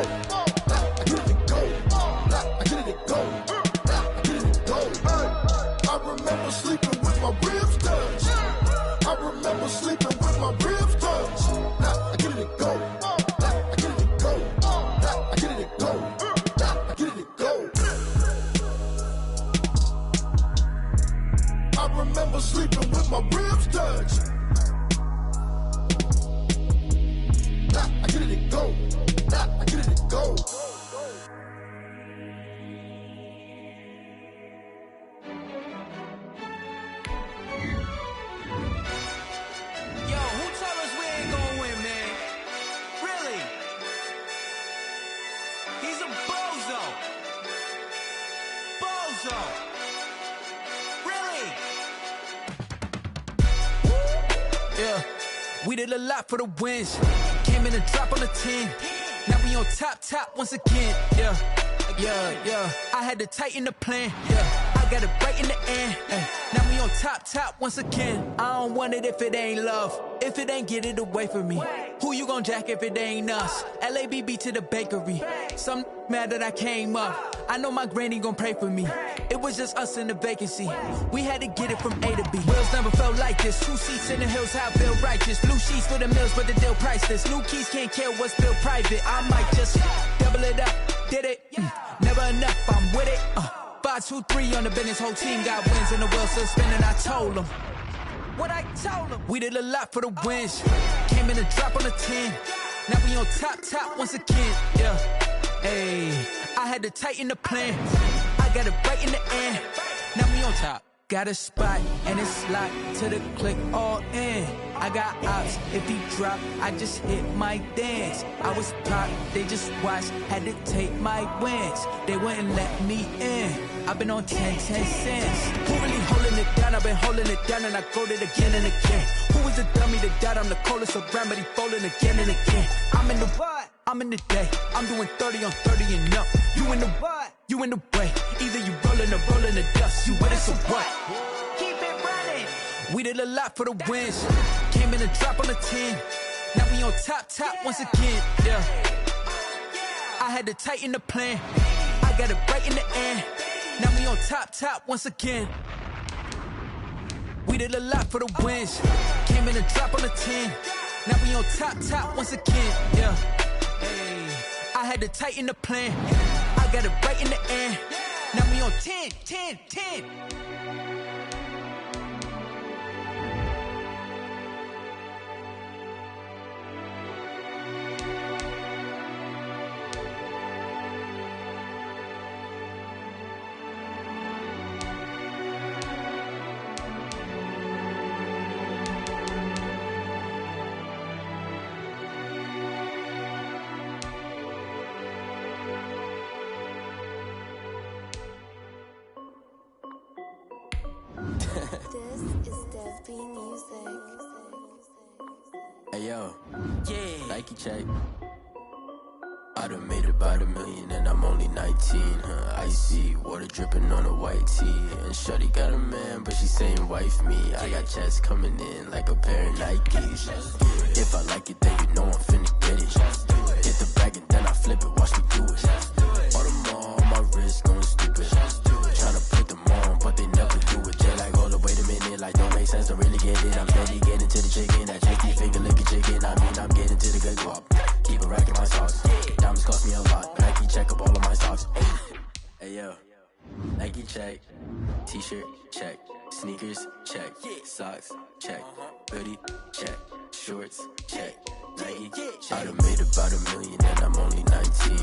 I get it go. I get it go. I get it go. I remember sleeping with my ribs touched. I remember sleeping with my ribs touched. Now I get it go. I get it go. I get it go. I get it go. I remember sleeping with my ribs touched. I get it go. I get it go. Yo, who told us we ain't gonna win, man? Really? He's a bozo. Bozo. Really? Yeah, we did a lot for the wins. Came in and drop on the 10. Now we on top once again. Yeah. I had to tighten the plan. Yeah, I got it right in the end. Now we on top once again. I don't want it if it ain't love. If it ain't, get it away from me. Who you gon' jack if it ain't us? LABB to the bakery. Some mad that I came up. I know my granny gon' pray for me. It was just us in the vacancy. We had to get it from A to B. Wheels never felt like this. 2 seats in the hills, how I feel righteous. Blue sheets for the mills, but the deal priceless. New keys can't care what's built private. I might just double it up. Did it? Never enough, I'm with it. 5, 2, 3 on the business. Whole team got wins and the wheels still spinning. I told them what I told them. We did a lot for the wins. Came in and drop on the 10. Now we on top once again. Yeah. Hey, I had to tighten the plan. I got it right in the end. Now we on top. Got a spot and it's locked to the click all in. I got ops, if he drop, I just hit my dance. I was pop, they just watched, had to take my wins. They wouldn't let me in. I've been on 10 cents. Who really holding it down? I've been holding it down and I go it again and again. Who was the dummy that died? I'm the coldest around, but he falling again and again. I'm in the what? I'm in the day. I'm doing 30 on 30 and up. You in the what? You in the way. Either you rolling or rolling the dust. You with it, so what? Keep it running. We did a lot for the wins. Came in and drop on the 10. Now we on top once again. Yeah. I had to tighten the plan. I got it right in the end. Now we on top once again. We did a lot for the wins. Came in and drop on the 10. Now we on top once again. Yeah. Hey, I had to tighten the plan. I got it right in the end. Now we on 10. Hey yo, yeah. Nike check. I done made about $1 million and I'm only 19, Icy, water dripping on a white tee. And shawty got a man, but she saying wife me. I got checks coming in like a pair of Nikes. If I like it, then you know I'm finna get it. Hit the bag and then I flip it, watch me do it. All them on my wrist going stupid. Tryna put them on, but they never do it. Jay like, hold up, wait a minute, like don't make sense, don't really get it. I'm steady getting to the chicken, that cheeky finger licking chicken. I mean, I'm getting to the good guap. Keep a rack in my sauce. Diamonds cost me a lot. Nike check up all of my socks. Hey yo. Sneakers, check. Socks, check. Hoodie, check. Shorts, check. Nike, check. I done made about $1 million and I'm only 19.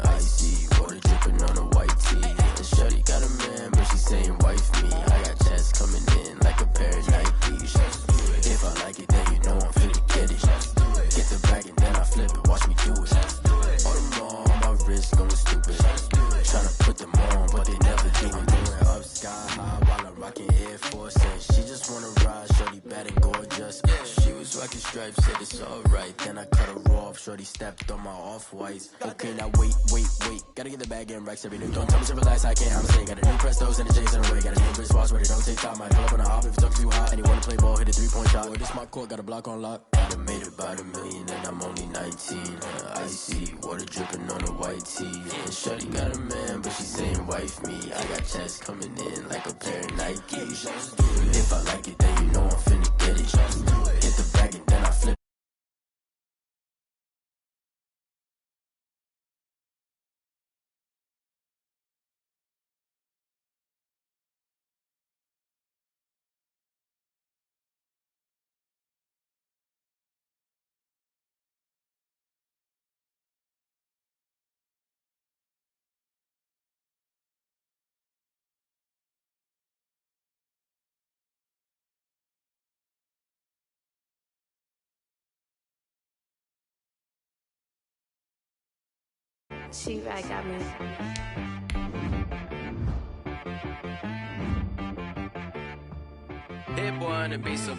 Icy, water dripping on a white tee. And shorty got a man, but she saying wife me. I got checks coming in like a pair of Nikes. If I like it, then you know I'm finna get it. Get the bag and then I flip it, watch me do it. All them all on my wrist going stupid. Tryna put them on, but they never do it. Doing up sky high while I'm rocking Air Force. And she just wanna ride, shorty bad and gorgeous. She was rocking stripes, said it's alright. Then I cut her off, shorty stepped on my off-whites. Okay, now wait. Gotta get the bag and racks every day. Don't tell me to relax, I can't, I'm saying. Got a new Prestos and a J's in the way. Got a new wristwatch where they don't take time. Might pull up on a hop if it's talking too hot. And you wanna play ball, hit a 3-point shot. Boy, this my court, got a block on lock. I done made about $1 million and I'm only 19. Icy, water dripping on a white tee. And shorty got a man, but she saying wife me. I got checks coming in like a pair of Nikes. If I like it, then you know I'm finna get it. Hit the bag and then I flip. She right got me. Hit boy on the beat, so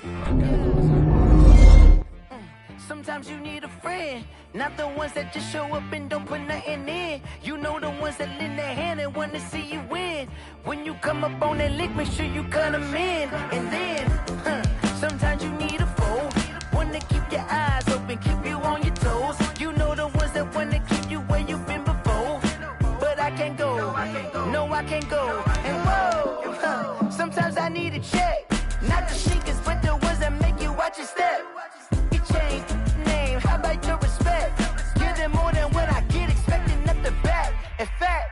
Sometimes you need a friend, not the ones that just show up and don't put nothing in. You know the ones that lend their hand and want to see you win. When you come up on that lick, make sure you cut them in. And then, sometimes you need a foe, one to keep your eyes open, keep you on your toes. You know the ones that want to keep you where you've been before. But I can't go, no I can't go. And whoa, sometimes I need a check, not the sneakers, but the ones that make you watch your step. You change name, how about your respect? Give them more than what I get, expecting up the back. In fact,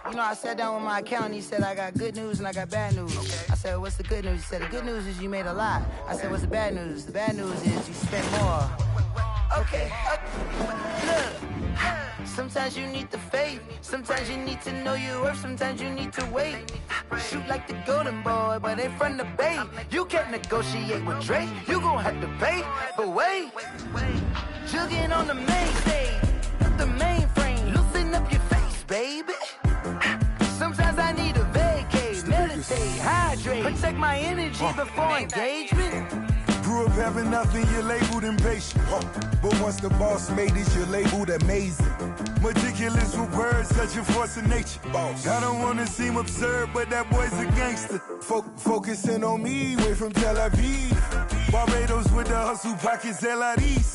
you know, I sat down with my accountant, he said I got good news and I got bad news. I said, what's the good news? He said, the good news is you made a lot. I said, what's the bad news? The bad news is you spent more. Okay, look, sometimes you need the faith, sometimes you need to know your worth, sometimes you need to wait. Shoot like the golden boy, but ain't from the bay. You can't negotiate with Drake, you gon' have to pay. But wait, jugging on the main stage, the mainframe, loosen up your face, baby. Sometimes I need a vacate, meditate, hydrate, protect my energy before engagement. Grew up having nothing, you're labeled impatient. But once the boss made it, you're labeled amazing. Meticulous with words, such a force of nature. I don't wanna seem absurd, but that boy's a gangster. Focusing on me, way from Tel Aviv. Barbados with the hustle pockets, LIDs.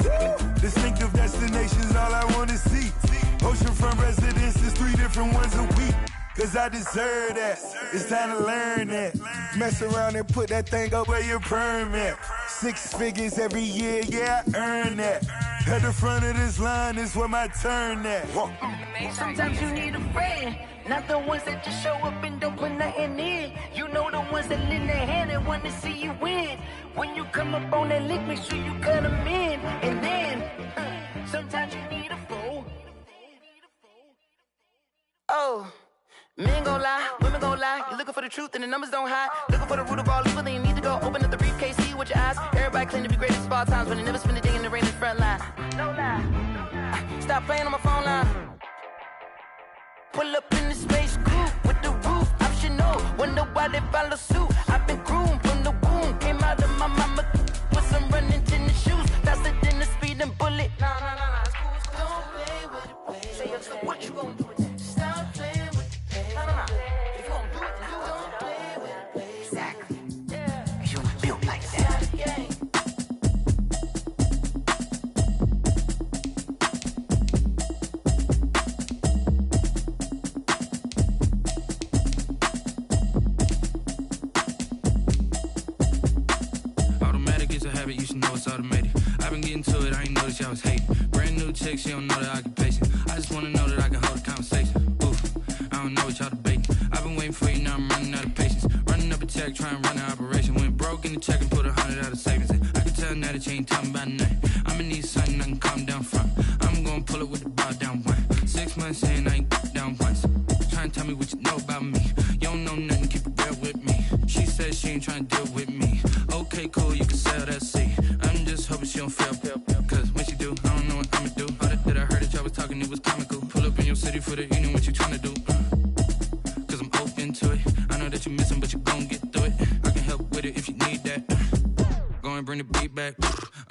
Distinctive destinations, all I wanna see. Oceanfront residences, 3 different ones a week. Cause I deserve that, it's time to learn that. Mess around and put that thing up where your permit. 6 figures every year, yeah, I earn that. At the front of this line is where my turn at. Sometimes you need a friend, not the ones that just show up and don't put nothing in. You know the ones that lend their hand and want to see you win. When you come up on that lick, make sure you cut them in. And then, sometimes you need a foe. Oh. Men gon' lie, women gon' lie. You're looking for the truth and the numbers don't hide. Looking for the root of all evil, then you need to go open up the briefcase, see with your eyes. Everybody claim to be great at all times, but they never spend a day in the rain in the front line. No lie. Stop playing on my phone line. Pull up in the space coupe with the roof optional. Wonder why they follow suit. I've been groomed from the womb. Came out of my mama with some running tennis shoes. Faster than the speeding bullet. Nah. Don't play with it, play with it. What you gon' do? Stop playing. If you gon' do it, then don't play with it. Exactly. Yeah. Cause you was built like that. Automatic is a habit, you should know it's automated. I've been getting to it, I ain't noticed y'all was hating. Brand new chick, she don't know the occupation. I just wanna know that I can hold a conversation. Oof, I don't know what y'all debating. I've been waiting for you, now I'm running out of patience. Running up a check, trying to run an operation. her that she ain't talking about nothing. I'ma need something I can calm down from. I'm gonna pull it with the bar down one. 6 months in, I ain't down once. Trying to tell me what you know about me. You don't know nothing, keep it real with me. She says she ain't trying to deal with me. Okay, cool, you can sell that seat. I'm just hoping she don't fail. Cause when she do, I don't know what I'ma do. All that I heard that y'all was talking, it was comical. Pull up in your city for the evening, what you trying to do? Cause I'm open to it. I know that you missing, but you gon' get through it. I can help with it if you need that. Go and bring the beat back.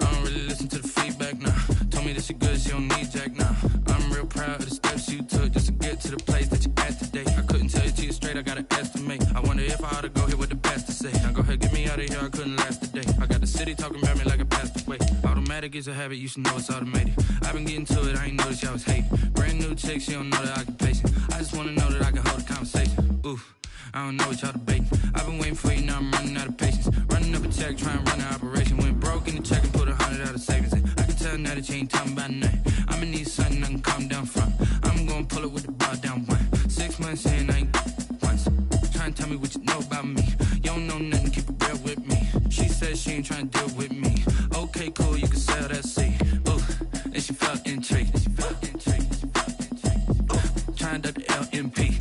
I don't really listen to the feedback, nah. Told me that she good, she don't need jack, nah. I'm real proud of the steps you took just to get to the place that you at today. I couldn't tell you to you straight, I gotta estimate. I wonder if I ought to go here with the best to say. Now go ahead, get me out of here, I couldn't last a day. I got the city talking about me like I passed away. Automatic is a habit, you should know it's automated. I've been getting to it, I ain't noticed y'all was hating. Brand new chick, she don't know the occupation. I just wanna know that I can hold a conversation. Oof. I don't know what y'all debating. I've been waiting for you, now I'm running out of patience. Running up a check, trying to run an operation. Went broke in the check and put 100 out of savings in. I can tell now that you ain't talking about nothing. I'ma need something I can calm down from. I'm gonna pull it with the bar down one. 6 months in, I ain't once. Trying to tell me what you know about me. You don't know nothing, keep it real with me. She says she ain't trying to deal with me. Okay, cool, you can sell that seat. Ooh, and she felt intrigued. Trying to duck the LMP.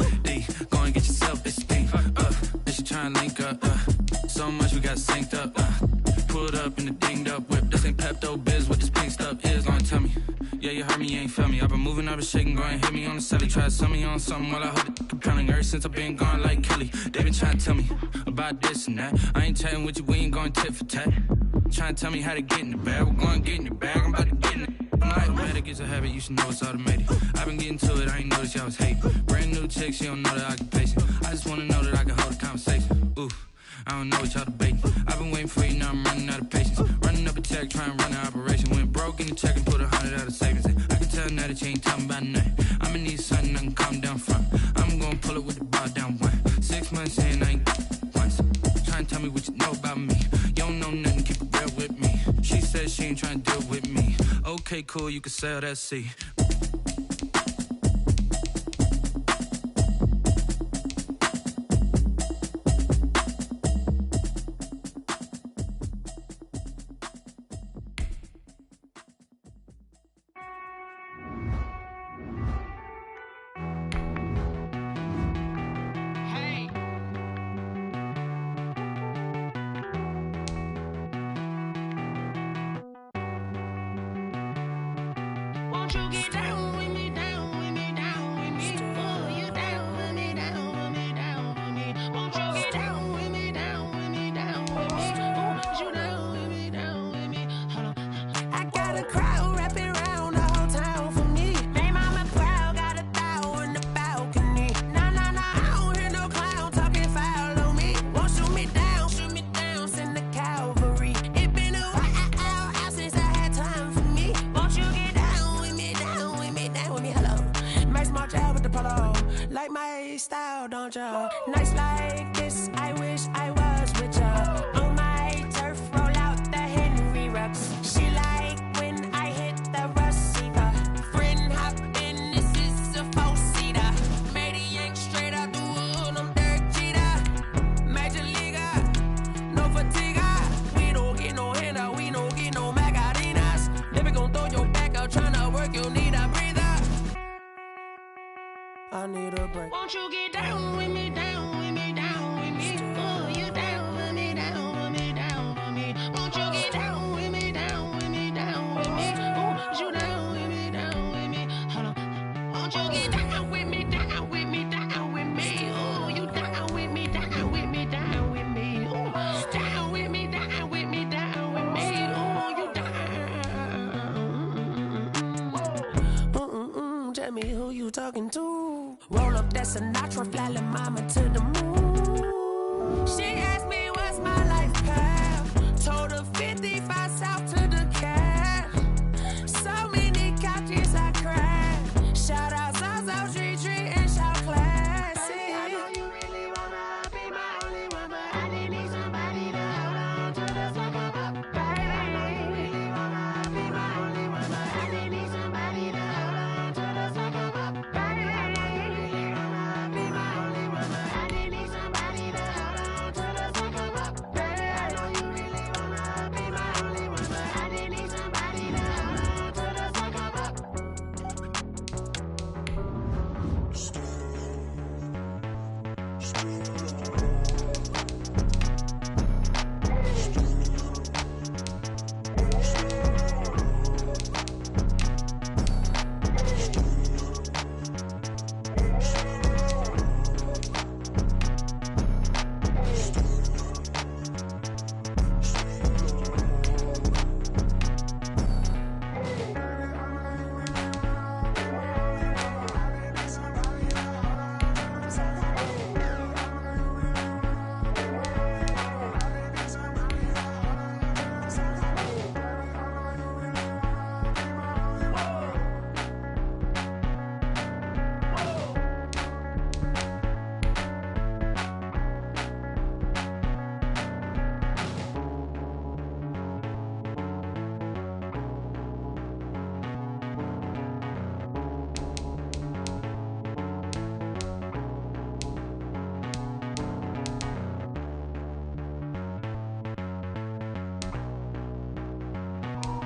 Go and get yourself esteemed. And she trying to link up. So much we got synced up. Pulled up in the dinged up whip. This ain't Pepto Biz, what this pink stuff is. Gonna tell me. Yeah, you heard me, you ain't felt me. I've been moving, I've been shaking, go and hit me on the celly. Try to sell me on something while I hold it compelling. Ever since I've been gone like Kelly. They been trying to tell me about this and that. I ain't chatting with you, we ain't going tit for tat. Trying to tell me how to get in the bag. We're going to get in the bag, I'm about to get in it. Automatic is a habit, you should know it's automated. I've been getting to it, I ain't noticed y'all was hating. Brand new chick, she don't know the occupation. I just wanna know that I can hold a conversation. Ooh, I don't know what y'all debating. I've been waiting for you, now I'm running out of patience. Running up a check, trying to run an operation. Went broke in the check and put 100 out of savings in. I can tell now that you ain't talking about nothing. I'ma need something I can calm down from. I'm gonna pull it with the bar down one. 6 months in, I ain't once. Trying to tell me what you know about me. You don't know nothing, keep it real with me. She says she ain't trying to deal with me. Okay, cool, you can sell that seat. Nights like this, I wish I was with ya. On my turf, roll out the Henry rocks. She like when I hit the receiver. Friend hop in, this is a four-seater. Made a yank straight out the wood, I'm Derek Jeter. Major leaguer, no fatigue. We don't get no handout, we don't get no Macarinas. Never gon' throw your back out, tryna work, you need a breather. I need a break. Won't you get down with me, down with me, down with me? Oh, you down with me, down with me, down with me. Won't you get down with me, down with me, down with me? Oh, you down with me, down with me? Hold on. Won't you get down with me, down with me, down with me? Oh, you down with me, down with me, down with me? Oh, down with me, down with me, down with me? Oh, you down. Tell me who you talking to. Roll up that Sinatra, fly la mama to the moon. She asked me what's my life path. Told her 55 south to the cat. So many couches I cried. Shout out South Street and shout classy. I know you really wanna be my only one, but I didn't need somebody to hold on to the fuck up, baby. I know you really wanna be my only one, but I didn't need somebody to hold on to the fuck up, baby. Be my only one, but I didn't need somebody to hold on to the fuck up.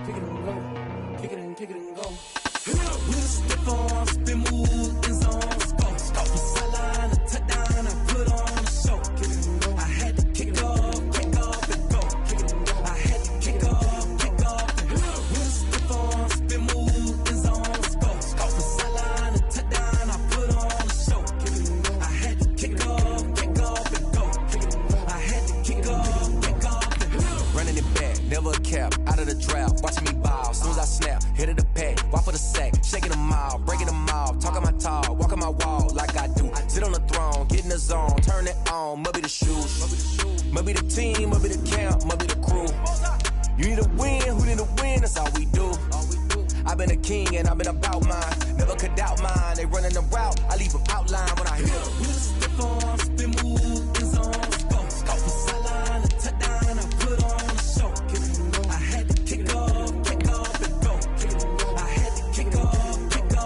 kick it and go. Kick it and kick it and go. With a stiff on, spin move, in zone, go. From sideline to touchdown, I put on a show. Kick it and go. I had to kick off and go. Kick it and go. I had to kick off and go. With a stiff on, spin move, in zone, go. From sideline to touchdown, I put on a show. Kick it and go. I had to kick off and go. Kick it and go. I had to kick off and go. Running it back, never a cap, out of the drought, watching me ball. Soon as I snap, hit of the pack, walk for the sack, shaking them all, breaking them all, talking my talk, walking my wall like I do. Sit on the throne, get in the zone, turn it on, must be the shoes, must be the team, must be the camp, must be the crew. You need a win, who need a win, that's all we do. I've been a king and I've been about mine, never could doubt mine. They running the route, I leave them outline when I hit them. With a stiff on, spin move, in zone, go. From sideline to touchdown, I put on a show. Kick it and go. I had to kick off and go. Kick it and go. I had to kick off and go.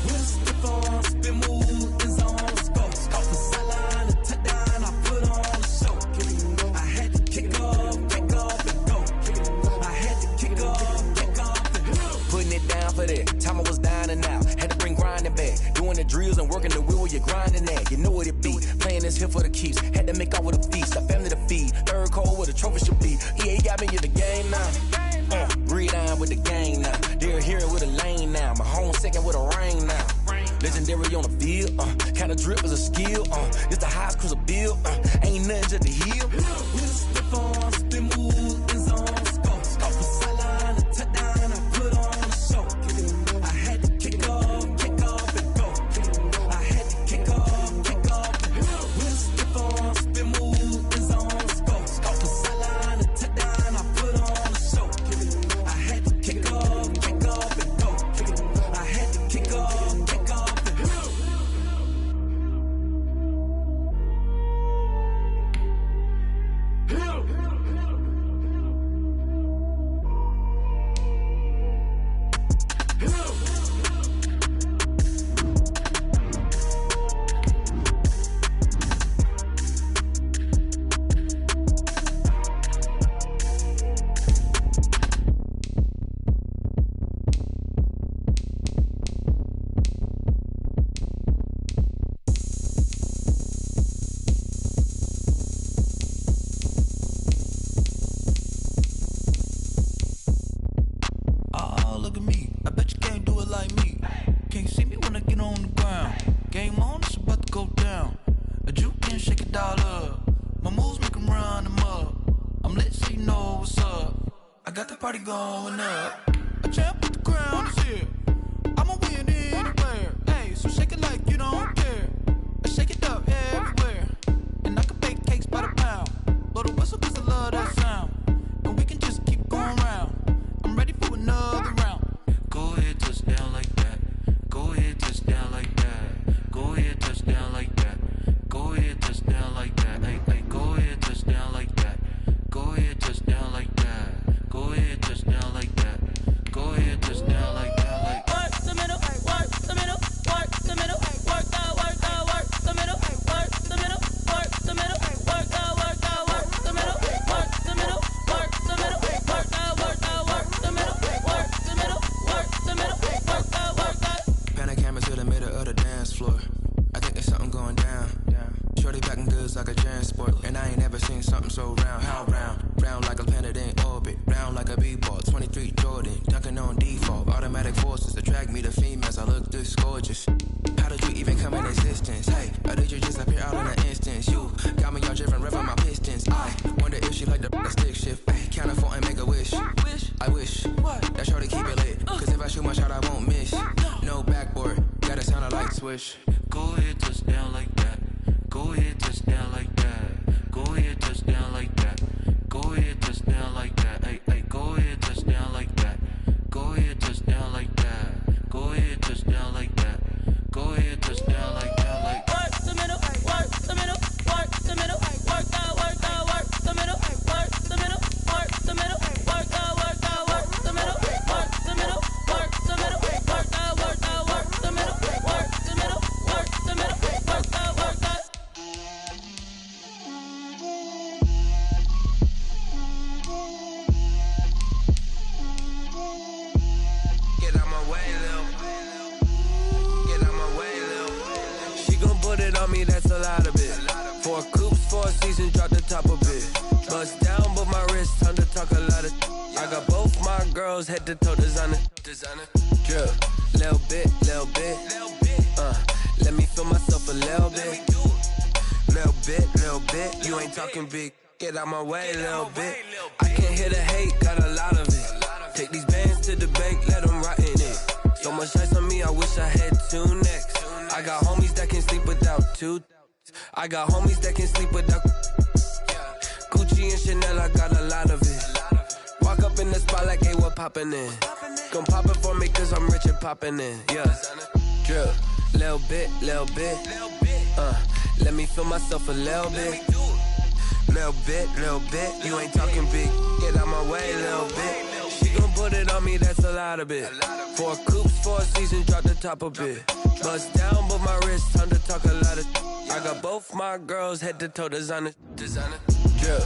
With a stiff on, spin move, in zone, go. From sideline to touchdown, I put on a show. Kick it and go. I had to kick off and go. Kick it and go. I had to kick off and go. Putting it down for that, time I was down and out, had to bring grinding back, doing the drills and working the wheel where you're grinding at, you know what it be, playing this here for the keeps, had to make off with a feast, a family to feed, third cold where the trophy should be, EA got me in the game now, breathe on with the game now, they're here with a lane now, my home second with a rain now, legendary on the field, kind of drip is a skill, it's the highest cruiser bill, ain't nothing just the heel. With a stiff on, spin move, in zone, go. From sideline to touchdown, I put on a show. Kick it and go. I had to kick off and go. Kick it and go. I had to kick off and go. With a stiff on, spin move, in zone, go. From sideline to touchdown, I put on a show. Kick it and go. I had to kick off and go. Kick it and go. I had to kick off and go. Going up, a champ with the crown is here. I'ma win anywhere. Hey, so shake it like you don't care. I shake it up everywhere. And I can bake cakes by the pound. Blow the whistle cause I love that sound. And we can just keep going round. I'm ready for another round. Go ahead, touch down like that. Go ahead, touch down like that. Go ahead, touch down like that. Go ahead, touch down like that. Hey, hey, go ahead, touch down like that. Go ahead, touch down like that. Go ahead, touch down like that. Go ahead, touch down like that. Like work the middle, work the middle, work the middle, work out, work the middle, work the middle, work the middle, work out, work the middle, work the middle, work the middle, work out, work the middle, work the middle, work the middle, work out, work out. Pan a camera to the middle of the dance floor. I think there's something going down. Shorty packing goods like a transport, and I ain't never seen something so round. How round? Round like a planet in orbit, round like a b-ball. 23 Jordan, dunking on default. Automatic forces attract me to females. I look this gorgeous. How did you even come in existence? Hey, or did you just appear out in an instance? You got me all driven, revving my pistons. I wonder if she like the stick shift. Ay, count a phone and make a wish. I wish that shorty keep it lit. Cause if I shoot my shot, I won't miss. No backboard, gotta sound a light switch. Go ahead, touch down like that. Go ahead, touch down like that. Go ahead, touch down like that. Go ahead, touch down like that. Hey, hey, go ahead, touch down like that. Go ahead, touch down like that. Go ahead, touch down like that. Go ahead, touch down like that. Like work the middle, work the middle, work the middle, work out, work the middle, work the middle, work the middle, work out, work the middle, work the middle, work the middle, work out, work the middle, work the middle, work the middle, work out, work out. me, that's a lot of it. 4 coops, 4 seasons, drop the top a bit. Bust down, but my wrist, time to talk a lot of. I got both my girls head to toe designer. Drip, little bit. Let me feel myself a little bit. Little bit. You ain't talking big. Get out my way, little bit. I can't hear the hate, got a lot of it. Take these bands to the bank, let them rot in it. So much ice on me, I wish I had 2 necks. I got homies that can sleep without 2. I got homies that can sleep without Gucci and Chanel, I got a lot of it. Walk up in the spot like, hey, what poppin' in? Gon' pop it for me cause I'm rich and poppin' in, yeah. Drip, little bit. Let me feel myself a little bit. Little bit. You ain't talking big. Get out my way, little bit. She gon' put it on me, that's a lot of it. 4 coops, 4 seasons, drop the top a bit. Bust down, but my wrist, time to talk a lot of. I got both my girls head to toe designer. Drip.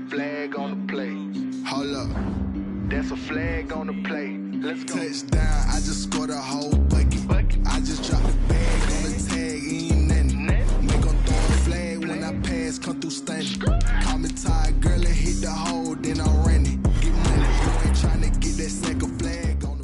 Flag on the play. Hold up. That's a flag on the play. Let's go. Touchdown, I just scored a whole bucket. I just dropped the bag on the tag, ain't nothing. Make 'em throw a flag when I pass, come through stunning. Call me tired, girl, and hit the hole, then I'm running. Get money, you ain't tryna get that second flag on the.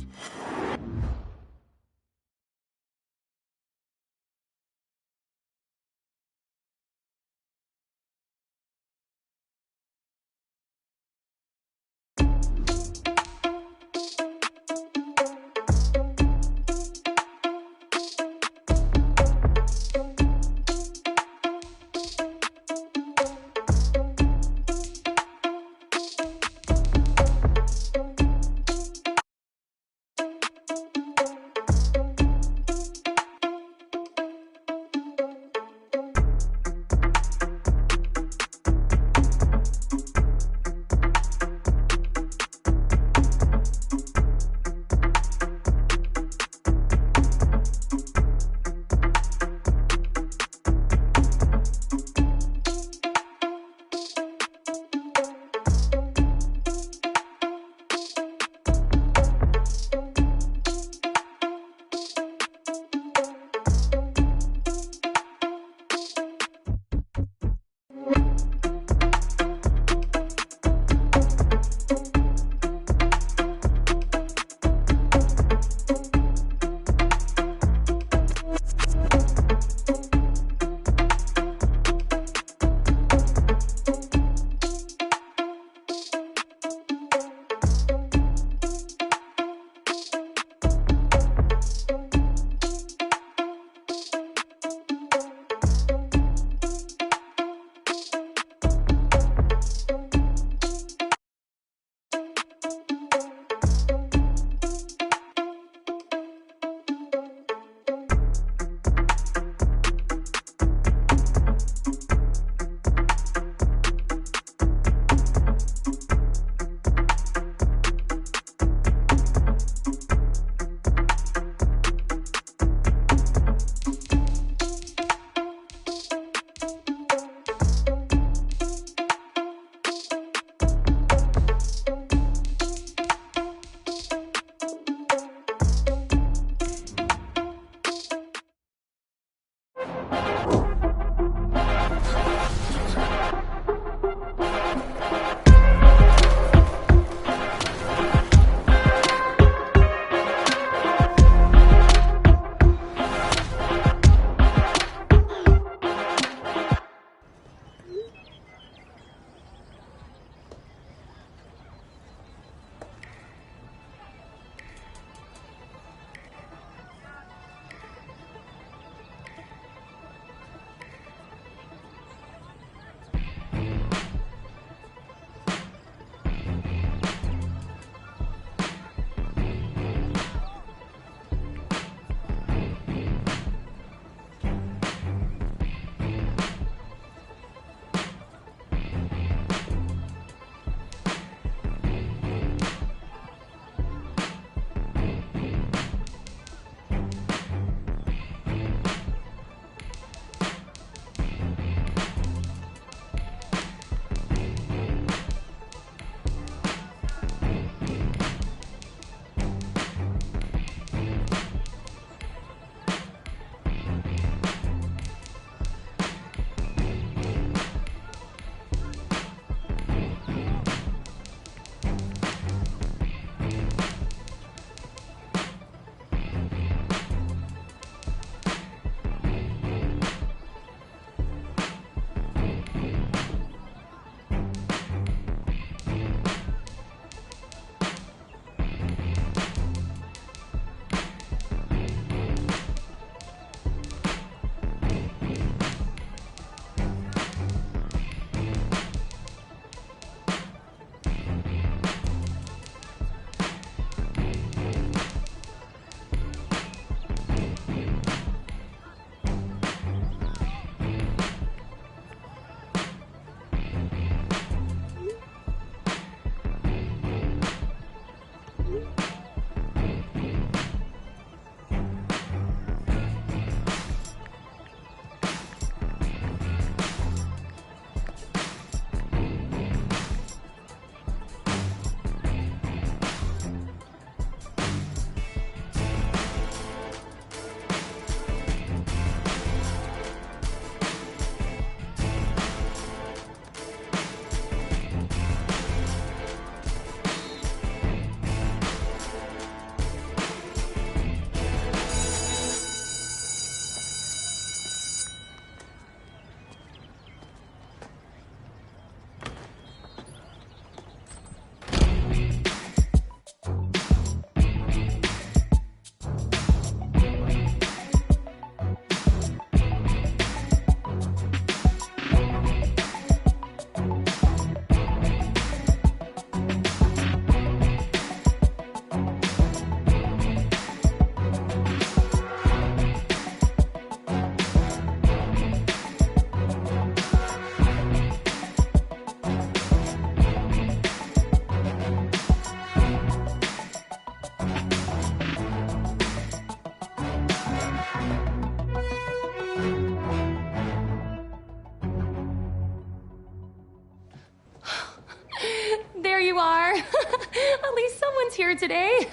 At least someone's here today.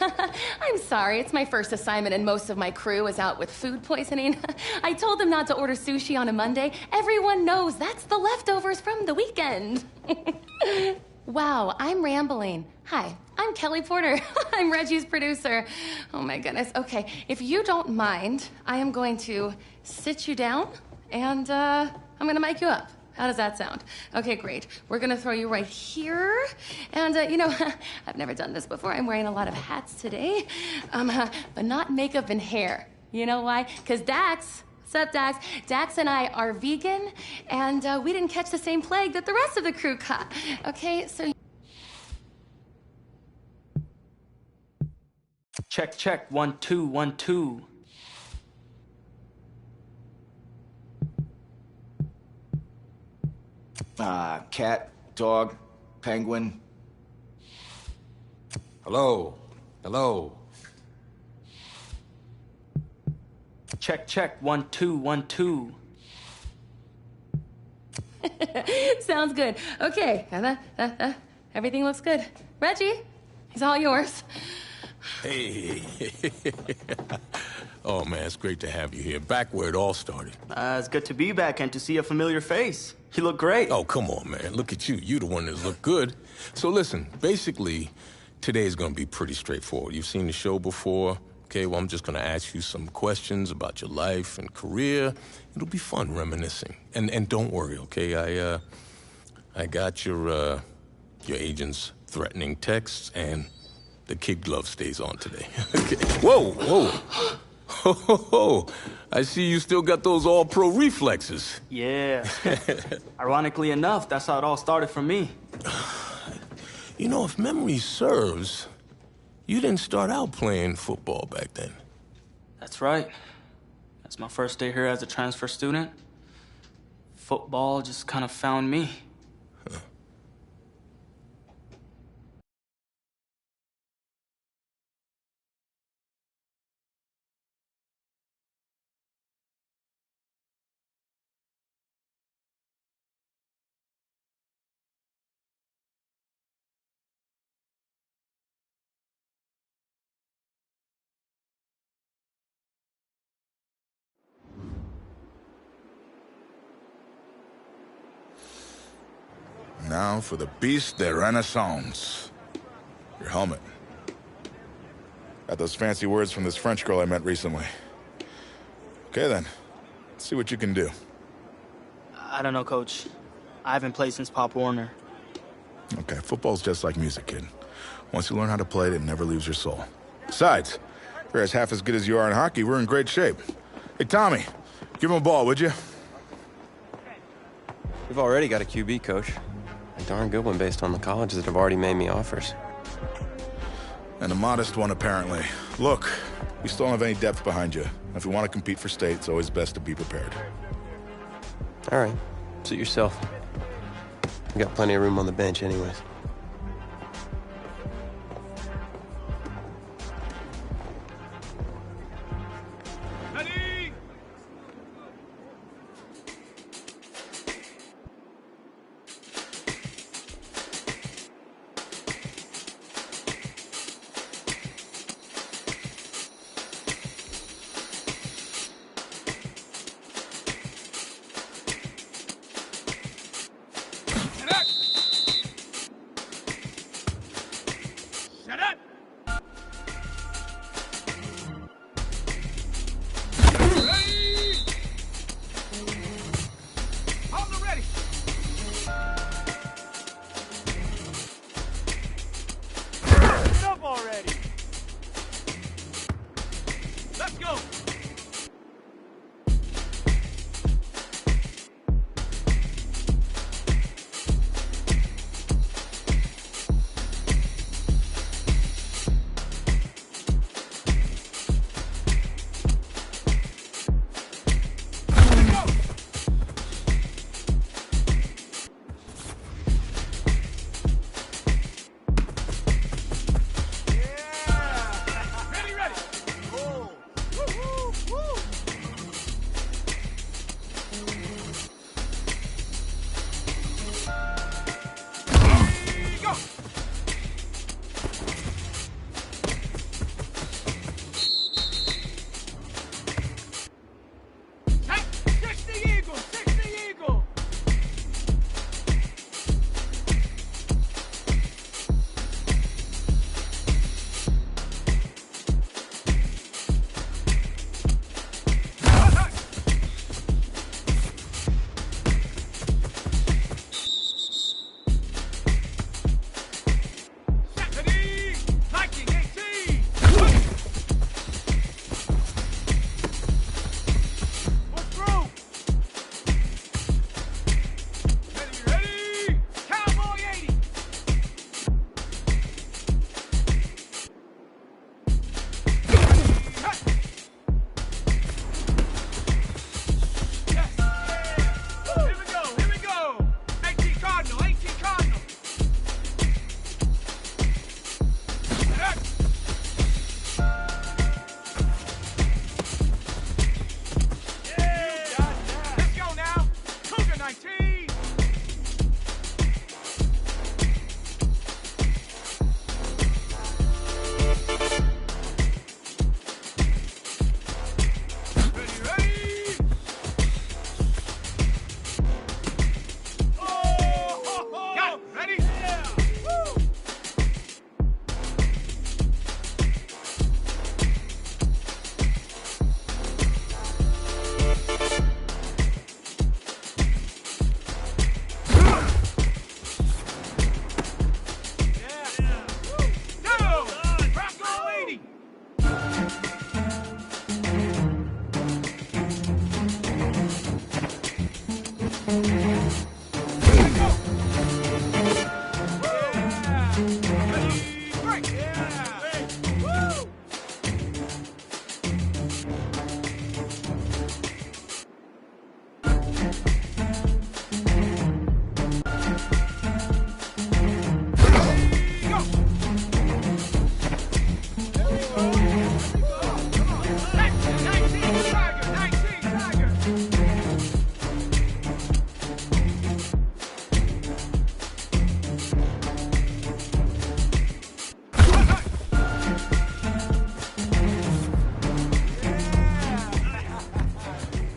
I'm sorry, it's my first assignment and most of my crew is out with food poisoning. I told them not to order sushi on a Monday. Everyone knows that's the leftovers from the weekend. Wow, I'm rambling. Hi, I'm Kelly Porter. I'm Reggie's producer. Oh my goodness. Okay, if you don't mind, I am going to sit you down and I'm gonna mic you up. How does that sound? Okay, great. We're gonna throw you right here. And, you know, I've never done this before. I'm wearing a lot of hats today, but not makeup and hair. You know why? Because Dax, what's up, Dax? Dax and I are vegan, and we didn't catch the same plague that the rest of the crew caught. Okay, so... Check, check, 1, 2, 1, 2. Cat, dog, penguin. Hello. Hello. Check, check, 1, 2, 1, 2. Sounds good. Okay, everything looks good. Reggie, it's all yours. Hey. Oh, man, it's great to have you here. Back where it all started. It's good to be back and to see a familiar face. You look great. Oh, come on, man. Look at you. You're the one that look good. So listen, basically, today's going to be pretty straightforward. You've seen the show before. Okay, well, I'm just going to ask you some questions about your life and career. It'll be fun reminiscing. And don't worry, okay? I got your agent's threatening texts, and the kid glove stays on today. Okay. Whoa, whoa. Oh, I see you still got those all-pro reflexes. Yeah. Ironically enough, that's how it all started for me. You know, if memory serves, you didn't start out playing football back then. That's right. That's my first day here as a transfer student. Football just kind of found me. Huh. Now for the Beast de Renaissance. Your helmet. Got those fancy words from this French girl I met recently. Okay then, let's see what you can do. I don't know, Coach. I haven't played since Pop Warner. Okay, football's just like music, kid. Once you learn how to play it never leaves your soul. Besides, if you're half as good as you are in hockey, we're in great shape. Hey, Tommy, give him a ball, would you? We've already got a QB, Coach. A darn good one based on the colleges that have already made me offers. And a modest one, apparently. Look, we still don't have any depth behind you. If we want to compete for state, it's always best to be prepared. All right, suit yourself. We got plenty of room on the bench anyways. A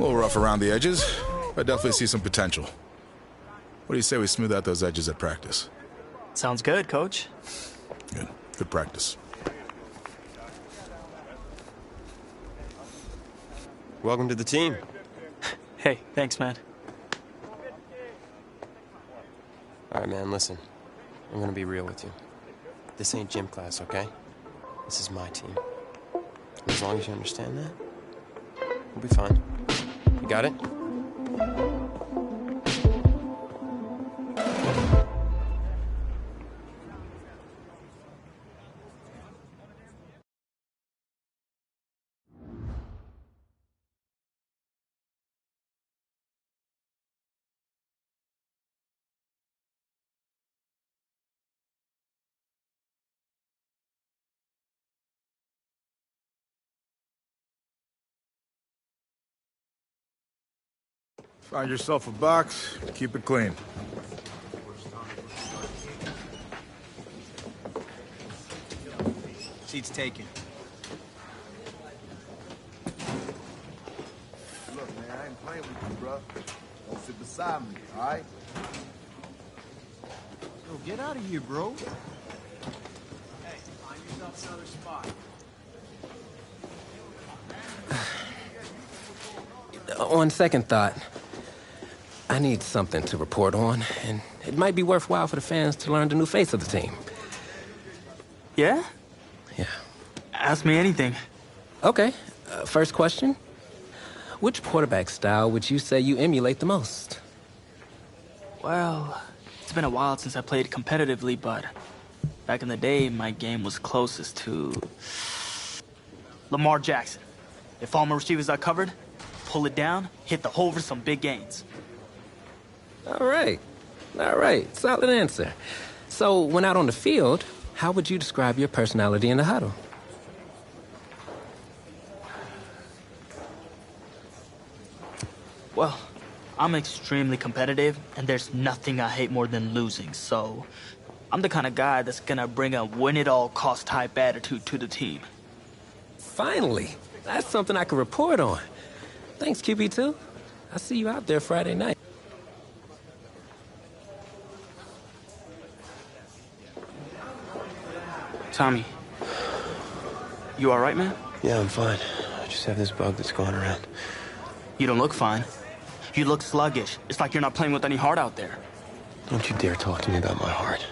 little rough around the edges, but I definitely see some potential. What do you say we smooth out those edges at practice? Sounds good, Coach. Good. Good practice. Welcome to the team. Hey, thanks, man. All right, man, listen. I'm gonna be real with you. This ain't gym class, okay? This is my team. And as long as you understand that, we'll be fine. You got it? Find yourself a box, keep it clean. Seat's taken. Look, man, I ain't playing with you, bro. Don't sit beside me, all right? Yo, get out of here, bro. Hey, find yourself another spot. On second thought, I need something to report on, and it might be worthwhile for the fans to learn the new face of the team. Yeah? Yeah. Ask me anything. Okay, first question. Which quarterback style would you say you emulate the most? Well, it's been a while since I played competitively, but back in the day, my game was closest to Lamar Jackson. If all my receivers are covered, pull it down, hit the hole for some big gains. All right. Solid answer. So, when out on the field, how would you describe your personality in the huddle? Well, I'm extremely competitive, and there's nothing I hate more than losing, so I'm the kind of guy that's gonna bring a win-at-all-cost type attitude to the team. Finally, that's something I can report on. Thanks, QB2. I'll see you out there Friday night. Tommy, you all right, man? Yeah, I'm fine. I just have this bug that's going around. You don't look fine. You look sluggish. It's like you're not playing with any heart out there. Don't you dare talk to me about my heart.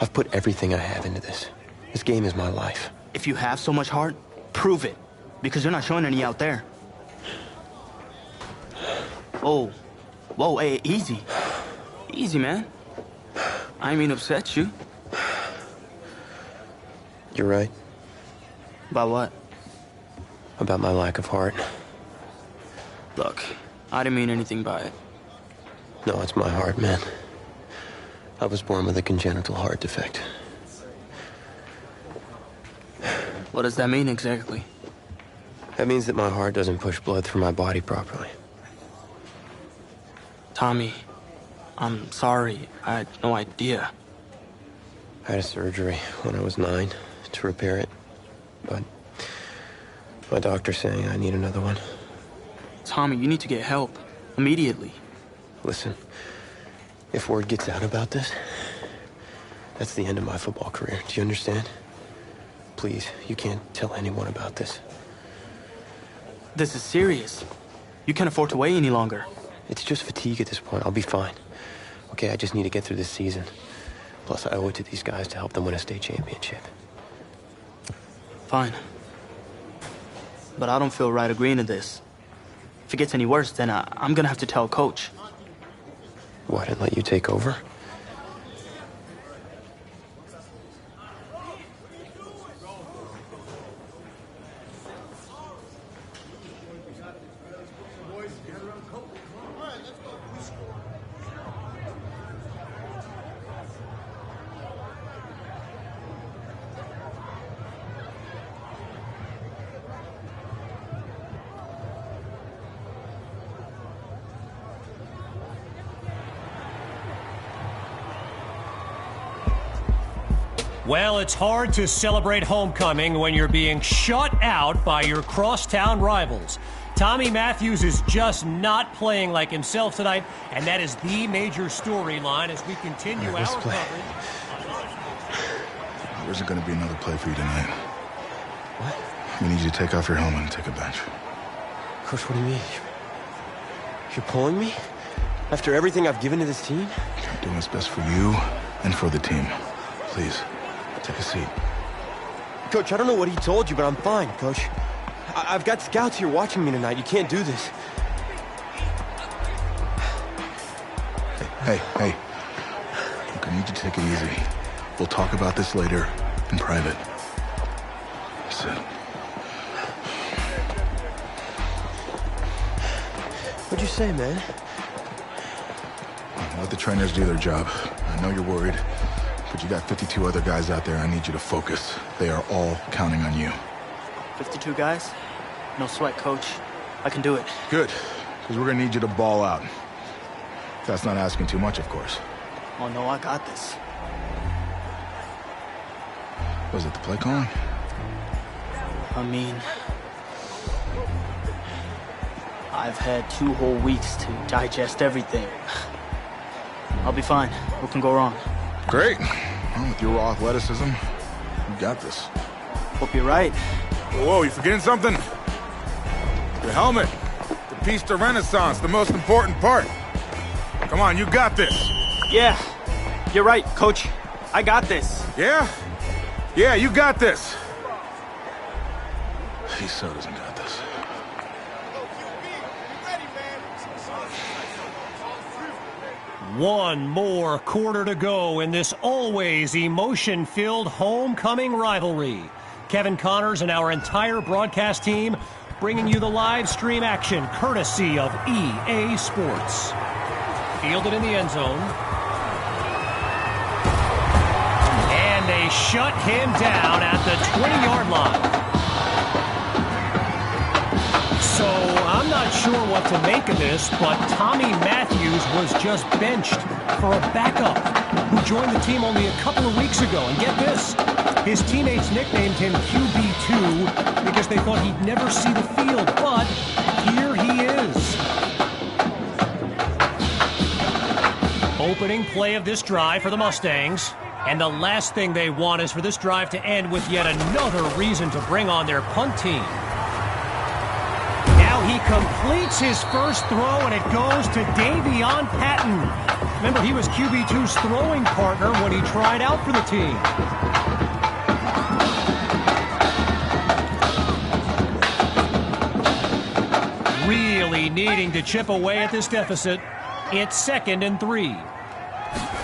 I've put everything I have into this. This game is my life. If you have so much heart, prove it. Because you're not showing any out there. Whoa, hey, easy. Easy, man. I didn't mean to upset you. You're right. About what? About my lack of heart. Look, I didn't mean anything by it. No, it's my heart, man. I was born with a congenital heart defect. What does that mean exactly? That means that my heart doesn't push blood through my body properly. Tommy, I'm sorry. I had no idea. I had a surgery when I was 9 to repair it, but my doctor's saying I need another one. Tommy, you need to get help. Immediately. Listen, if word gets out about this, that's the end of my football career. Do you understand? Please, you can't tell anyone about this. This is serious. You can't afford to wait any longer. It's just fatigue at this point. I'll be fine. Okay, I just need to get through this season. Plus, I owe it to these guys to help them win a state championship. Fine. But I don't feel right agreeing to this. If it gets any worse, then I'm gonna have to tell Coach. What, and let you take over? Well, it's hard to celebrate homecoming when you're being shut out by your crosstown rivals. Tommy Matthews is just not playing like himself tonight, and that is the major storyline as we continue our coverage. There isn't going to be another play for you tonight. What? We need you to take off your helmet and take a bench. Coach, what do you mean? You're pulling me? After everything I've given to this team? I'm doing what's best for you and for the team. Please, take a seat. Coach, I don't know what he told you, but I'm fine, Coach. I've got scouts here watching me tonight. You can't do this. Hey. Look, I need you to take it easy. We'll talk about this later in private. Sit. What'd you say, man? Let the trainers do their job. I know you're worried, but you got 52 other guys out there. I need you to focus. They are all counting on you. 52 guys? No sweat, Coach. I can do it. Good, because we're going to need you to ball out. That's not asking too much, of course. Oh, no, I got this. Was it the play calling? I mean, I've had 2 whole weeks to digest everything. I'll be fine. What can go wrong? Great. Well, with your raw athleticism, you got this. Hope you're right. Whoa, you forgetting something? Your helmet. The piece de renaissance, the most important part. Come on, you got this. Yeah, you're right, Coach. I got this. Yeah? Yeah, you got this. He so doesn't got this. One more quarter to go in this always emotion-filled homecoming rivalry. Kevin Connors and our entire broadcast team bringing you the live stream action courtesy of EA Sports. Fielded in the end zone. And they shut him down at the 20-yard line. So I'm not sure what to make of this, but Tommy Matthews was just benched for a backup who joined the team only a couple of weeks ago. And get this, his teammates nicknamed him QB2 because they thought he'd never see the field, but here he is. Opening play of this drive for the Mustangs. And the last thing they want is for this drive to end with yet another reason to bring on their punt team. He completes his first throw, and it goes to Davion Patton. Remember, he was QB2's throwing partner when he tried out for the team. Really needing to chip away at this deficit. It's 2nd and 3.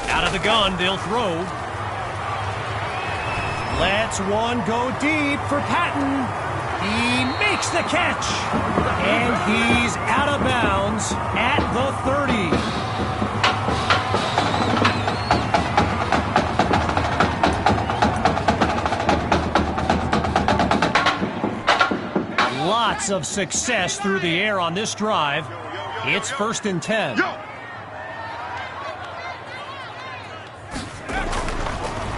Out of the gun, they'll throw. Let's one go deep for Patton. He makes the catch, and he's out of bounds at the 30. Lots of success through the air on this drive. It's 1st and 10.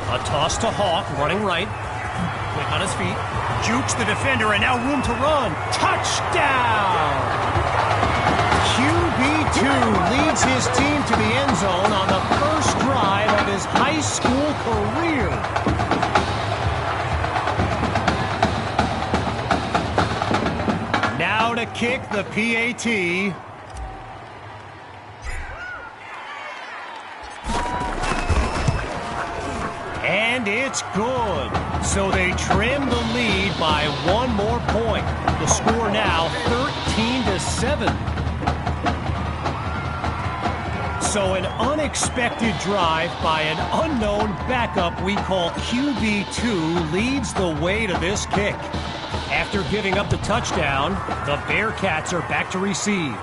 A toss to Hawk, running right. Quick on his feet. Jukes the defender, and now room to run. Touchdown! QB2 leads his team to the end zone on the first drive of his high school career. Now to kick the PAT. And it's good. So they trim the lead by 1 more point. The score now 13-7. So an unexpected drive by an unknown backup we call QB2 leads the way to this kick. After giving up the touchdown, the Bearcats are back to receive.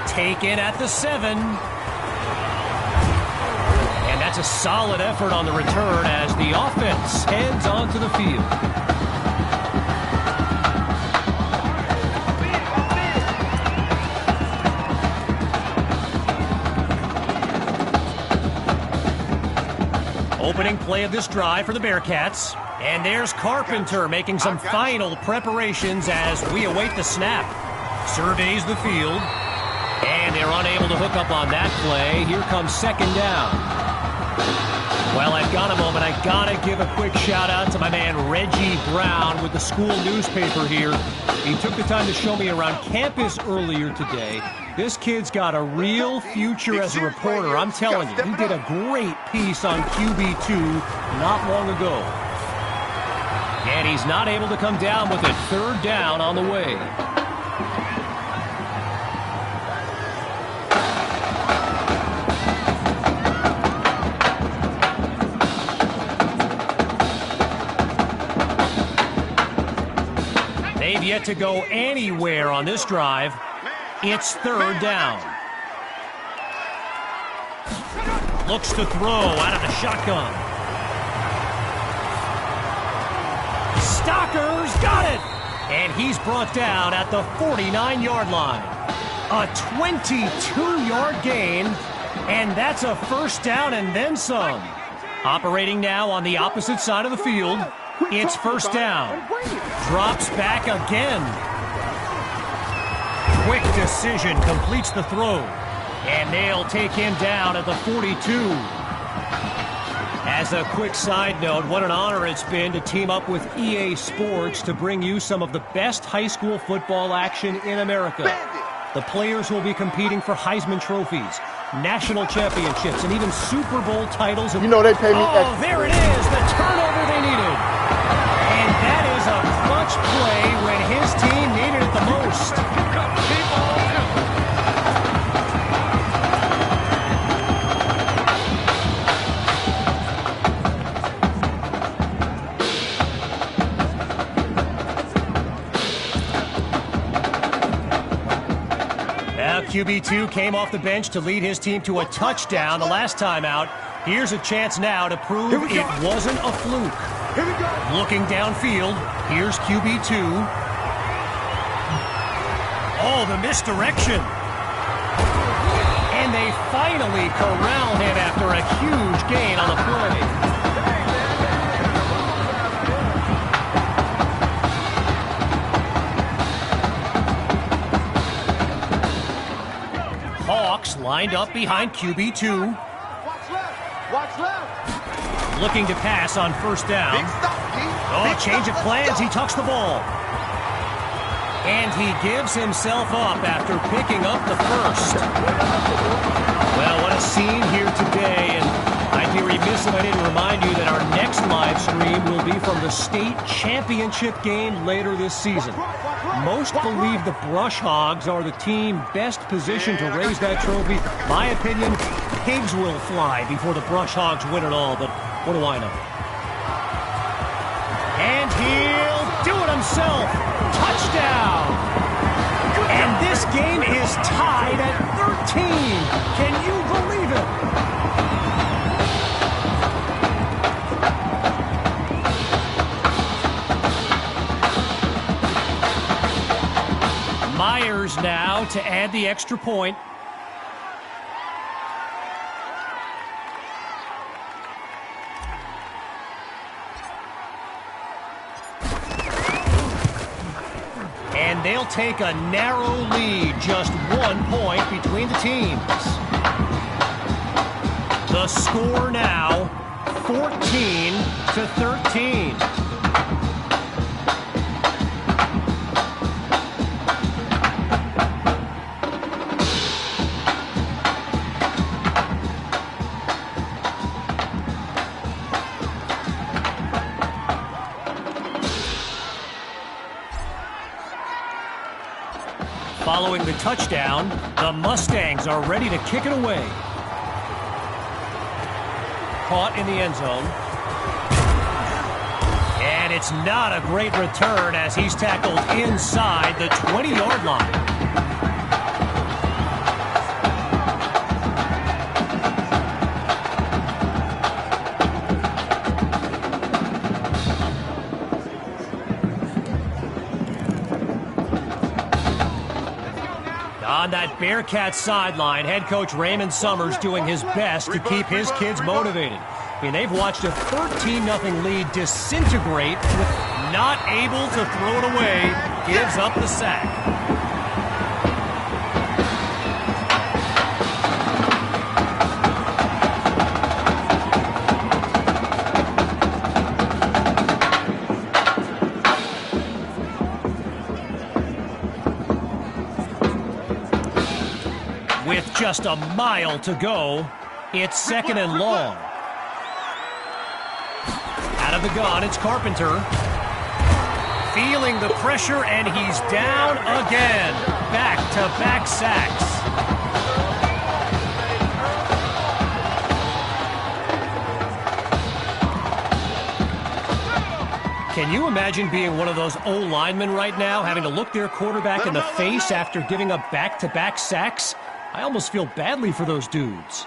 Taken at the 7. And that's a solid effort on the return as the offense heads onto the field. Opening play of this drive for the Bearcats. And there's Carpenter making some final preparations as we await the snap. Surveys the field. And they're unable to hook up on that play. Here comes second down. Well, I've got a moment. I gotta give a quick shout out to my man Reggie Brown with the school newspaper here. He took the time to show me around campus earlier today. This kid's got a real future as a reporter. I'm telling you, he did a great piece on QB2 not long ago. And he's not able to come down with it. Third down on the way. They've yet to go anywhere on this drive. It's third down. Looks to throw out of the shotgun. Stocker's got it! And he's brought down at the 49-yard line. A 22-yard gain, and that's a first down and then some. Operating now on the opposite side of the field. It's first down. Drops back again. Quick decision, completes the throw. And they'll take him down at the 42. As a quick side note, what an honor it's been to team up with EA Sports to bring you some of the best high school football action in America. The players will be competing for Heisman trophies, national championships, and even Super Bowl titles. You know they pay me extra. Oh, there it is, the turnover they needed. And that is a clutch play when his team needed it the most. QB2 came off the bench to lead his team to a touchdown the last time out. Here's a chance now to prove it wasn't a fluke. Looking downfield, here's QB2. Oh, the misdirection. And they finally corral him after a huge gain on the play. Hawks lined up behind QB2. Watch left. Looking to pass on first down. Oh, change of plans. He tucks the ball. And he gives himself up after picking up the first. Well, what a scene here today. And I'd be remiss if I didn't remind you that our next live stream will be from the state championship game later this season. Most believe the Brush Hogs are the team best positioned to raise that trophy. My opinion, pigs will fly before the Brush Hogs win it all, but what do I know? And he'll do it himself. Touchdown! And this game is tied at 13. Can you believe it? Myers now to add the extra point. And they'll take a narrow lead, just 1 point between the teams. The score now, 14-13. Following the touchdown, the Mustangs are ready to kick it away. Caught in the end zone. And it's not a great return as he's tackled inside the 20-yard line. On that Bearcat sideline, head coach Raymond Summers doing his best to keep his kids motivated. I mean, they've watched a 13-0 lead disintegrate with not able to throw it away. Gives up the sack. With just a mile to go, it's second and long. Out of the gun, it's Carpenter. Feeling the pressure, and he's down again. Back-to-back sacks. Can you imagine being one of those O-linemen right now, having to look their quarterback in the face after giving up back-to-back sacks? I almost feel badly for those dudes.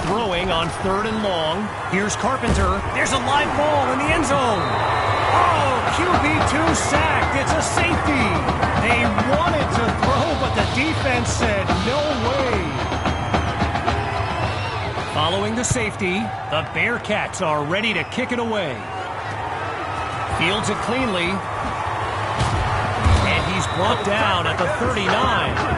Throwing on third and long. Here's Carpenter. There's a live ball in the end zone. Oh, QB2 sacked. It's a safety. They wanted to throw, but the defense said no way. Following the safety, the Bearcats are ready to kick it away. Fields it cleanly. And he's brought down at the 39.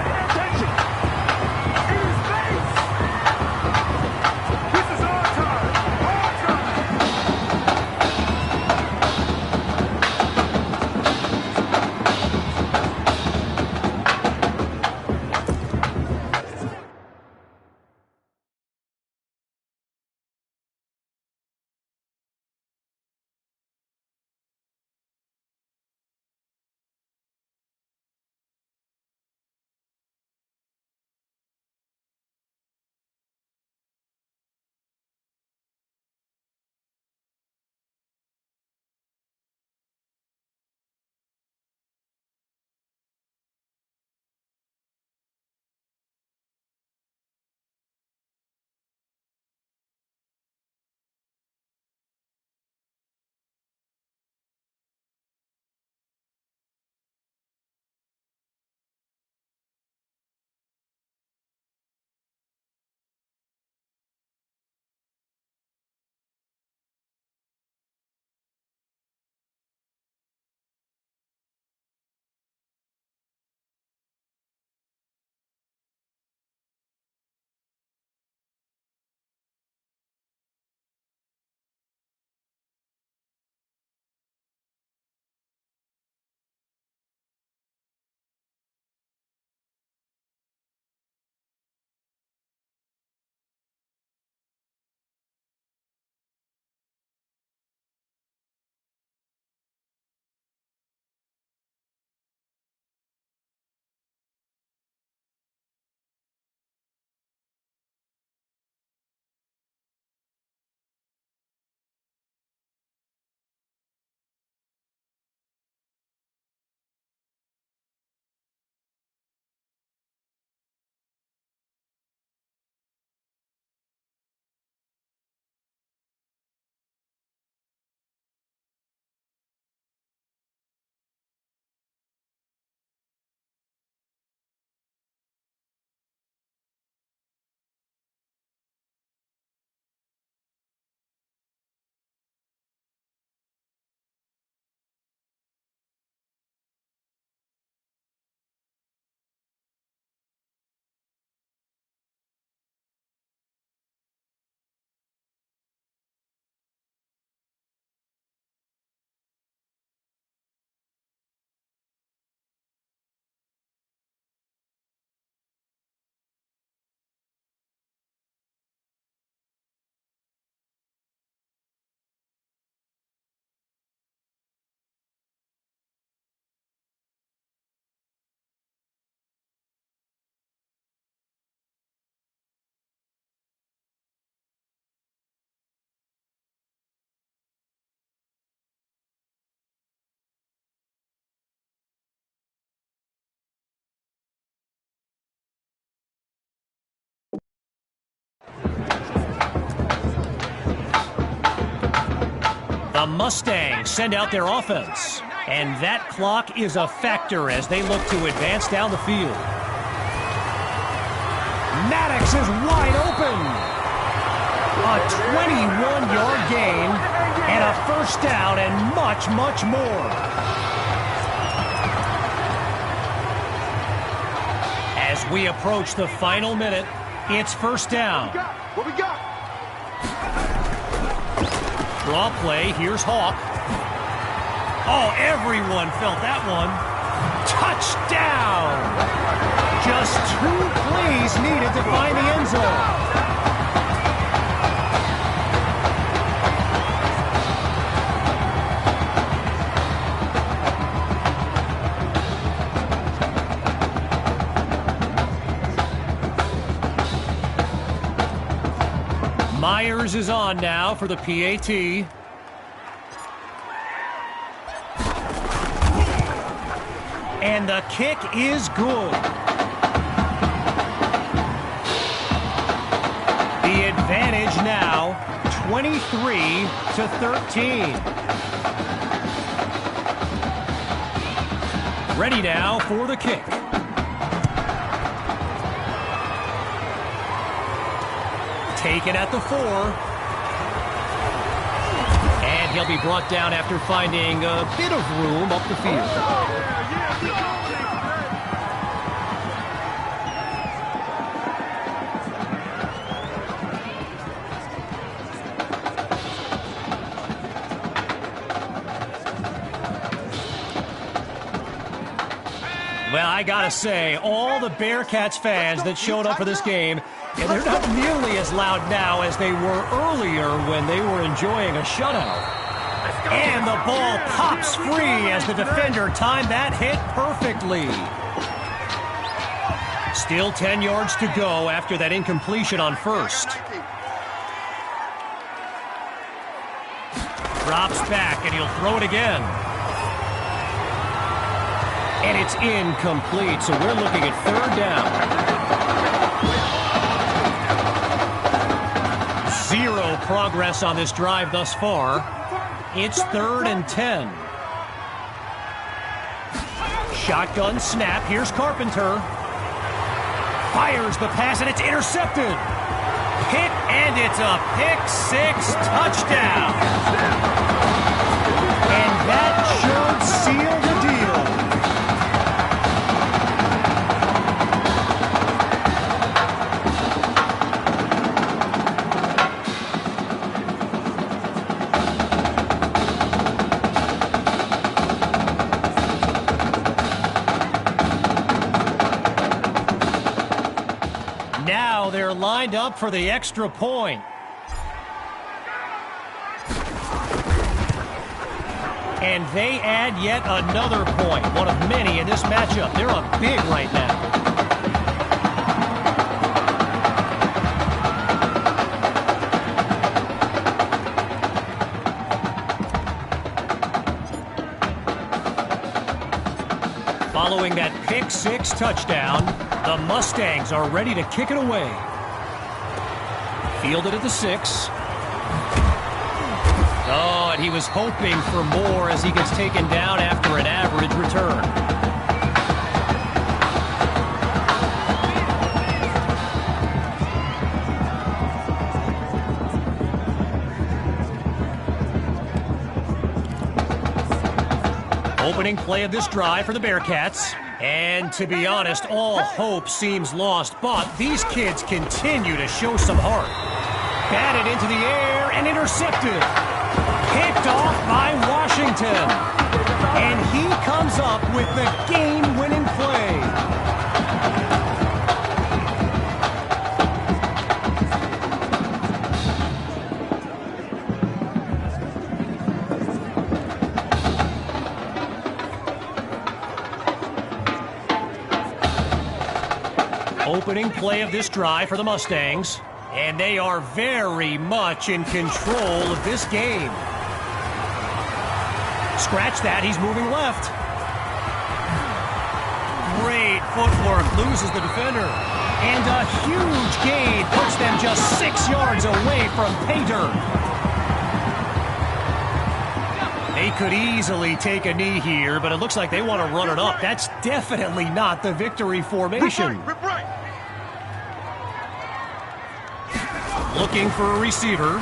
The Mustangs send out their offense. And that clock is a factor as they look to advance down the field. Maddox is wide open. A 21-yard gain and a first down and much, much more. As we approach the final minute, it's first down. What we got? Draw play, here's Hawk. Oh, everyone felt that one. Touchdown! Just 2 plays needed to find the end zone. Myers is on now for the PAT. And the kick is good. The advantage now, 23-13. Ready now for the kick. Taken at the 4. And he'll be brought down after finding a bit of room up the field. Well, I gotta say, all the Bearcats fans that showed up for this game, they're not nearly as loud now as they were earlier when they were enjoying a shutout. And the ball pops free as the defender timed that hit perfectly. Still 10 yards to go after that incompletion on first. Drops back and he'll throw it again. And it's incomplete, so we're looking at third down. 0 progress on this drive thus far. It's 3rd and 10. Shotgun snap. Here's Carpenter. Fires the pass, and it's intercepted. Hit, and it's a pick-6 touchdown. And that should seal the deal. Now they're lined up for the extra point. And they add yet another point, one of many in this matchup. They're up big right now. Following that pick-6 touchdown, the Mustangs are ready to kick it away. Fielded at the 6. Oh, and he was hoping for more as he gets taken down after an average return. Opening play of this drive for the Bearcats. And to be honest, all hope seems lost, but these kids continue to show some heart. Batted into the air and intercepted. Picked off by Washington. And he comes up with the game-winning play. Opening play of this drive for the Mustangs. And they are very much in control of this game. Scratch that, he's moving left. Great footwork, loses the defender. And a huge gain puts them just 6 yards away from pay dirt. They could easily take a knee here, but it looks like they want to run it up. That's definitely not the victory formation. Looking for a receiver.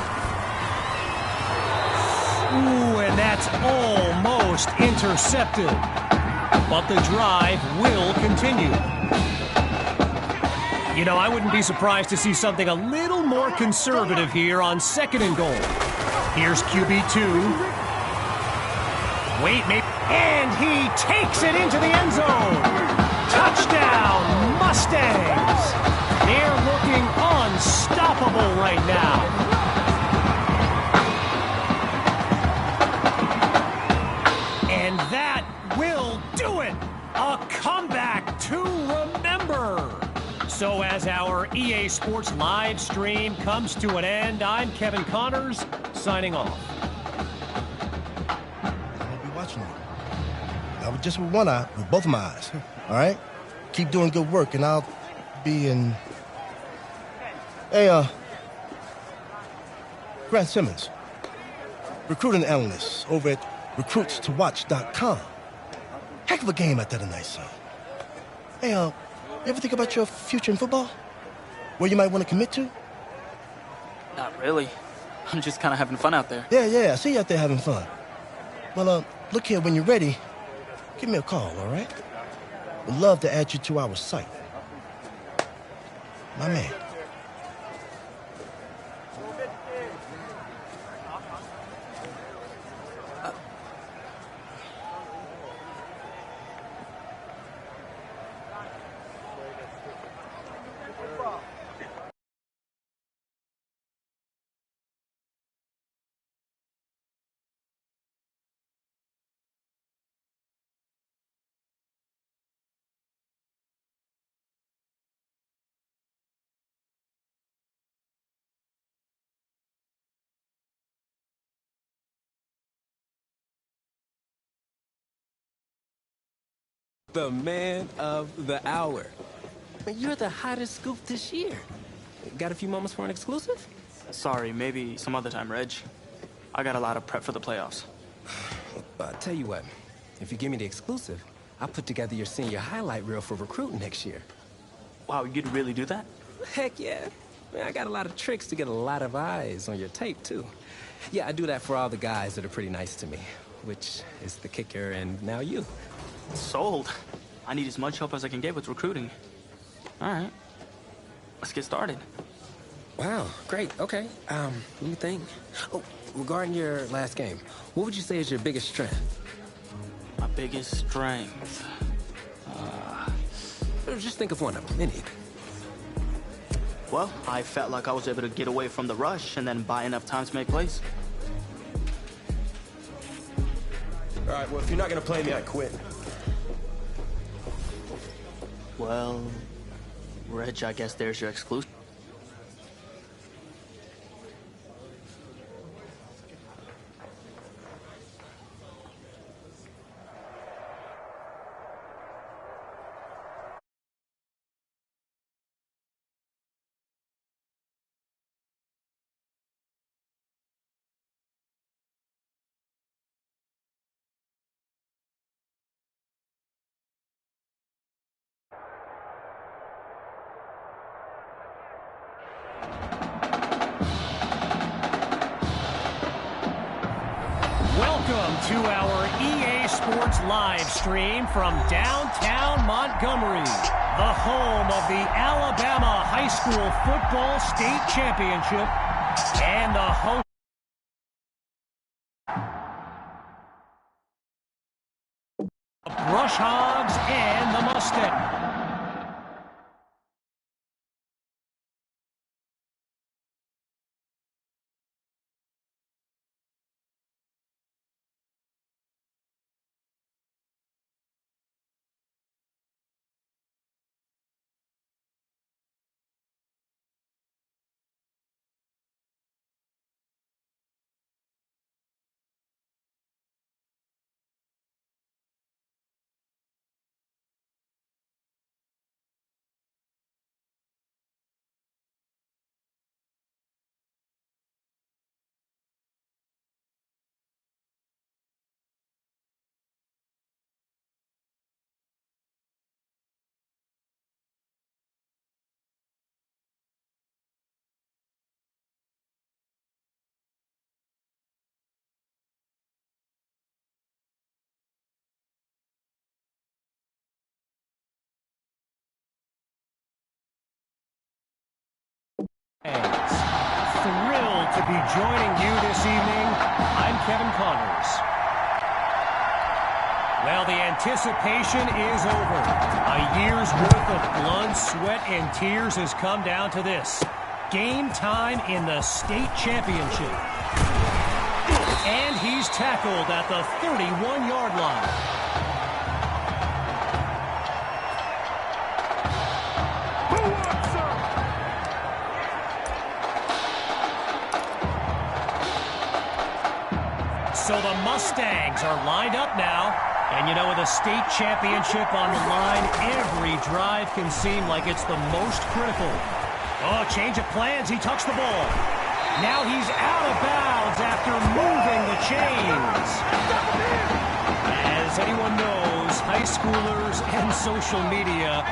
Ooh, and that's almost intercepted. But the drive will continue. You know, I wouldn't be surprised to see something a little more conservative here on 2nd and goal. Here's QB2. Wait, maybe. And he takes it into the end zone. Touchdown, Mustangs. They're looking unstoppable right now. And that will do it. A comeback to remember. So as our EA Sports live stream comes to an end, I'm Kevin Connors, signing off. Not just with one eye, with both of my eyes. All right? Keep doing good work, and I'll be in... Hey, Grant Simmons, recruiting analyst over at recruitstowatch.com. Heck of a game out there tonight, son. Hey, you ever think about your future in football? Where you might want to commit to? Not really. I'm just kind of having fun out there. Yeah, I see you out there having fun. Well, look here, when you're ready, give me a call, all right? Would love to add you to our site. My man. The man of the hour. You're the hottest scoop this year. Got a few moments for an exclusive? Sorry, maybe some other time, Reg. I got a lot of prep for the playoffs. I'll tell you what. If you give me the exclusive, I'll put together your senior highlight reel for recruiting next year. Wow, you'd really do that? Heck yeah. Man, I got a lot of tricks to get a lot of eyes on your tape, too. Yeah, I do that for all the guys that are pretty nice to me, which is the kicker and now you. Sold. I need as much help as I can get with recruiting. All right. Let's get started. Wow, great. Okay. Let me think. Oh, regarding your last game, what would you say is your biggest strength? My biggest strength? Just think of one of them, any. Well, I felt like I was able to get away from the rush and then buy enough time to make plays. All right, well, if you're not going to play me, I quit. Well, Reg, I guess there's your exclusive. Welcome to our EA Sports live stream from downtown Montgomery, the home of the Alabama High School Football State Championship and the host Brush Hogs and the Mustangs. Thrilled to be joining you this evening. I'm Kevin Connors. Well, the anticipation is over. A year's worth of blood, sweat, and tears has come down to this. Game time in the state championship. And he's tackled at the 31-yard line. So the Mustangs are lined up now. And you know, with a state championship on the line, every drive can seem like it's the most critical. Oh, change of plans. He tucks the ball. Now he's out of bounds after moving the chains. As anyone knows, high schoolers and social media,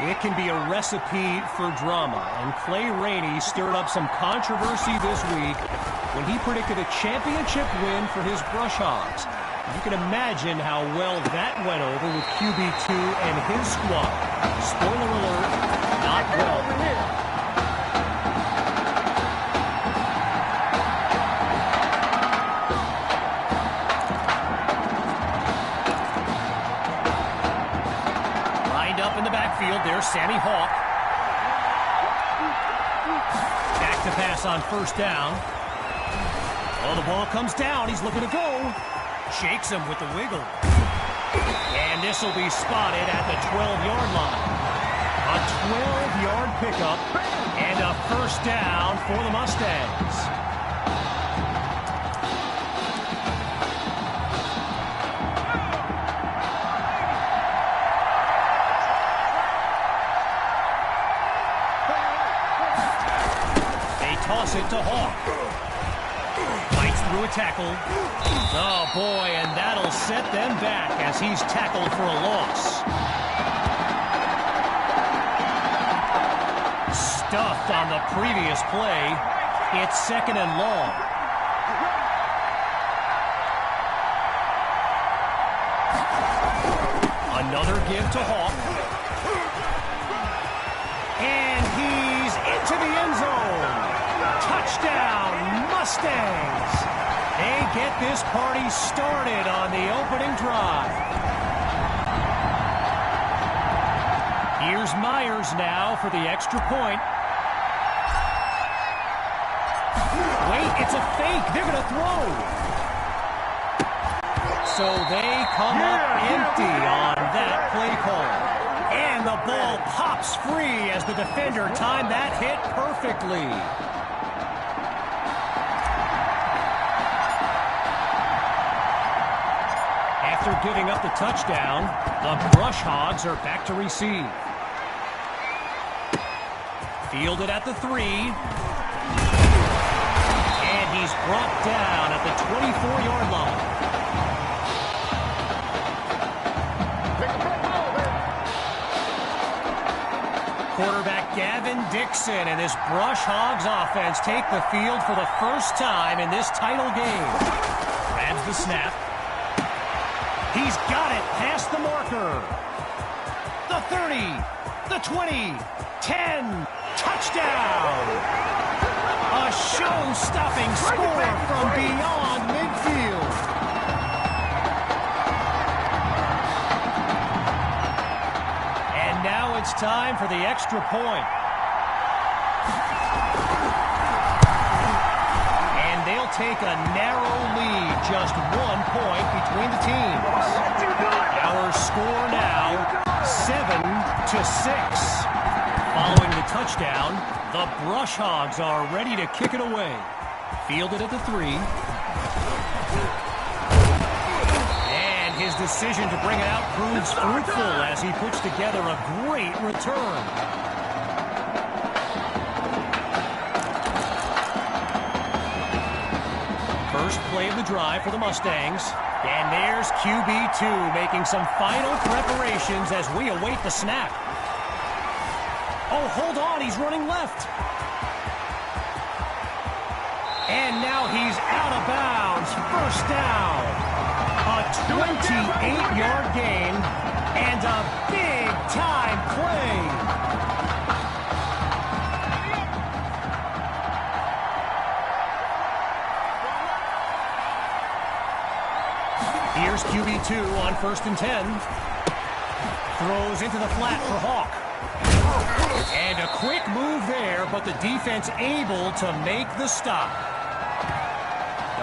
it can be a recipe for drama. And Clay Rainey stirred up some controversy this week when he predicted a championship win for his Brush Hogs. You can imagine how well that went over with QB2 and his squad. Spoiler alert, not well. Lined up in the backfield, there's Sammy Hawk. Back to pass on first down. Oh, the ball comes down. He's looking to go. Shakes him with the wiggle. And this will be spotted at the 12-yard line. A 12-yard pickup and a first down for the Mustangs. They toss it to Hawk. Through a tackle. Oh, boy, and that'll set them back as he's tackled for a loss. Stuffed on the previous play. It's second and long. Another give to Hawk. And he's into the end zone. Touchdown, Mustangs. They get this party started on the opening drive. Here's Myers now for the extra point. Wait, it's a fake. They're going to throw. So they come up empty on that play call. And the ball pops free as the defender timed that hit perfectly. After giving up the touchdown, the Brush Hogs are back to receive. Fielded at the 3. And he's brought down at the 24-yard line. Quarterback Gavin Dixon and his Brush Hogs offense take the field for the first time in this title game. Grabs the snap. He's got it past the marker. The 30, the 20, 10, touchdown. A show-stopping score from beyond midfield. And now it's time for the extra point. They'll take a narrow lead, just 1 point between the teams. Our score now, 7-6. Following the touchdown, the Brush Hogs are ready to kick it away. Fielded at the 3. And his decision to bring it out proves fruitful as he puts together a great return. First play of the drive for the Mustangs. And there's QB2 making some final preparations as we await the snap. Oh, hold on, he's running left. And now he's out of bounds. First down. A 28-yard gain and a big-time play. Here's QB2 on 1st and 10. Throws into the flat for Hawk. And a quick move there, but the defense able to make the stop.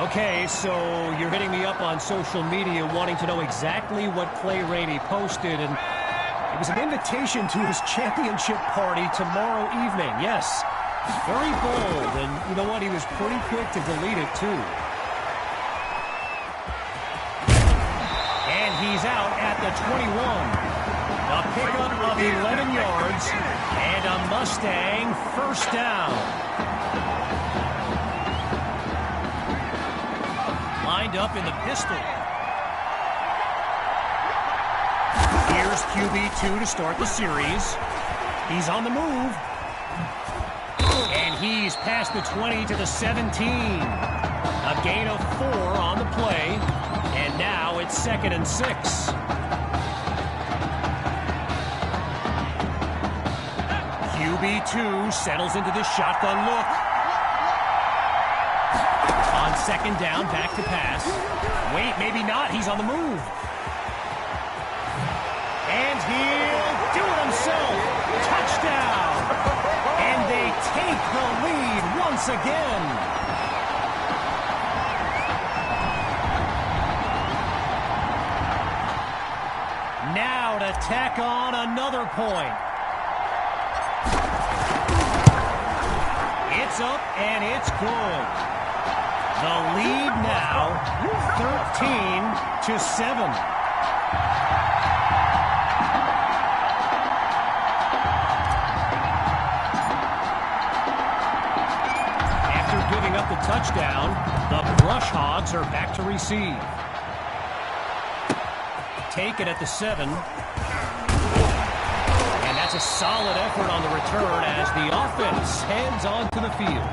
Okay, so you're hitting me up on social media wanting to know exactly what Clay Rainey posted, and it was an invitation to his championship party tomorrow evening. Yes, very bold, and you know what? He was pretty quick to delete it, too. And he's out at the 21. A pickup of 11 yards, and a Mustang first down. Lined up in the pistol. Here's QB2 to start the series. He's on the move. And he's past the 20 to the 17. A gain of 4 on the play. And now it's 2nd and 6. QB2 settles into this shotgun look. On 2nd down, back to pass. Wait, maybe not. He's on the move. And he'll do it himself. Touchdown. And they take the lead once again. Now to tack on another point. It's up and it's good. The lead now, 13-7. After giving up the touchdown, the Brush Hogs are back to receive. Take it at the 7. And that's a solid effort on the return as the offense heads onto the field.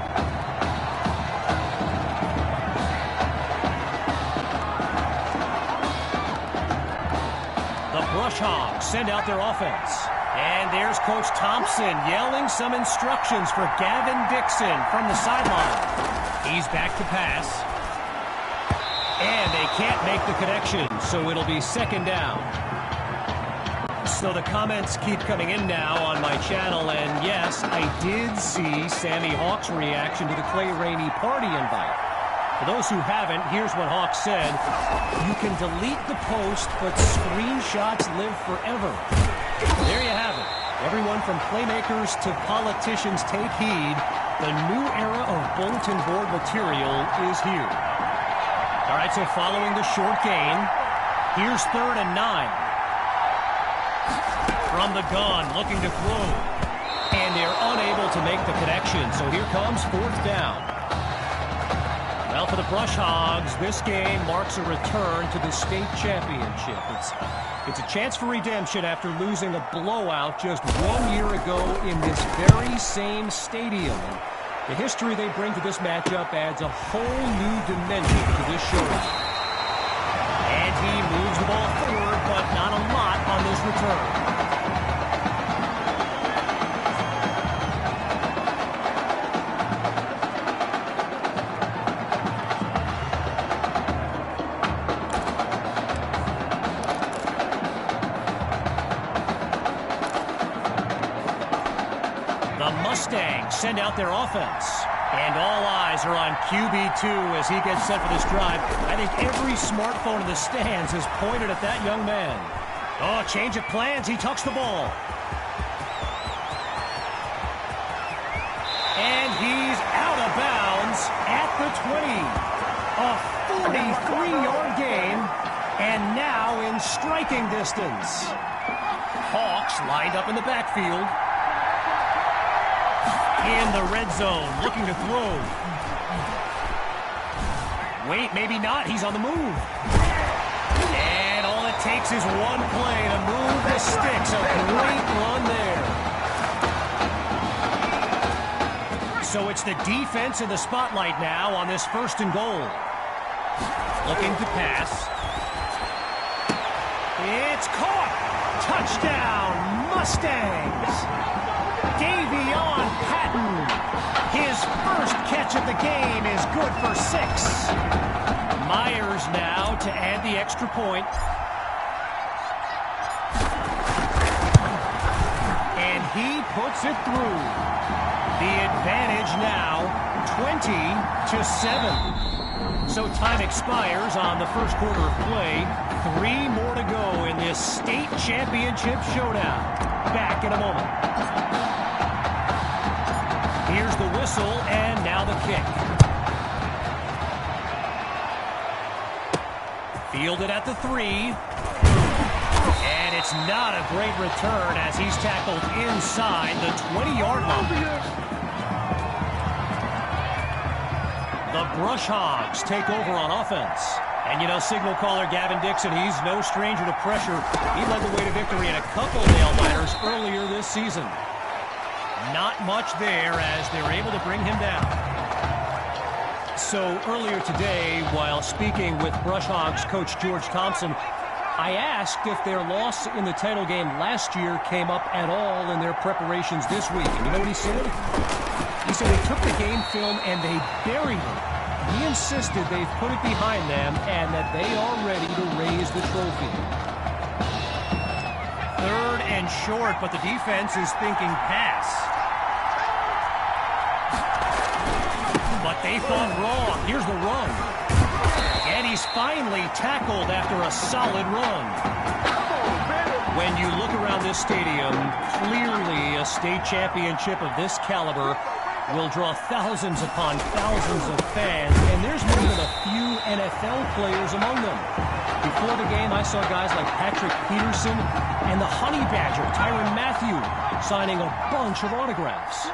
The Brush Hogs send out their offense. And there's Coach Thompson yelling some instructions for Gavin Dixon from the sideline. He's back to pass. And they can't make the connection, so it'll be 2nd down. So the comments keep coming in now on my channel, and yes, I did see Sammy Hawk's reaction to the Clay Rainey party invite. For those who haven't, here's what Hawk said. You can delete the post, but screenshots live forever. There you have it. Everyone from playmakers to politicians take heed. The new era of bulletin board material is here. All right, so following the short gain, here's 3rd and 9. From the gun, looking to throw. And they're unable to make the connection, so here comes 4th down. Well, for the Brush Hogs, this game marks a return to the state championship. It's a chance for redemption after losing a blowout just 1 year ago in this very same stadium. The history they bring to this matchup adds a whole new dimension to this showdown. And he moves the ball forward, but not a lot on this return. Mustangs send out their offense. And all eyes are on QB2 as he gets set for this drive. I think every smartphone in the stands is pointed at that young man. Oh, change of plans. He tucks the ball. And he's out of bounds at the 20. A 43-yard gain. And now in striking distance. Hawks lined up in the backfield. In the red zone, looking to throw. Wait, maybe not. He's on the move. And all it takes is one play to move the sticks. A great run there. So it's the defense in the spotlight now on this 1st and goal. Looking to pass. It's caught. Touchdown, Mustangs. Davion Patton, his first catch of the game is good for 6. Myers now to add the extra point. And he puts it through. The advantage now 20-7. So time expires on the first quarter of play. 3 more to go in this state championship showdown. Back in a moment. Here's the whistle, and now the kick. Fielded at the 3. And it's not a great return as he's tackled inside the 20-yard line. The Brush Hogs take over on offense. And, you know, signal caller Gavin Dixon, he's no stranger to pressure. He led the way to victory in a couple nail-biters earlier this season. Not much there as they're able to bring him down. So earlier today, while speaking with Brush Hogs coach George Thompson, I asked if their loss in the title game last year came up at all in their preparations this week. And you know what he said? He said they took the game film and they buried it. He insisted they've put it behind them and that they are ready to raise the trophy. 3rd and short, but the defense is thinking pass. But they thought wrong. Here's the run. And he's finally tackled after a solid run. When you look around this stadium, clearly a state championship of this caliber will draw thousands upon thousands of fans, and there's more than a few NFL players among them. Before the game, I saw guys like Patrick Peterson and the Honey Badger, Tyrann Mathieu, signing a bunch of autographs.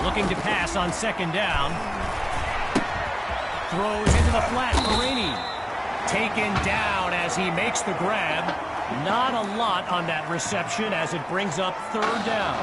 Looking to pass on 2nd down. Throws into the flat for Rainey. Taken down as he makes the grab. Not a lot on that reception as it brings up 3rd down.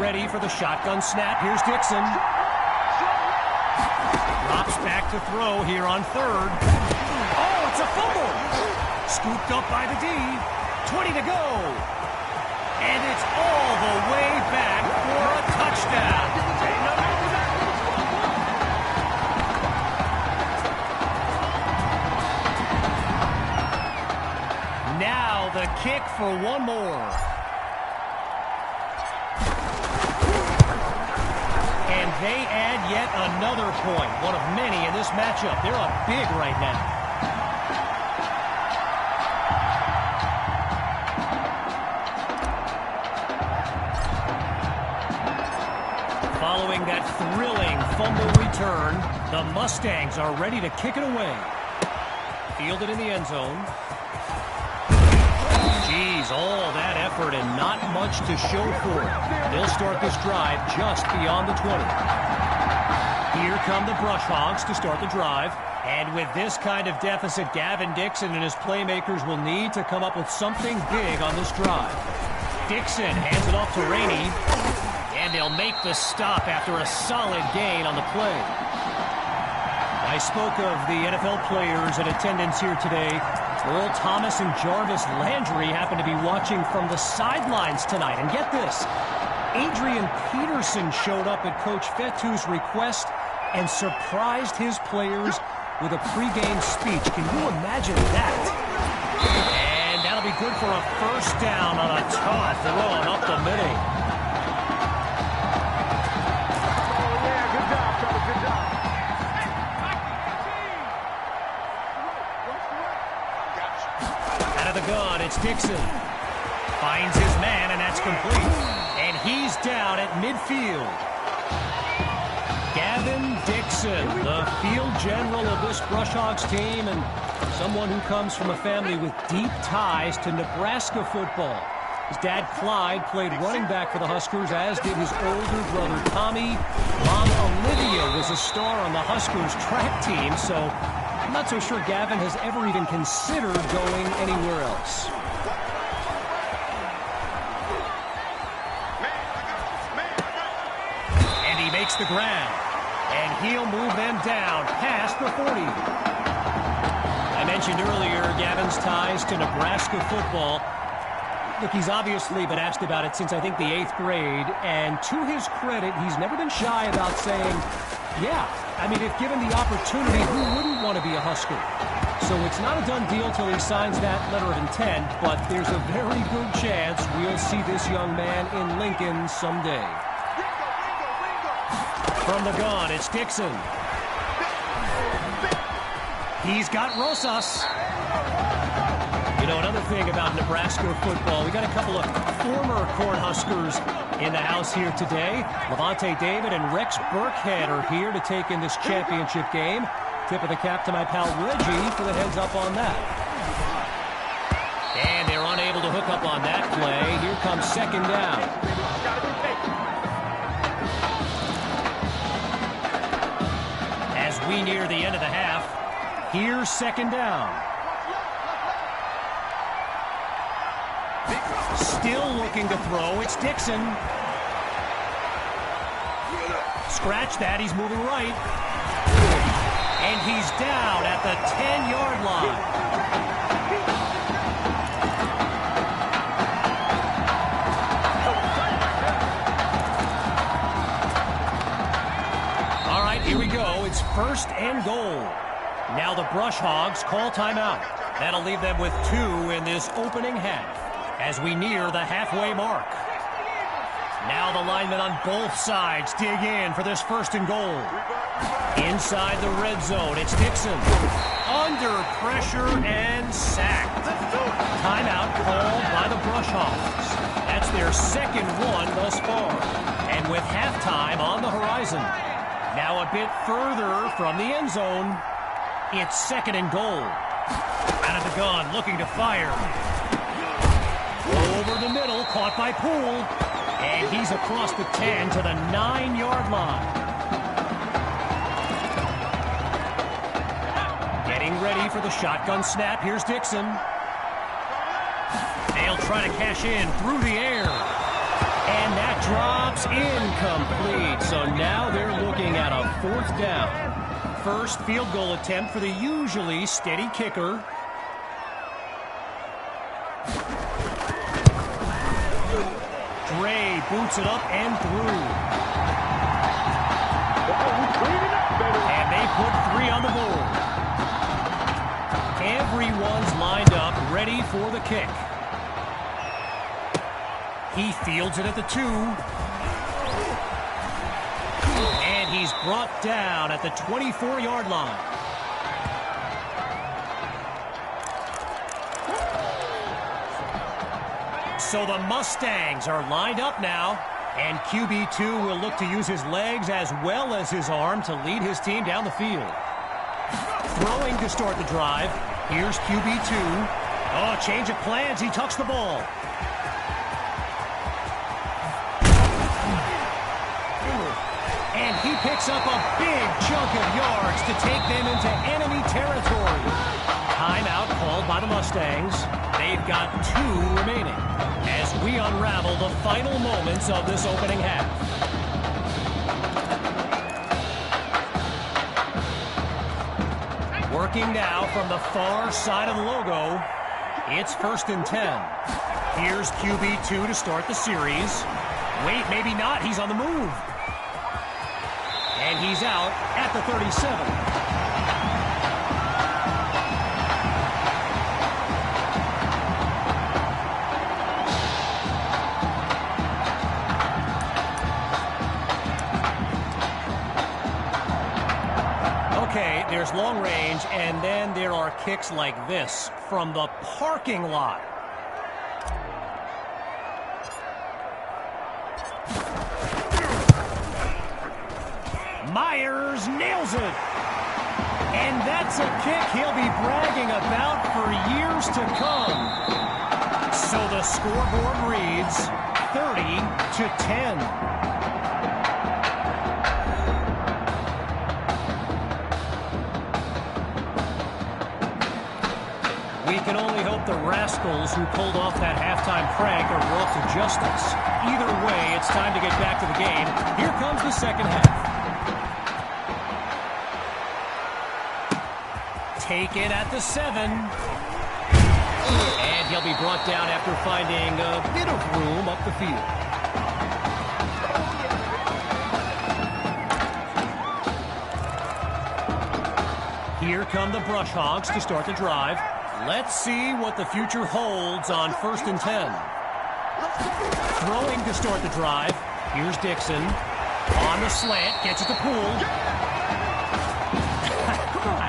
Ready for the shotgun snap. Here's Dixon. Drops back to throw here on 3rd. Oh, it's a fumble. Scooped up by the D. 20 to go. And it's all the way back for a touchdown. Now the kick for one more. And they add yet another point, one of many in this matchup. They're up big right now. Following that thrilling fumble return, the Mustangs are ready to kick it away. Fielded in the end zone. Geez, all that effort and not much to show for it. They'll start this drive just beyond the 20. Here come the Brush Hogs to start the drive. And with this kind of deficit, Gavin Dixon and his playmakers will need to come up with something big on this drive. Dixon hands it off to Rainey. And they'll make the stop after a solid gain on the play. I spoke of the NFL players in attendance here today. Earl Thomas and Jarvis Landry happen to be watching from the sidelines tonight. And get this, Adrian Peterson showed up at Coach Fettu's request and surprised his players with a pregame speech. Can you imagine that? And that'll be good for a 1st down on a tough run up the middle. The gun, it's Dixon. Finds his man, and that's complete. And he's down at midfield. Gavin Gavin Dixon, the field general of this Brush Hogs team and someone who comes from a family with deep ties to Nebraska football. His dad, Clyde, played running back for the Huskers, as did his older brother, Tommy. Mom, Olivia, was a star on the Huskers track team, so I'm not so sure Gavin has ever even considered going anywhere else. And he makes the grab, and he'll move them down past the 40. I mentioned earlier Gavin's ties to Nebraska football. Look, he's obviously been asked about it since, I think, the 8th grade, and to his credit, he's never been shy about saying, yeah, I mean, if given the opportunity, who wouldn't want to be a Husker? So it's not a done deal till he signs that letter of intent, but there's a very good chance we'll see this young man in Lincoln someday. From the gun, it's Dixon. He's got Rosas. You know, another thing about Nebraska football, we got a couple of former Cornhuskers in the house here today. Levante David and Rex Burkhead are here to take in this championship game. Tip of the cap to my pal Reggie for the heads up on that. And they're unable to hook up on that play. Here comes second down. As we near the end of the half, here's second down. Still looking to throw, it's Dixon. Scratch that, he's moving right. And he's down at the 10-yard line. All right, here we go. It's first and goal. Now the Brush Hogs call timeout. That'll leave them with 2 in this opening half as we near the halfway mark. Now the linemen on both sides dig in for this first and goal. Inside the red zone, it's Dixon. Under pressure and sacked. Timeout called by the Brush Hogs. That's their second one thus far. And with halftime on the horizon. Now a bit further from the end zone, it's second and goal. Out of the gun, looking to fire. Over the middle, caught by Poole. And he's across the 10 to the 9-yard line. Getting ready for the shotgun snap. Here's Dixon. They'll try to cash in through the air. And that drops incomplete. So now they're looking at a 4th down. First field goal attempt for the usually steady kicker. Dre boots it up and through. And they put 3 on the board. Everyone's lined up, ready for the kick. He fields it at the 2. And he's brought down at the 24-yard line. So the Mustangs are lined up now, and QB2 will look to use his legs as well as his arm to lead his team down the field. Throwing to start the drive. Here's QB2. Oh, change of plans. He tucks the ball. And he picks up a big chunk of yards to take them into enemy territory. Timeout called by the Mustangs. They've got 2 remaining as we unravel the final moments of this opening half. Working now from the far side of the logo. It's first and 10. Here's QB2 to start the series. Wait, maybe not. He's on the move. And he's out at the 37. Okay, there's long range, and then there are kicks like this from the parking lot. Myers nails it. And that's a kick he'll be bragging about for years to come. So the scoreboard reads 30-10. We can only hope the rascals who pulled off that halftime prank are brought to justice. Either way, it's time to get back to the game. Here comes the second half. Taken at the 7. And he'll be brought down after finding a bit of room up the field. Here come the Brush Hogs to start the drive. Let's see what the future holds on 1st and 10. Throwing to start the drive. Here's Dixon. On the slant, gets it to Poole.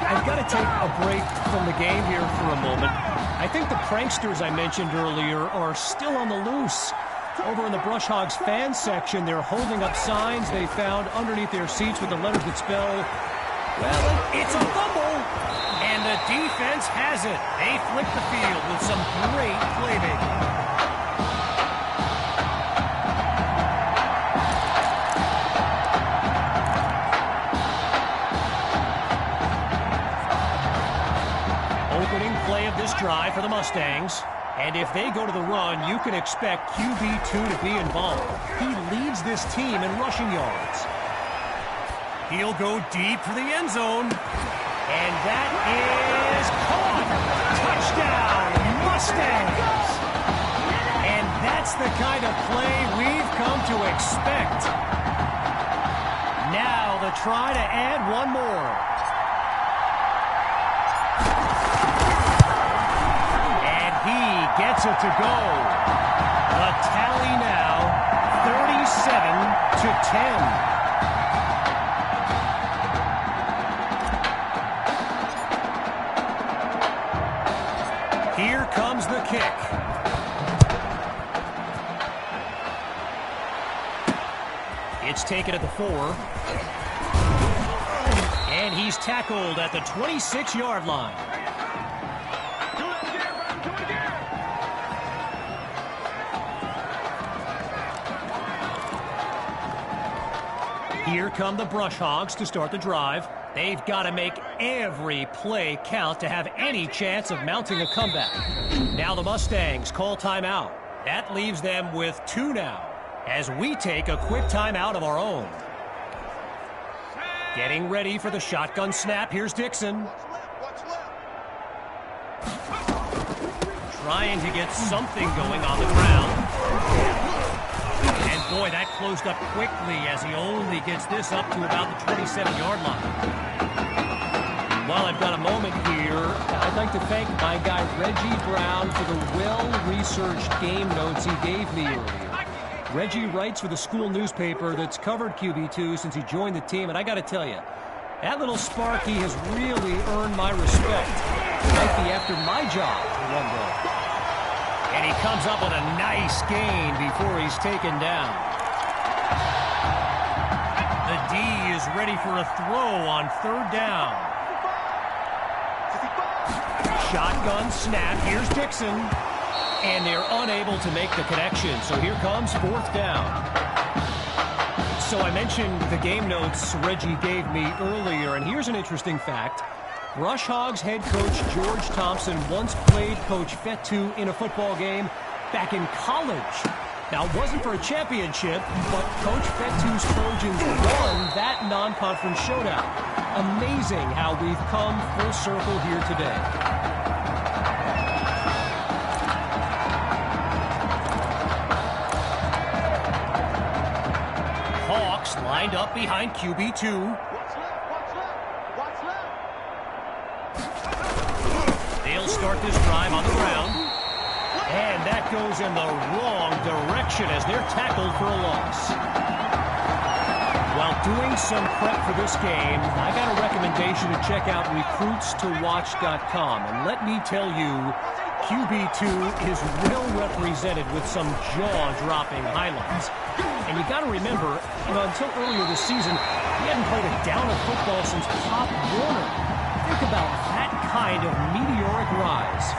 I've got to take a break from the game here for a moment. I think the pranksters I mentioned earlier are still on the loose. Over in the Brush Hogs fan section, they're holding up signs they found underneath their seats with the letters that spell, well, it's a fumble. And the defense has it. They flick the field with some great playmaking. Opening play of this drive for the Mustangs. And if they go to the run, you can expect QB2 to be involved. He leads this team in rushing yards. He'll go deep for the end zone. And that is caught. Touchdown, Mustangs. And that's the kind of play we've come to expect. Now the try to add one more. And he gets it to go. The tally now, 37-10. Here comes the kick. It's taken at the 4. And he's tackled at the 26-yard line. Here come the Brush Hogs to start the drive. They've got to make every play count to have any chance of mounting a comeback. Now the Mustangs call timeout. That leaves them with 2 now, as we take a quick timeout of our own. Getting ready for the shotgun snap. Here's Dixon. Trying to get something going on the ground. And boy, that closed up quickly as he only gets this up to about the 27-yard line. While I've got a moment here, I'd like to thank my guy Reggie Brown for the well-researched game notes he gave me earlier. Reggie writes for the school newspaper that's covered QB2 since he joined the team, and I got to tell you, that little Sparky has really earned my respect. Might be after my job one day. And he comes up with a nice gain before he's taken down. The D is ready for a throw on 3rd down. Shotgun snap. Here's Dixon. And they're unable to make the connection. So here comes 4th down. So I mentioned the game notes Reggie gave me earlier. And here's an interesting fact. Brush Hogs head coach George Thompson once played Coach Fetu in a football game back in college. Now, it wasn't for a championship, but Coach Fetu's Trojans won that non-conference showdown. Amazing how we've come full circle here today. Hawks lined up behind QB2. They'll start this drive on the ground. And that goes in the wrong direction as they're tackled for a loss. While doing some prep for this game, I got a recommendation to check out recruitstowatch.com. And let me tell you, QB2 is well represented with some jaw-dropping highlights. And you got to remember, until earlier this season, he hadn't played a down of football since Pop Warner. Think about that kind of meteoric rise.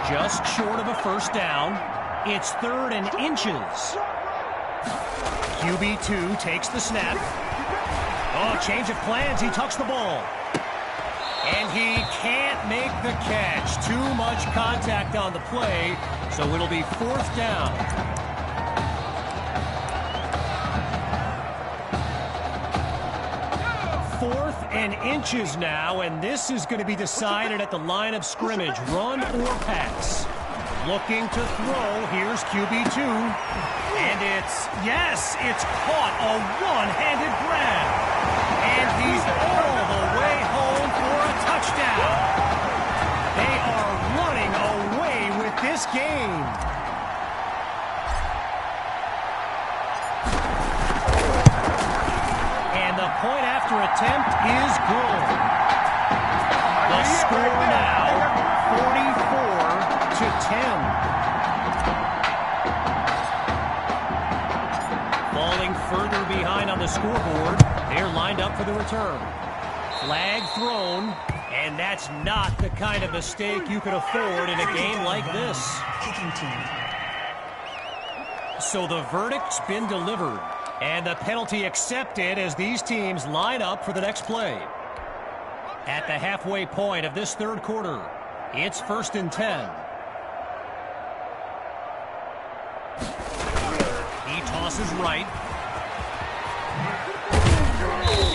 Just short of a first down. It's 3rd and inches. QB2 takes the snap. Oh, change of plans. He tucks the ball. And he can't make the catch. Too much contact on the play, so it'll be 4th down. 4th and inches now, and this is going to be decided at the line of scrimmage. Run or pass. Looking to throw. Here's QB2. And it's caught. A one-handed grab. And he's all the way home for a touchdown. They are running away with this game. And the point after attempt is good. The score now, 44-10. Falling further behind on the scoreboard, they're lined up for the return. Flag thrown, and that's not the kind of mistake you could afford in a game like this. So the verdict's been delivered, and the penalty accepted as these teams line up for the next play. At the halfway point of this 3rd quarter, it's 1st and 10. He tosses right.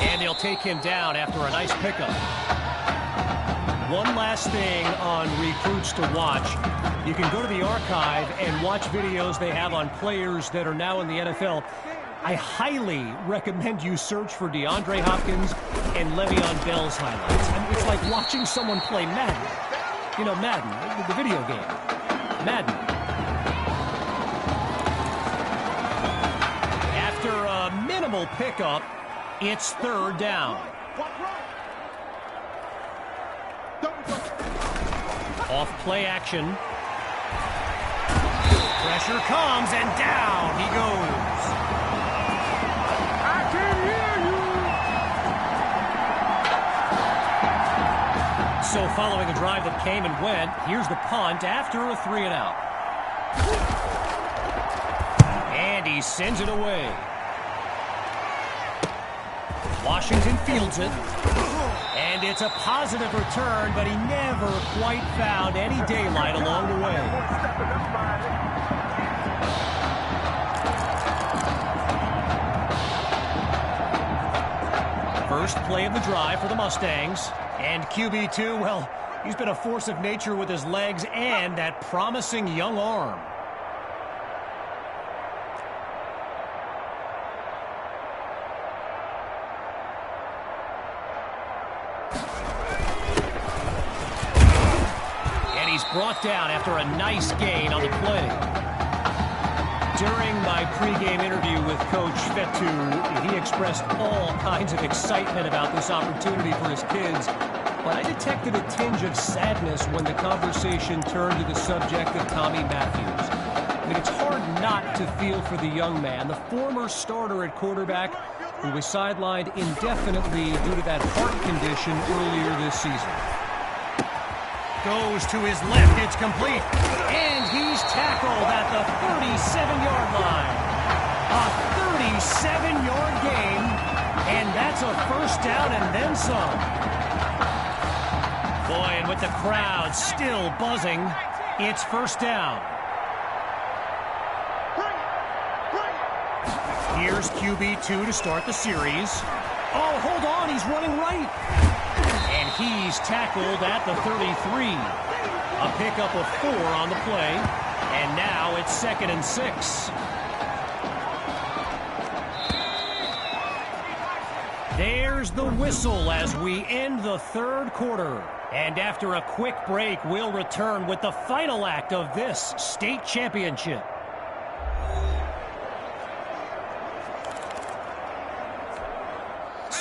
And they'll take him down after a nice pickup. One last thing on recruits to watch. You can go to the archive and watch videos they have on players that are now in the NFL. I highly recommend you search for DeAndre Hopkins and Le'Veon Bell's highlights. I mean, it's like watching someone play Madden. You know, Madden, the video game. Madden. After a minimal pickup, it's 3rd down. Off play action. Pressure comes and down he goes. I can hear you. So following a drive that came and went, here's the punt after a 3-and-out. And he sends it away. Washington fields it. And it's a positive return, but he never quite found any daylight along the way. First play of the drive for the Mustangs. And QB2, well, he's been a force of nature with his legs and that promising young arm. Brought down after a nice gain on the play. During my pregame interview with Coach Fetu, he expressed all kinds of excitement about this opportunity for his kids, but I detected a tinge of sadness when the conversation turned to the subject of Tommy Matthews. I mean, it's hard not to feel for the young man, the former starter at quarterback who was sidelined indefinitely due to that heart condition earlier this season. Goes to his left, it's complete, and he's tackled at the 37-yard line. A 37-yard gain, and that's a 1st down and then some. Boy, and with the crowd still buzzing, it's 1st down. Here's QB2 to start the series. Oh, hold on, he's running right. And he's tackled at the 33. A pickup of 4 on the play. And now it's 2nd and 6. There's the whistle as we end the 3rd quarter. And after a quick break, we'll return with the final act of this state championship.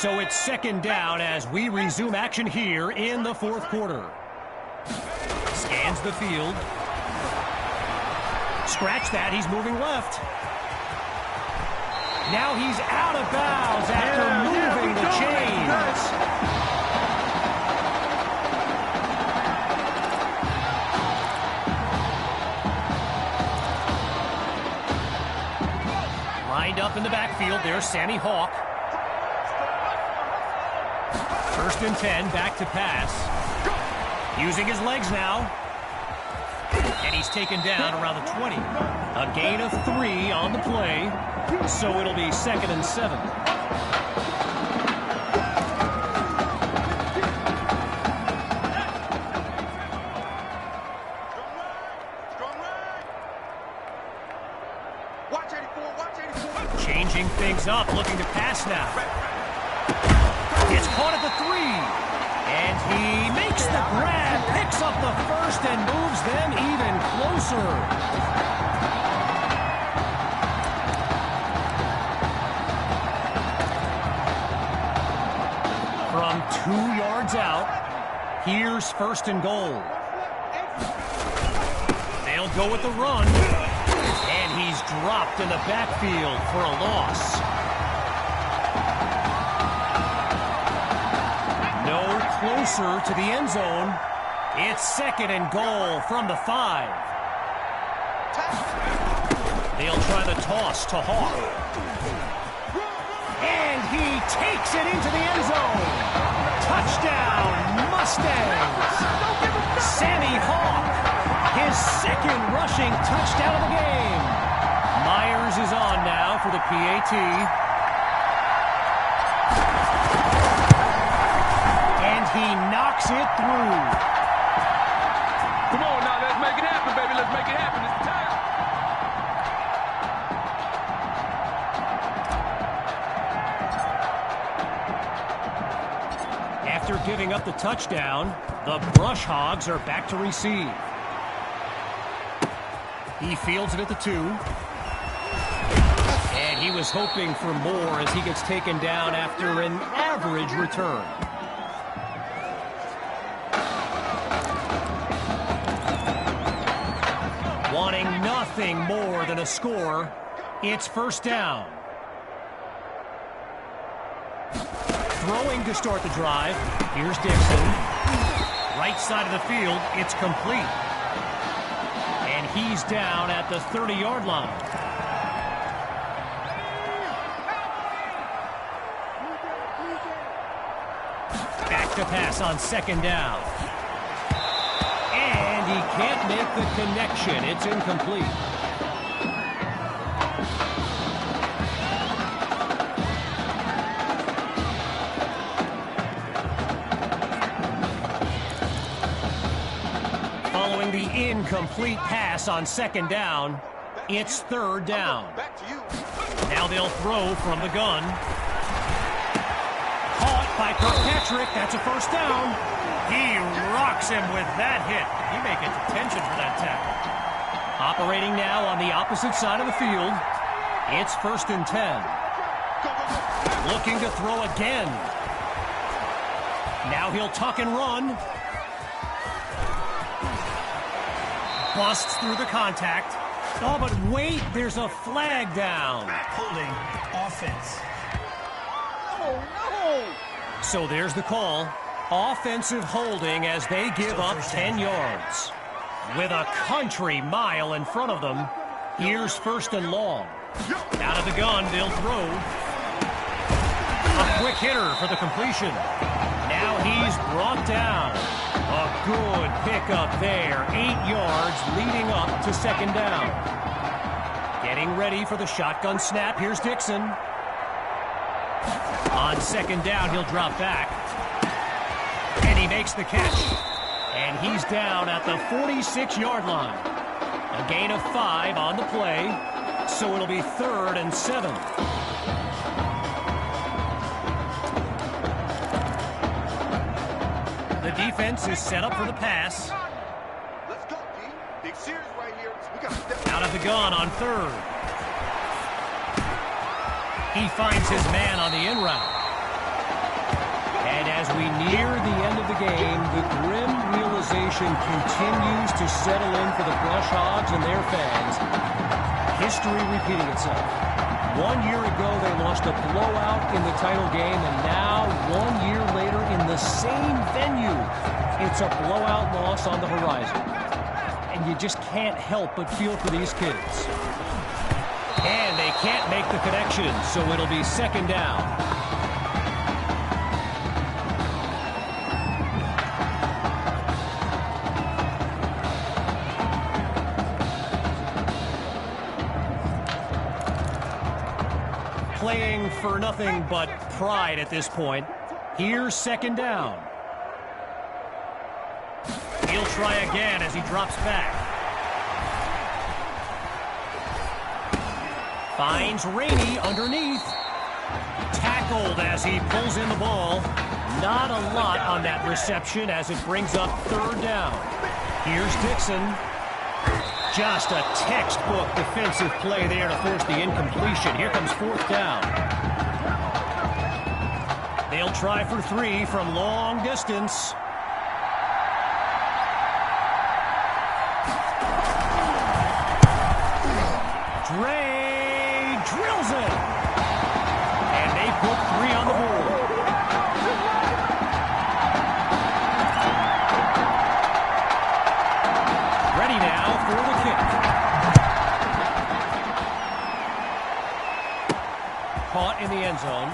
So it's second down as we resume action here in the fourth quarter. Scans the field. Scratch that, he's moving left. Now he's out of bounds after moving the chains. Lined up in the backfield, there's Sammy Hawk. First and 10, back to pass. Using his legs now. And he's taken down around the 20. A gain of 3 on the play, so it'll be second and 7. Changing things up, looking to pass now. It's caught at the 3. And he makes the grab, picks up the first, and moves them even closer. From 2 yards out, here's first and goal. They'll go with the run, and he's dropped in the backfield for a loss. Closer to the end zone. It's second and goal from the 5. They'll try the toss to Hawk. And he takes it into the end zone. Touchdown, Mustangs. Sammy Hawk, his second rushing touchdown of the game. Myers is on now for the PAT. He knocks it through. Come on now, let's make it happen, baby. Let's make it happen. It's time. After giving up the touchdown, the Brush Hogs are back to receive. He fields it at the 2. And he was hoping for more as he gets taken down after an average return. Wanting nothing more than a score, it's first down. Throwing to start the drive. Here's Dixon. Right side of the field, it's complete. And he's down at the 30-yard line. Back to pass on second down. He can't make the connection. It's incomplete. Following the incomplete pass on second down, it's third down. Now they'll throw from the gun. Caught by Kirkpatrick. That's a first down. He rocks him with that hit. He may get detention for that tackle. Operating now on the opposite side of the field. It's first and 10. Looking to throw again. Now he'll tuck and run. Busts through the contact. Oh, but wait, there's a flag down. Holding offense. Oh, no! So there's the call. Offensive holding as they give up 10 yards. With a country mile in front of them, here's first and long. Out of the gun, they'll throw. A quick hitter for the completion. Now he's brought down. A good pickup there. 8 yards leading up to second down. Getting ready for the shotgun snap. Here's Dixon. On second down, he'll drop back. And he makes the catch. And he's down at the 46-yard line. A gain of 5 on the play, so it'll be third and 7. The defense is set up for the pass. Let's go, D. Big series right here. We got to step Out of the gun on third. He finds his man on the in route. And as we near the end of the game, the grim realization continues to settle in for the Brush Hogs and their fans. History repeating itself. 1 year ago, they lost a blowout in the title game, and now, 1 year later, in the same venue, it's a blowout loss on the horizon. And you just can't help but feel for these kids. And they can't make the connection, so it'll be second down. Playing for nothing but pride at this point. Here's second down. He'll try again as he drops back. Finds Rainey underneath. Tackled as he pulls in the ball. Not a lot on that reception as it brings up third down. Here's Dixon. Just a textbook defensive play there to force the incompletion. Here comes fourth down. They'll try for 3 from long distance. Dre drills it. And they put 3 on the board. Ready now for the kick. Caught in the end zone.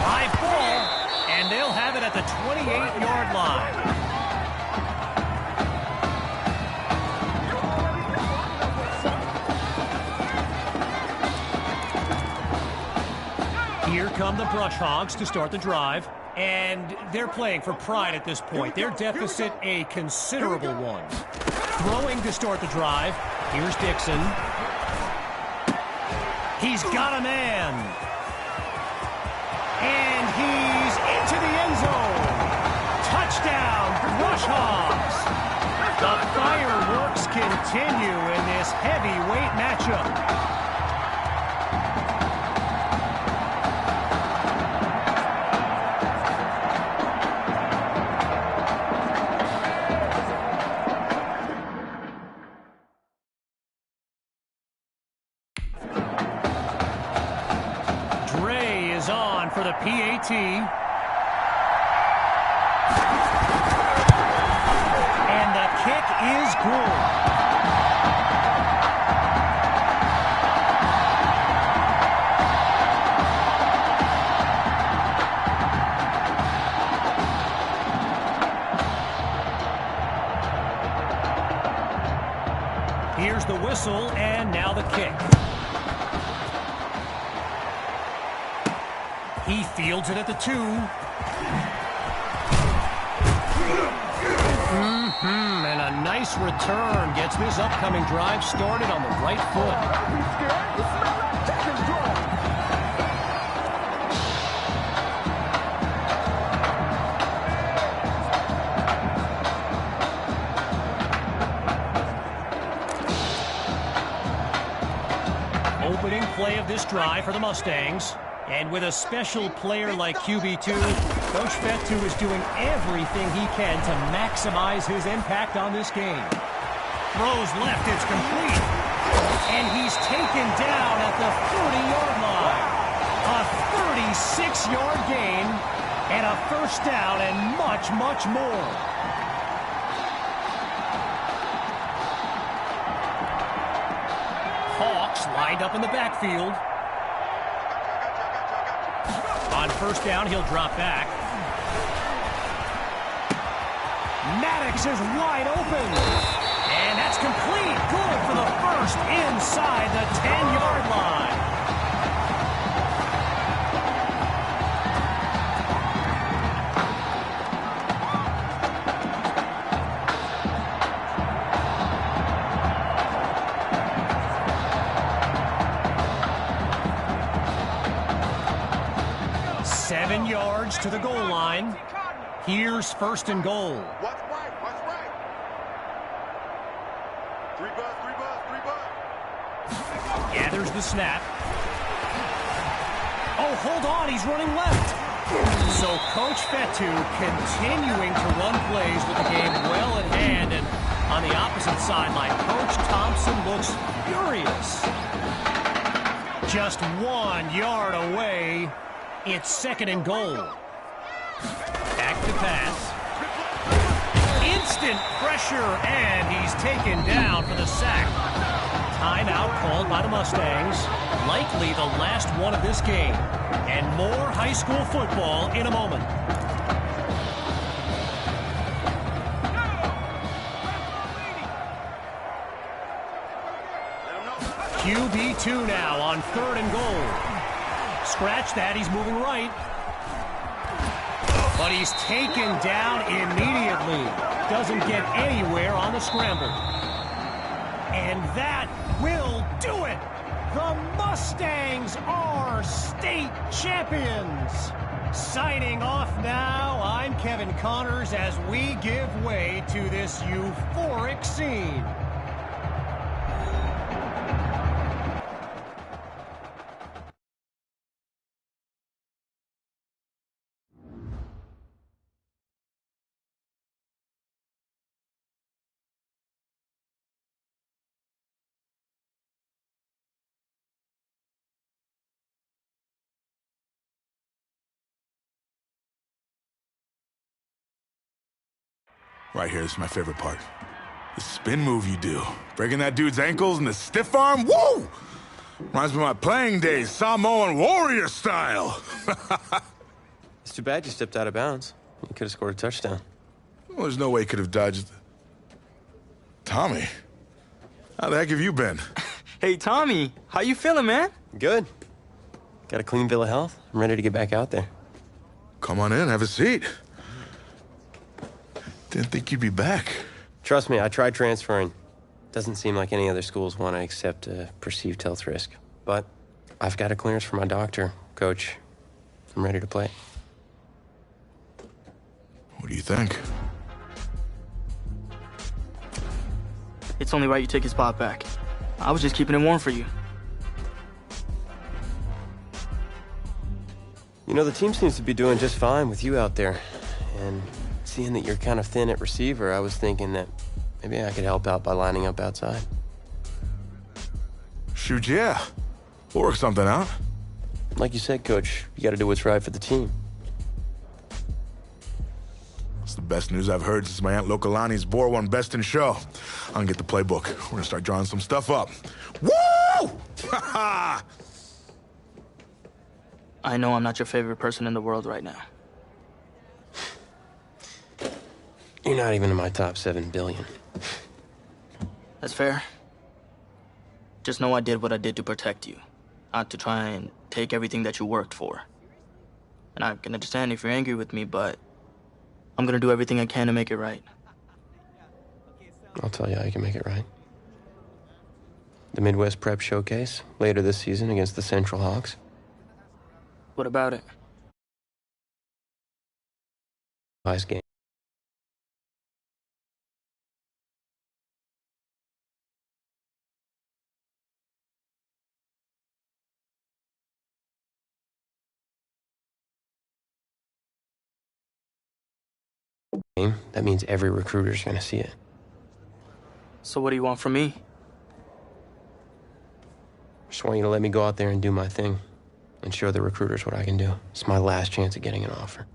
High ball, and they'll have it at the 28-yard line. Here come the Brush Hogs to start the drive. And they're playing for pride at this point. Their deficit a considerable one. Throwing to start the drive. Here's Dixon. He's got a man. And he's into the end zone. Touchdown, Brush Hogs. The fireworks continue in this heavyweight matchup. For the PAT. And the kick is good. Here's the whistle, and now the kick. He fields it at the 2. And a nice return gets this upcoming drive started on the right foot. Opening play of this drive for the Mustangs. And with a special player like QB2, Coach Fetu is doing everything he can to maximize his impact on this game. Throws left, it's complete. And he's taken down at the 30-yard line. A 36-yard gain, and a first down, and much, much more. Hawks lined up in the backfield. On first down, he'll drop back. Maddox is wide open. And that's complete. Good for the first inside the 10-yard line. To the goal line. Here's first and goal. Watch right, watch right. 3 bud. Gathers the snap. Oh, hold on, he's running left. So Coach Fetu continuing to run plays with the game well in hand, and on the opposite sideline, Coach Thompson looks furious. Just 1 yard away, it's 2nd and goal. Back to pass. Instant pressure, and he's taken down for the sack. Timeout called by the Mustangs. Likely the last one of this game. And more high school football in a moment. QB2 now on 3rd and goal. Scratch that, he's moving right. But he's taken down immediately. Doesn't get anywhere on the scramble. And that will do it. The Mustangs are state champions. Signing off now, I'm Kevin Connors as we give way to this euphoric scene. Right here, this is my favorite part. The spin move you do. Breaking that dude's ankles and the stiff arm, woo! Reminds me of my playing days, Samoan warrior style. It's too bad you stepped out of bounds. You could have scored a touchdown. Well, there's no way he could have dodged. Tommy, how the heck have you been? Hey, Tommy, how you feeling, man? Good. Got a clean bill of health. I'm ready to get back out there. Come on in, have a seat. Didn't think you'd be back. Trust me, I tried transferring. Doesn't seem like any other schools want to accept a perceived health risk. But I've got a clearance from my doctor, Coach. I'm ready to play. What do you think? It's only right you take his spot back. I was just keeping it warm for you. You know, the team seems to be doing just fine with you out there. And seeing that you're kind of thin at receiver, I was thinking that maybe I could help out by lining up outside. Shoot, yeah. We'll work something out. Like you said, Coach, you got to do what's right for the team. It's the best news I've heard since my Aunt Lokalani's Boar won Best in Show. I'm gonna get the playbook. We're gonna start drawing some stuff up. Woo! I know I'm not your favorite person in the world right now. You're not even in my top 7 billion. That's fair. Just know I did what I did to protect you, not to try and take everything that you worked for. And I can understand if you're angry with me, but I'm gonna do everything I can to make it right. I'll tell you how you can make it right. The Midwest Prep Showcase, later this season against the Central Hawks. What about it? Last game. That means every recruiter's gonna see it. So what do you want from me? Just want you to let me go out there and do my thing and show the recruiters what I can do. It's my last chance at getting an offer.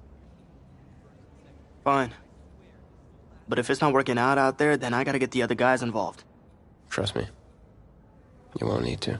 Fine. But if it's not working out there, then I gotta get the other guys involved. Trust me. You won't need to.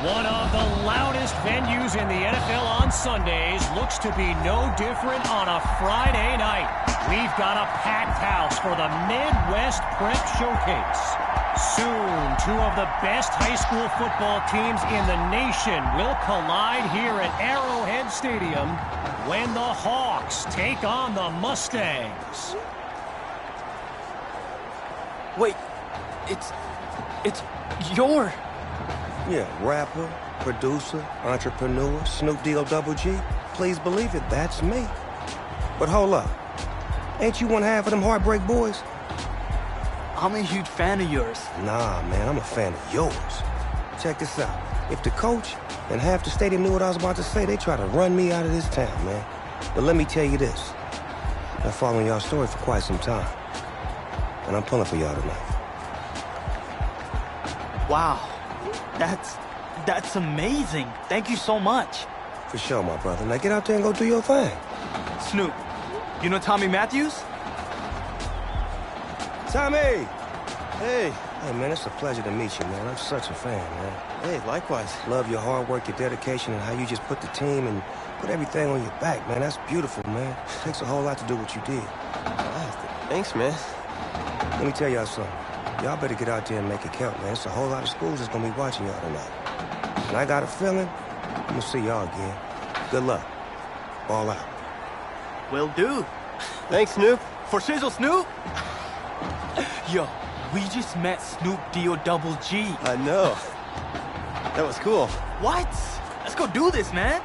One of the loudest venues in the NFL on Sundays looks to be no different on a Friday night. We've got a packed house for the Midwest Prep Showcase. Soon, two of the best high school football teams in the nation will collide here at Arrowhead Stadium when the Hawks take on the Mustangs. Wait, it's your... Yeah, rapper, producer, entrepreneur, Snoop D-O-double-G. Please believe it, that's me. But hold up. Ain't you one half of them Heartbreak Boys? I'm a huge fan of yours. Nah, man, I'm a fan of yours. Check this out. If the coach and half the stadium knew what I was about to say, they try to run me out of this town, man. But let me tell you this. I've been following y'all story for quite some time. And I'm pulling for y'all tonight. Wow. That's amazing. Thank you so much. For sure, my brother. Now get out there and go do your thing. Snoop, you know Tommy Matthews? Tommy! Hey, man, it's a pleasure to meet you, man. I'm such a fan, man. Hey, likewise. Love your hard work, your dedication, and how you just put the team and put everything on your back, man. That's beautiful, man. It takes a whole lot to do what you did. Thanks, man. Let me tell y'all something. Y'all better get out there and make it count, man. It's a whole lot of schools that's gonna be watching y'all tonight. And I got a feeling I'm gonna see y'all again. Good luck. Ball out. Will do. Thanks, Snoop. For shizzle, Snoop. Yo, we just met Snoop D-O-double-G. I know. That was cool. What? Let's go do this, man.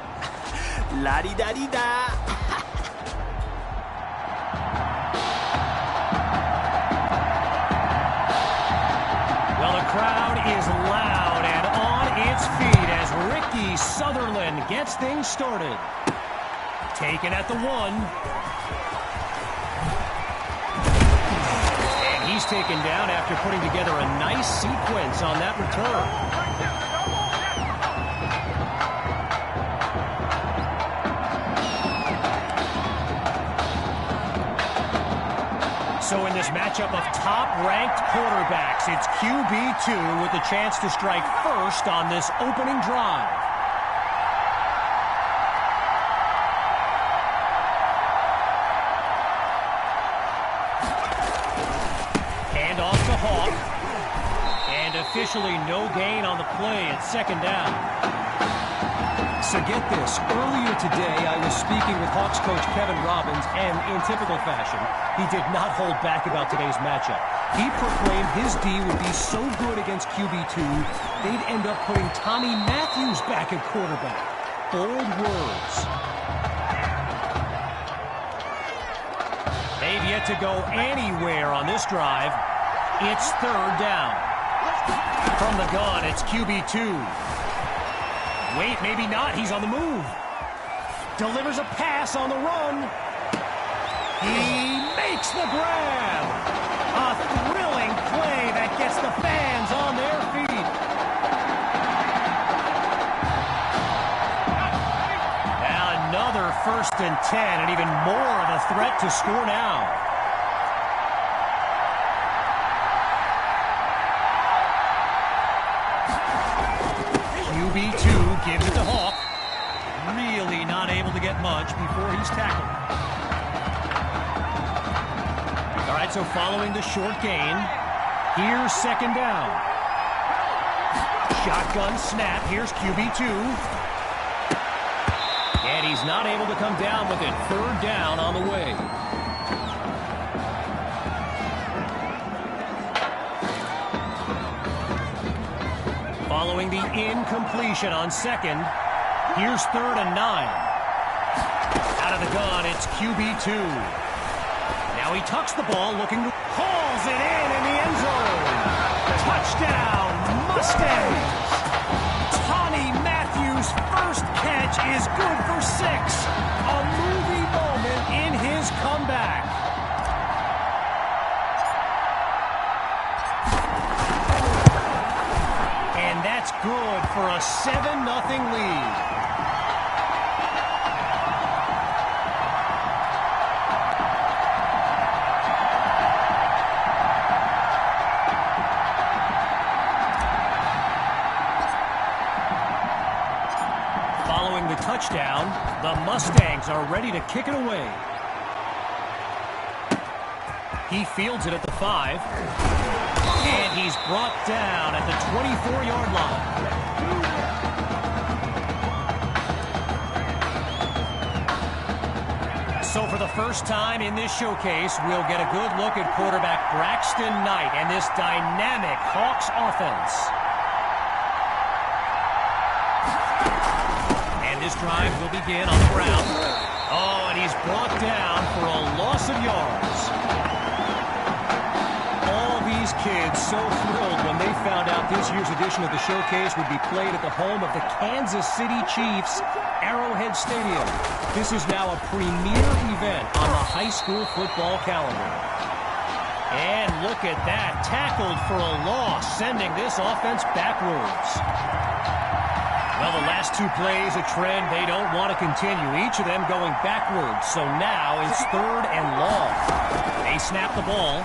La-di-da-di-da. Well, the crowd is loud and on its feet as Ricky Sutherland gets things started. Taken at the 1. He's taken down after putting together a nice sequence on that return. So in this matchup of top-ranked quarterbacks, it's QB2 with the chance to strike first on this opening drive. Officially no gain on the play at second down. So get this, earlier today I was speaking with Hawks coach Kevin Robbins, and in typical fashion, he did not hold back about today's matchup. He proclaimed his D would be so good against QB2, they'd end up putting Tommy Matthews back at quarterback. Bold words. They've yet to go anywhere on this drive. It's third down. From the gun, it's QB2. Wait, maybe not. He's on the move. Delivers a pass on the run. He makes the grab. A thrilling play that gets the fans on their feet. Now another 1st and 10, and even more of a threat to score now. QB2 gives it to Hawk. Really not able to get much before he's tackled. All right, so following the short gain, here's second down. Shotgun snap. Here's QB2. And he's not able to come down with it. Third down on the way. Following the incompletion on second, here's 3rd and 9. Out of the gun, it's QB2. Now he tucks the ball, looking to... Hauls it in the end zone. Touchdown, Mustangs. Tommy Matthews' first catch is good for 6. A movie moment in his comeback. And that's good for a 7-0 lead. Following the touchdown, the Mustangs are ready to kick it away. He fields it at the 5. And he's brought down at the 24-yard line. So for the first time in this showcase, we'll get a good look at quarterback Braxton Knight and this dynamic Hawks offense. And this drive will begin on the ground. Oh, and he's brought down for a loss of yards. All these kids so thrilled when they found out this year's edition of the showcase would be played at the home of the Kansas City Chiefs, Arrowhead Stadium. This is now a premier event on the high school football calendar. And look at that, tackled for a loss, sending this offense backwards. Well, the last two plays, a trend they don't want to continue, each of them going backwards. So now it's 3rd and long. They snap the ball.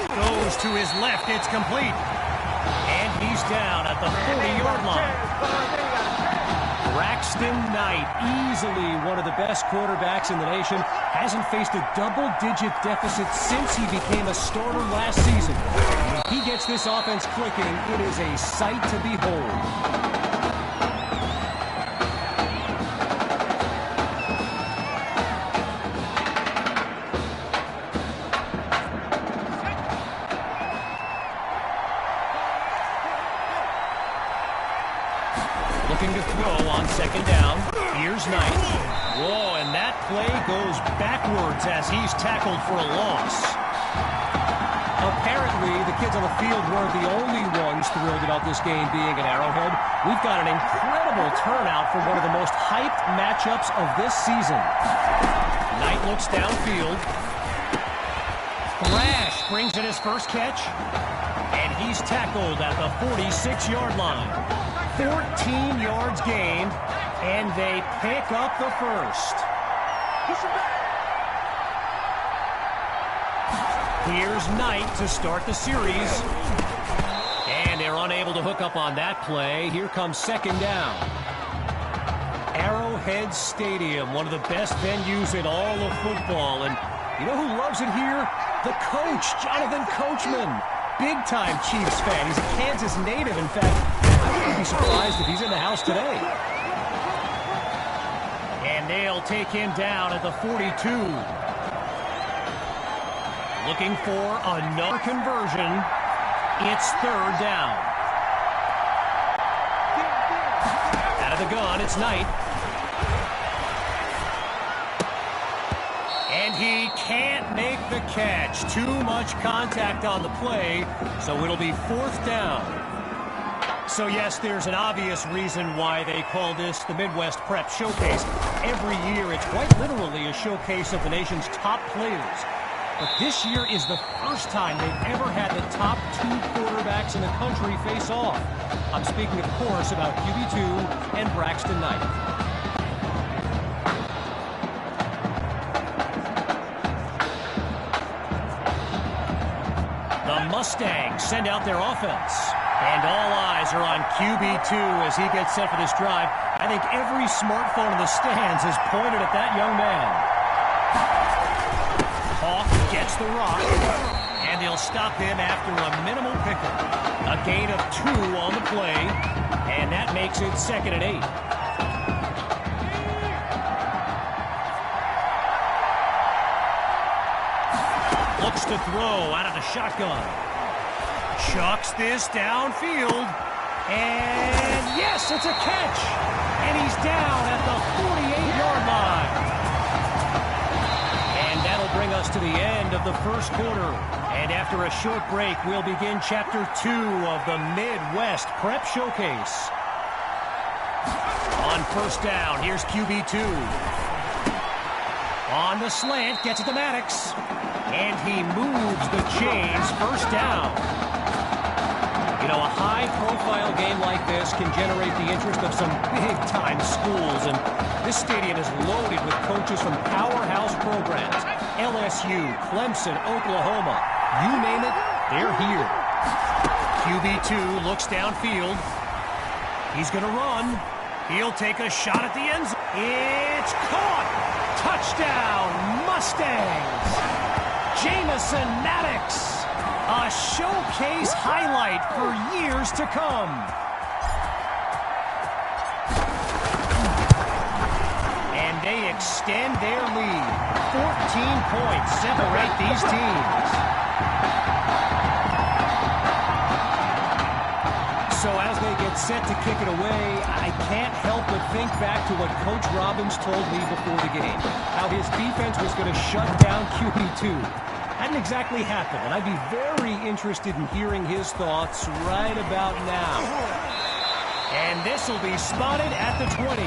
Goes to his left, it's complete. And he's down at the 40-yard line. Braxton Knight, easily one of the best quarterbacks in the nation, hasn't faced a double-digit deficit since he became a starter last season. When he gets this offense clicking, it is a sight to behold. Looking to throw on 2nd down. Here's Knight. Whoa, and that play goes backwards as he's tackled for a loss. Apparently, the kids on the field weren't the only ones thrilled about this game being at Arrowhead. We've got an incredible turnout for one of the most hyped matchups of this season. Knight looks downfield. Thrash brings in his first catch. And he's tackled at the 46-yard line. 14 yards gained, and they pick up the first. Here's Knight to start the series. And they're unable to hook up on that play. Here comes 2nd down. Arrowhead Stadium, one of the best venues in all of football. And you know who loves it here? The coach, Jonathan Coachman. Big-time Chiefs fan. He's a Kansas native, in fact. I wouldn't be surprised if he's in the house today. And they'll take him down at the 42. Looking for another conversion. It's 3rd down. Out of the gun, it's Knight. And he can't make the catch. Too much contact on the play, so it'll be 4th down. So yes, there's an obvious reason why they call this the Midwest Prep Showcase. Every year, it's quite literally a showcase of the nation's top players. But this year is the first time they've ever had the top 2 quarterbacks in the country face off. I'm speaking, of course, about QB2 and Braxton Knight. Mustangs send out their offense. And all eyes are on QB2 as he gets set for this drive. I think every smartphone in the stands is pointed at that young man. Hawk gets the rock, and they'll stop him after a minimal pickup. A gain of 2 on the play, and that makes it 2nd and 8. Looks to throw out of the shotgun. Chucks this downfield. And yes, it's a catch. And he's down at the 48-yard line. And that'll bring us to the end of the first quarter. And after a short break, we'll begin Chapter 2 of the Midwest Prep Showcase. On 1st down, here's QB2. On the slant, gets it to Maddox. And he moves the chains. 1st down. You know, a high-profile game like this can generate the interest of some big-time schools, and this stadium is loaded with coaches from powerhouse programs. LSU, Clemson, Oklahoma, you name it, they're here. QB2 looks downfield. He's going to run. He'll take a shot at the end zone. It's caught! Touchdown, Mustangs! Jamison Maddox! A showcase highlight for years to come. And they extend their lead. 14 points separate these teams. So as they get set to kick it away, I can't help but think back to what Coach Robbins told me before the game. How his defense was going to shut down QB2. Hadn't exactly happened, and I'd be very interested in hearing his thoughts right about now. And this will be spotted at the 20.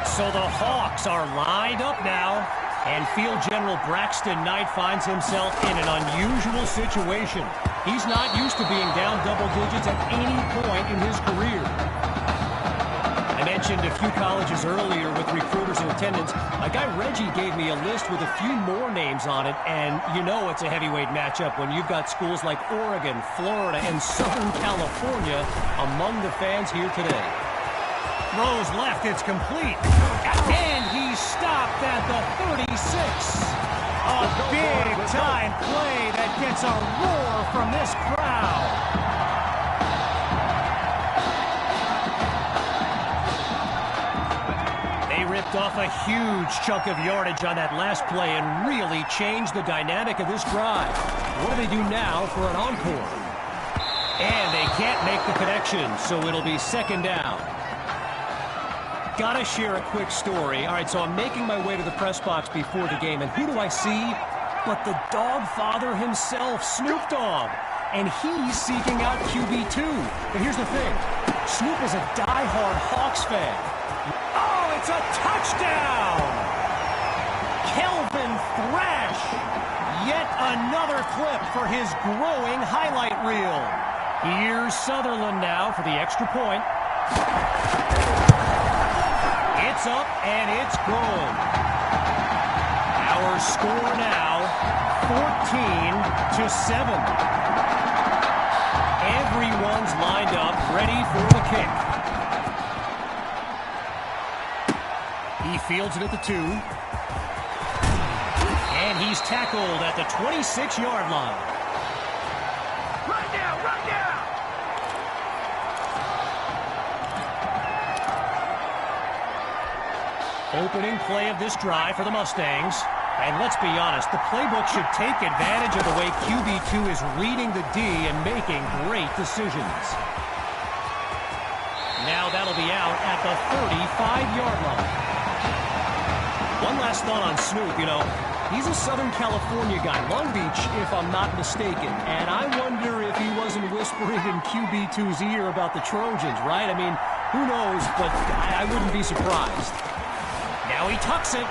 So the Hawks are lined up now, and Field General Braxton Knight finds himself in an unusual situation. He's not used to being down double digits at any point in his career. I mentioned a few colleges earlier with recruiters in attendance. My guy Reggie gave me a list with a few more names on it, and you know it's a heavyweight matchup when you've got schools like Oregon, Florida, and Southern California among the fans here today. Throws left, it's complete. And he's stopped at the 36. A big-time play that gets a roar from this crowd. Ripped off a huge chunk of yardage on that last play and really changed the dynamic of this drive. What do they do now for an encore? And they can't make the connection, so it'll be second down. Gotta share a quick story. All right, so I'm making my way to the press box before the game, and who do I see but the dog father himself, Snoop Dogg. And he's seeking out QB2. But here's the thing. Snoop is a diehard Hawks fan. Oh, it's a touchdown! Kelvin Thrash. Yet another clip for his growing highlight reel. Here's Sutherland now for the extra point. It's up and it's good. Our score now, 14-7. Everyone's lined up, ready for the kick. He fields it at the 2. And he's tackled at the 26-yard line. Right now, right now! Opening play of this drive for the Mustangs. And let's be honest, the playbook should take advantage of the way QB2 is reading the D and making great decisions. Now that'll be out at the 35-yard line. One last thought on Snoop, you know, he's a Southern California guy, Long Beach, if I'm not mistaken. And I wonder if he wasn't whispering in QB2's ear about the Trojans, right? I mean, who knows, but I wouldn't be surprised. Now he tucks it.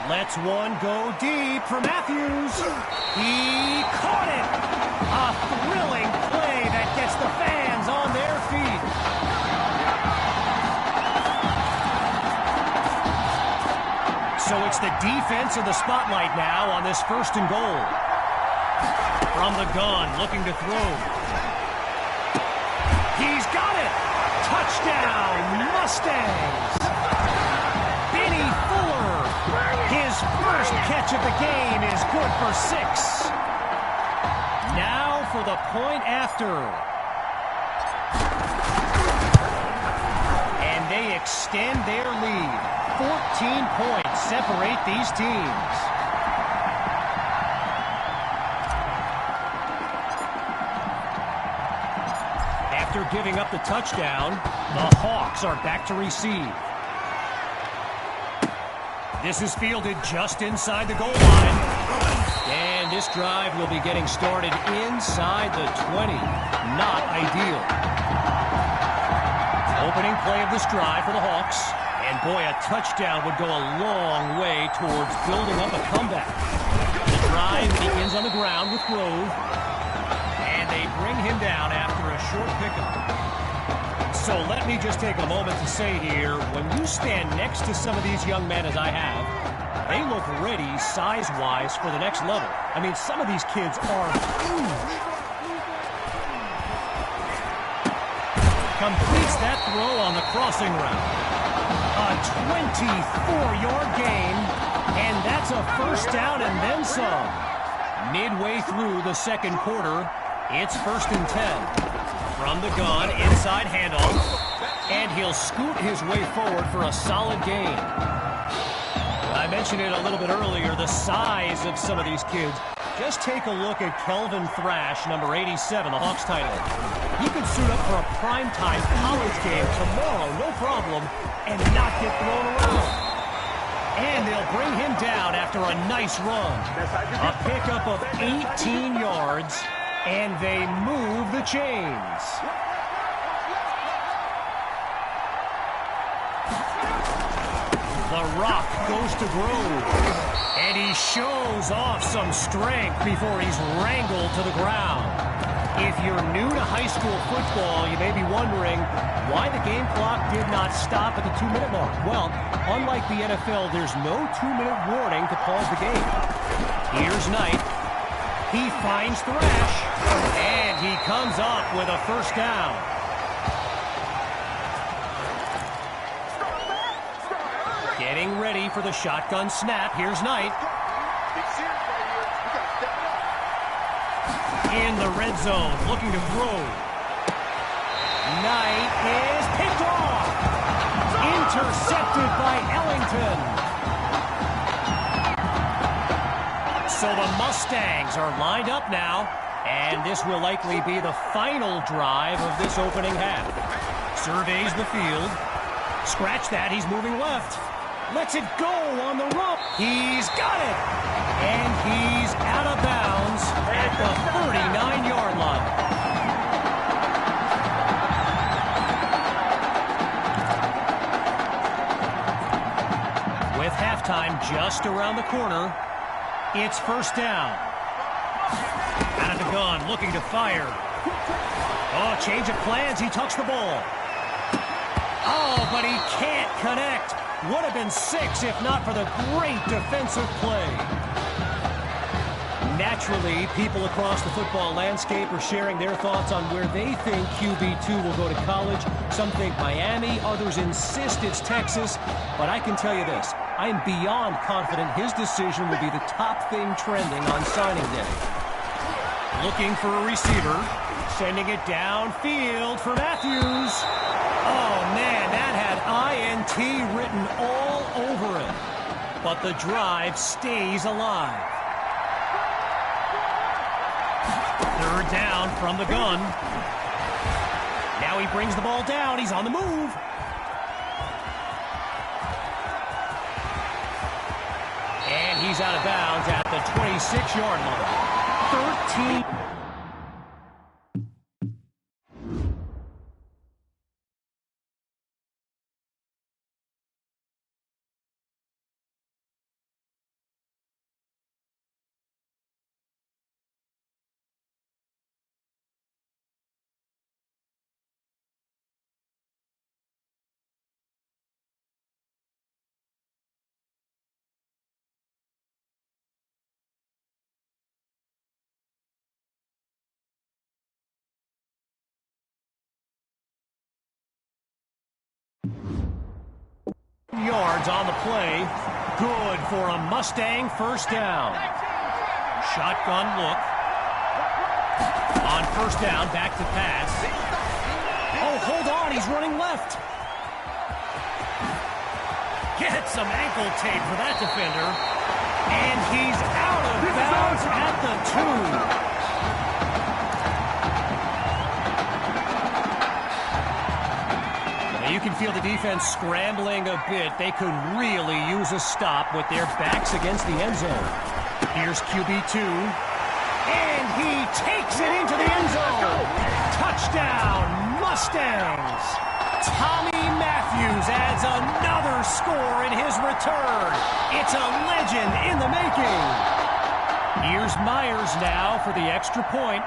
Lets one go deep for Matthews. He caught it. A thrilling play that gets the fans on their feet. So it's the defense in the spotlight now on this 1st and goal. From the gun, looking to throw. He's got it. Touchdown, Mustangs. Benny Fuller. His first catch of the game is good for 6. Now for the point after. And they extend their lead. 14 points separate these teams. After giving up the touchdown, the Hawks are back to receive. This is fielded just inside the goal line. And this drive will be getting started inside the 20. Not ideal. Opening play of this drive for the Hawks. And boy, a touchdown would go a long way towards building up a comeback. The drive begins on the ground with Grove. And they bring him down after a short pickup. So let me just take a moment to say here, when you stand next to some of these young men as I have, they look ready size-wise for the next level. I mean, some of these kids are huge. Completes that throw on the crossing route. A 24-yard gain, and that's a first down and then some. Midway through the second quarter, it's 1st and 10. From the gun, inside handoff, and he'll scoot his way forward for a solid gain. I mentioned it a little bit earlier, the size of some of these kids. Just take a look at Kelvin Thrash, number 87, the Hawks tight end. He could suit up for a primetime college game tomorrow, no problem, and not get thrown around. And they'll bring him down after a nice run. A pickup of 18 yards, and they move the chains. The rock goes to Grove, and he shows off some strength before he's wrangled to the ground. If you're new to high school football, you may be wondering why the game clock did not stop at the 2-minute mark. Well, unlike the NFL, there's no 2-minute warning to pause the game. Here's Knight. He finds Thrash, and he comes up with a first down. Getting ready for the shotgun snap. Here's Knight. In the red zone, looking to throw. Knight is picked off. Intercepted by Ellington. So the Mustangs are lined up now, and this will likely be the final drive of this opening half. Surveys the field. Scratch that, he's moving left. Lets it go on the run. He's got it. And he's out of bounds at the 39-yard line. With halftime just around the corner, it's first down. Out of the gun, looking to fire. Oh, change of plans. He tucks the ball. Oh, but he can't connect. Would have been 6 if not for the great defensive play. Naturally, people across the football landscape are sharing their thoughts on where they think QB2 will go to college. Some think Miami, others insist it's Texas. But I can tell you this, I'm beyond confident his decision will be the top thing trending on signing day. Looking for a receiver, sending it downfield for Matthews. Oh, man, that had INT written all over it. But the drive stays alive. Third down from the gun. Now he brings the ball down. He's on the move. And he's out of bounds at the 26-yard line. 13. Yards on the play. Good for a Mustang first down. Shotgun look. On first down, back to pass. Oh, hold on, he's running left. Get some ankle tape for that defender. And he's out of bounds at the 2. You can feel the defense scrambling a bit. They could really use a stop with their backs against the end zone. Here's QB2. And he takes it into the end zone. Touchdown, Mustangs. Tommy Matthews adds another score in his return. It's a legend in the making. Here's Myers now for the extra point.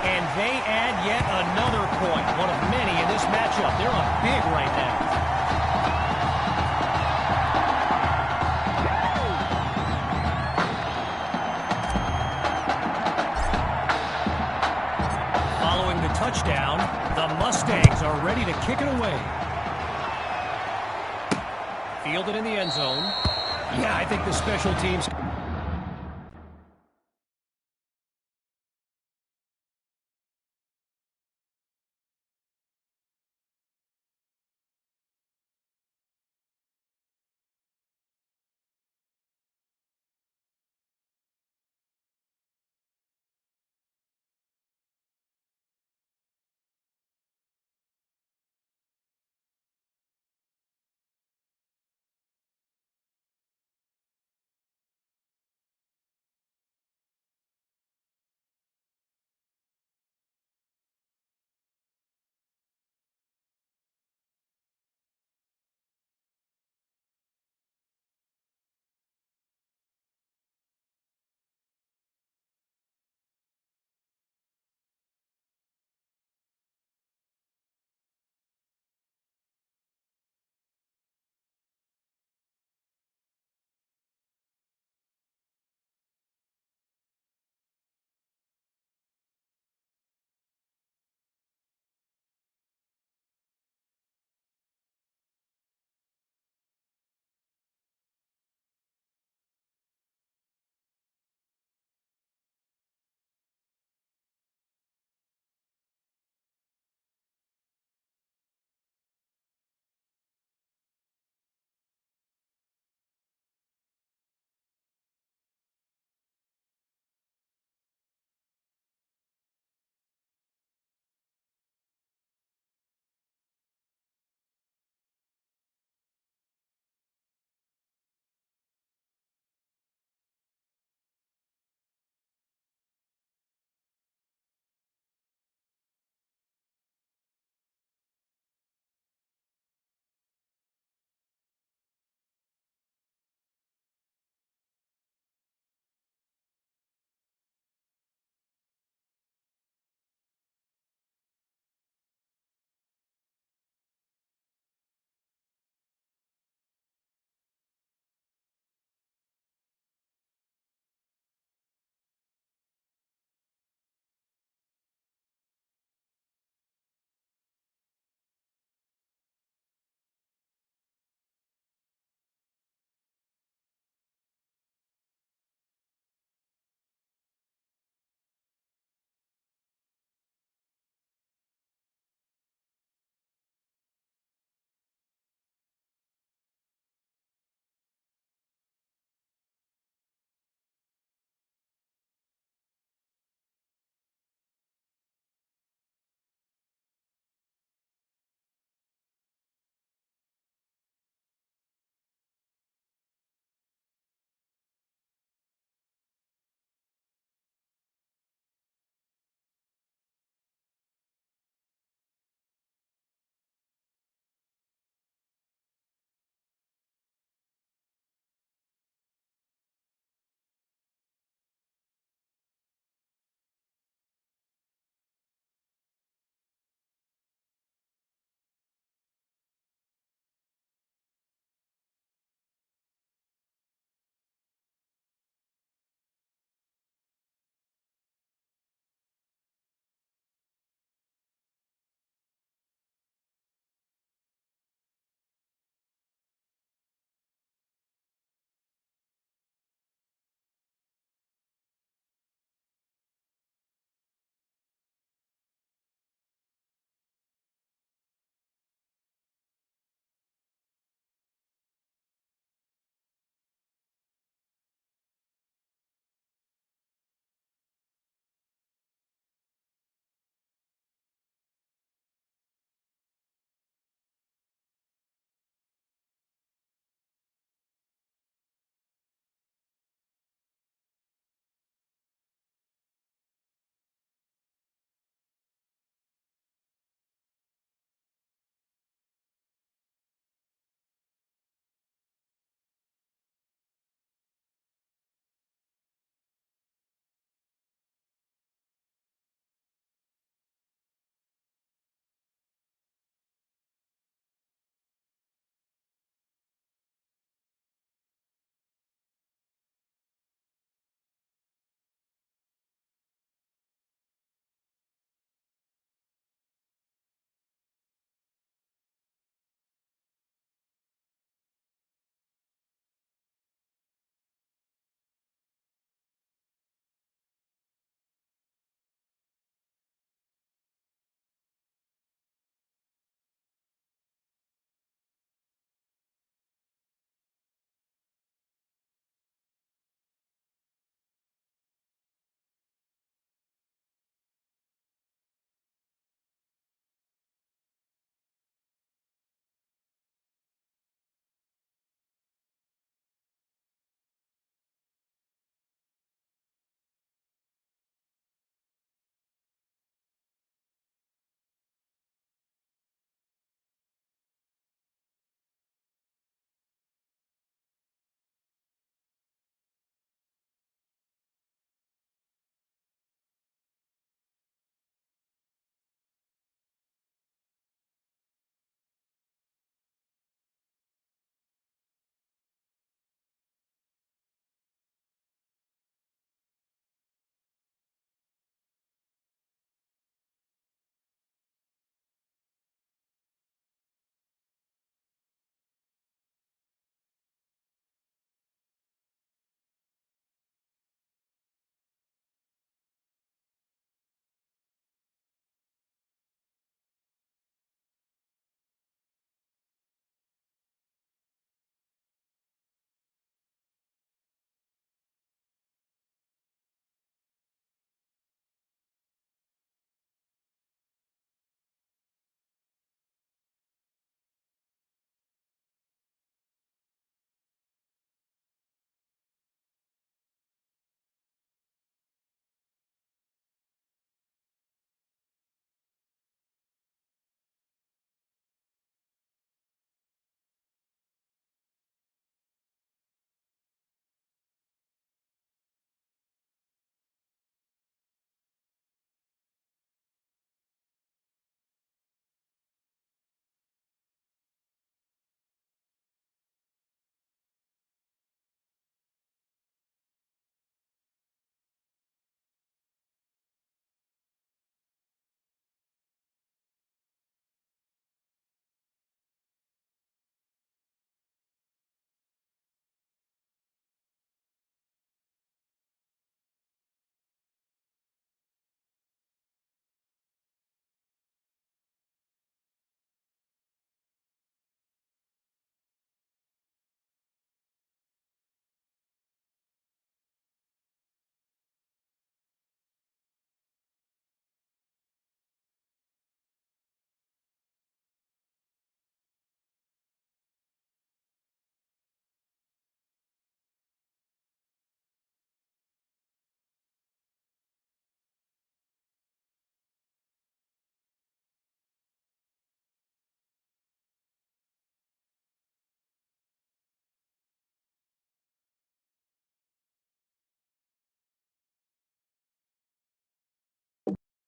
And they add yet another point, one of many in this matchup. They're up big right now. Following the touchdown, the Mustangs kick it away. Fielded in the end zone. Yeah, I think the special teams...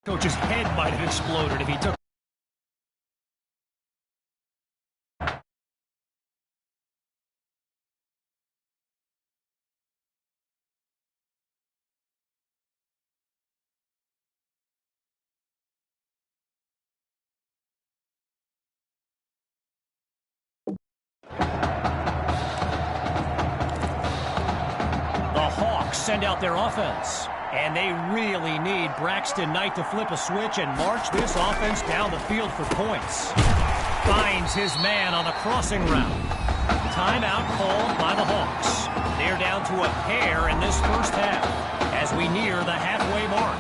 Coach's head might have exploded if he took. Send out their offense. And they really need Braxton Knight to flip a switch and march this offense down the field for points. Finds his man on the crossing route. Timeout called by the Hawks. They're down to a pair in this first half as we near the halfway mark.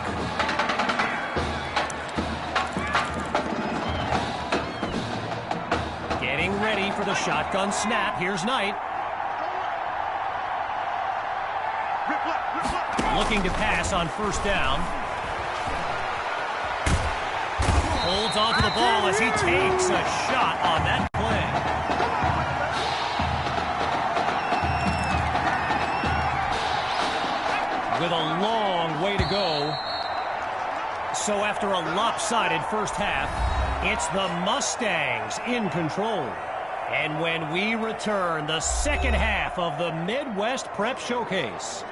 Getting ready for the shotgun snap. Here's Knight. Looking to pass on first down. Holds onto the ball as he takes a shot on that play. With a long way to go. So after a lopsided first half, it's the Mustangs in control. And when we return, the second half of the Midwest Prep Showcase.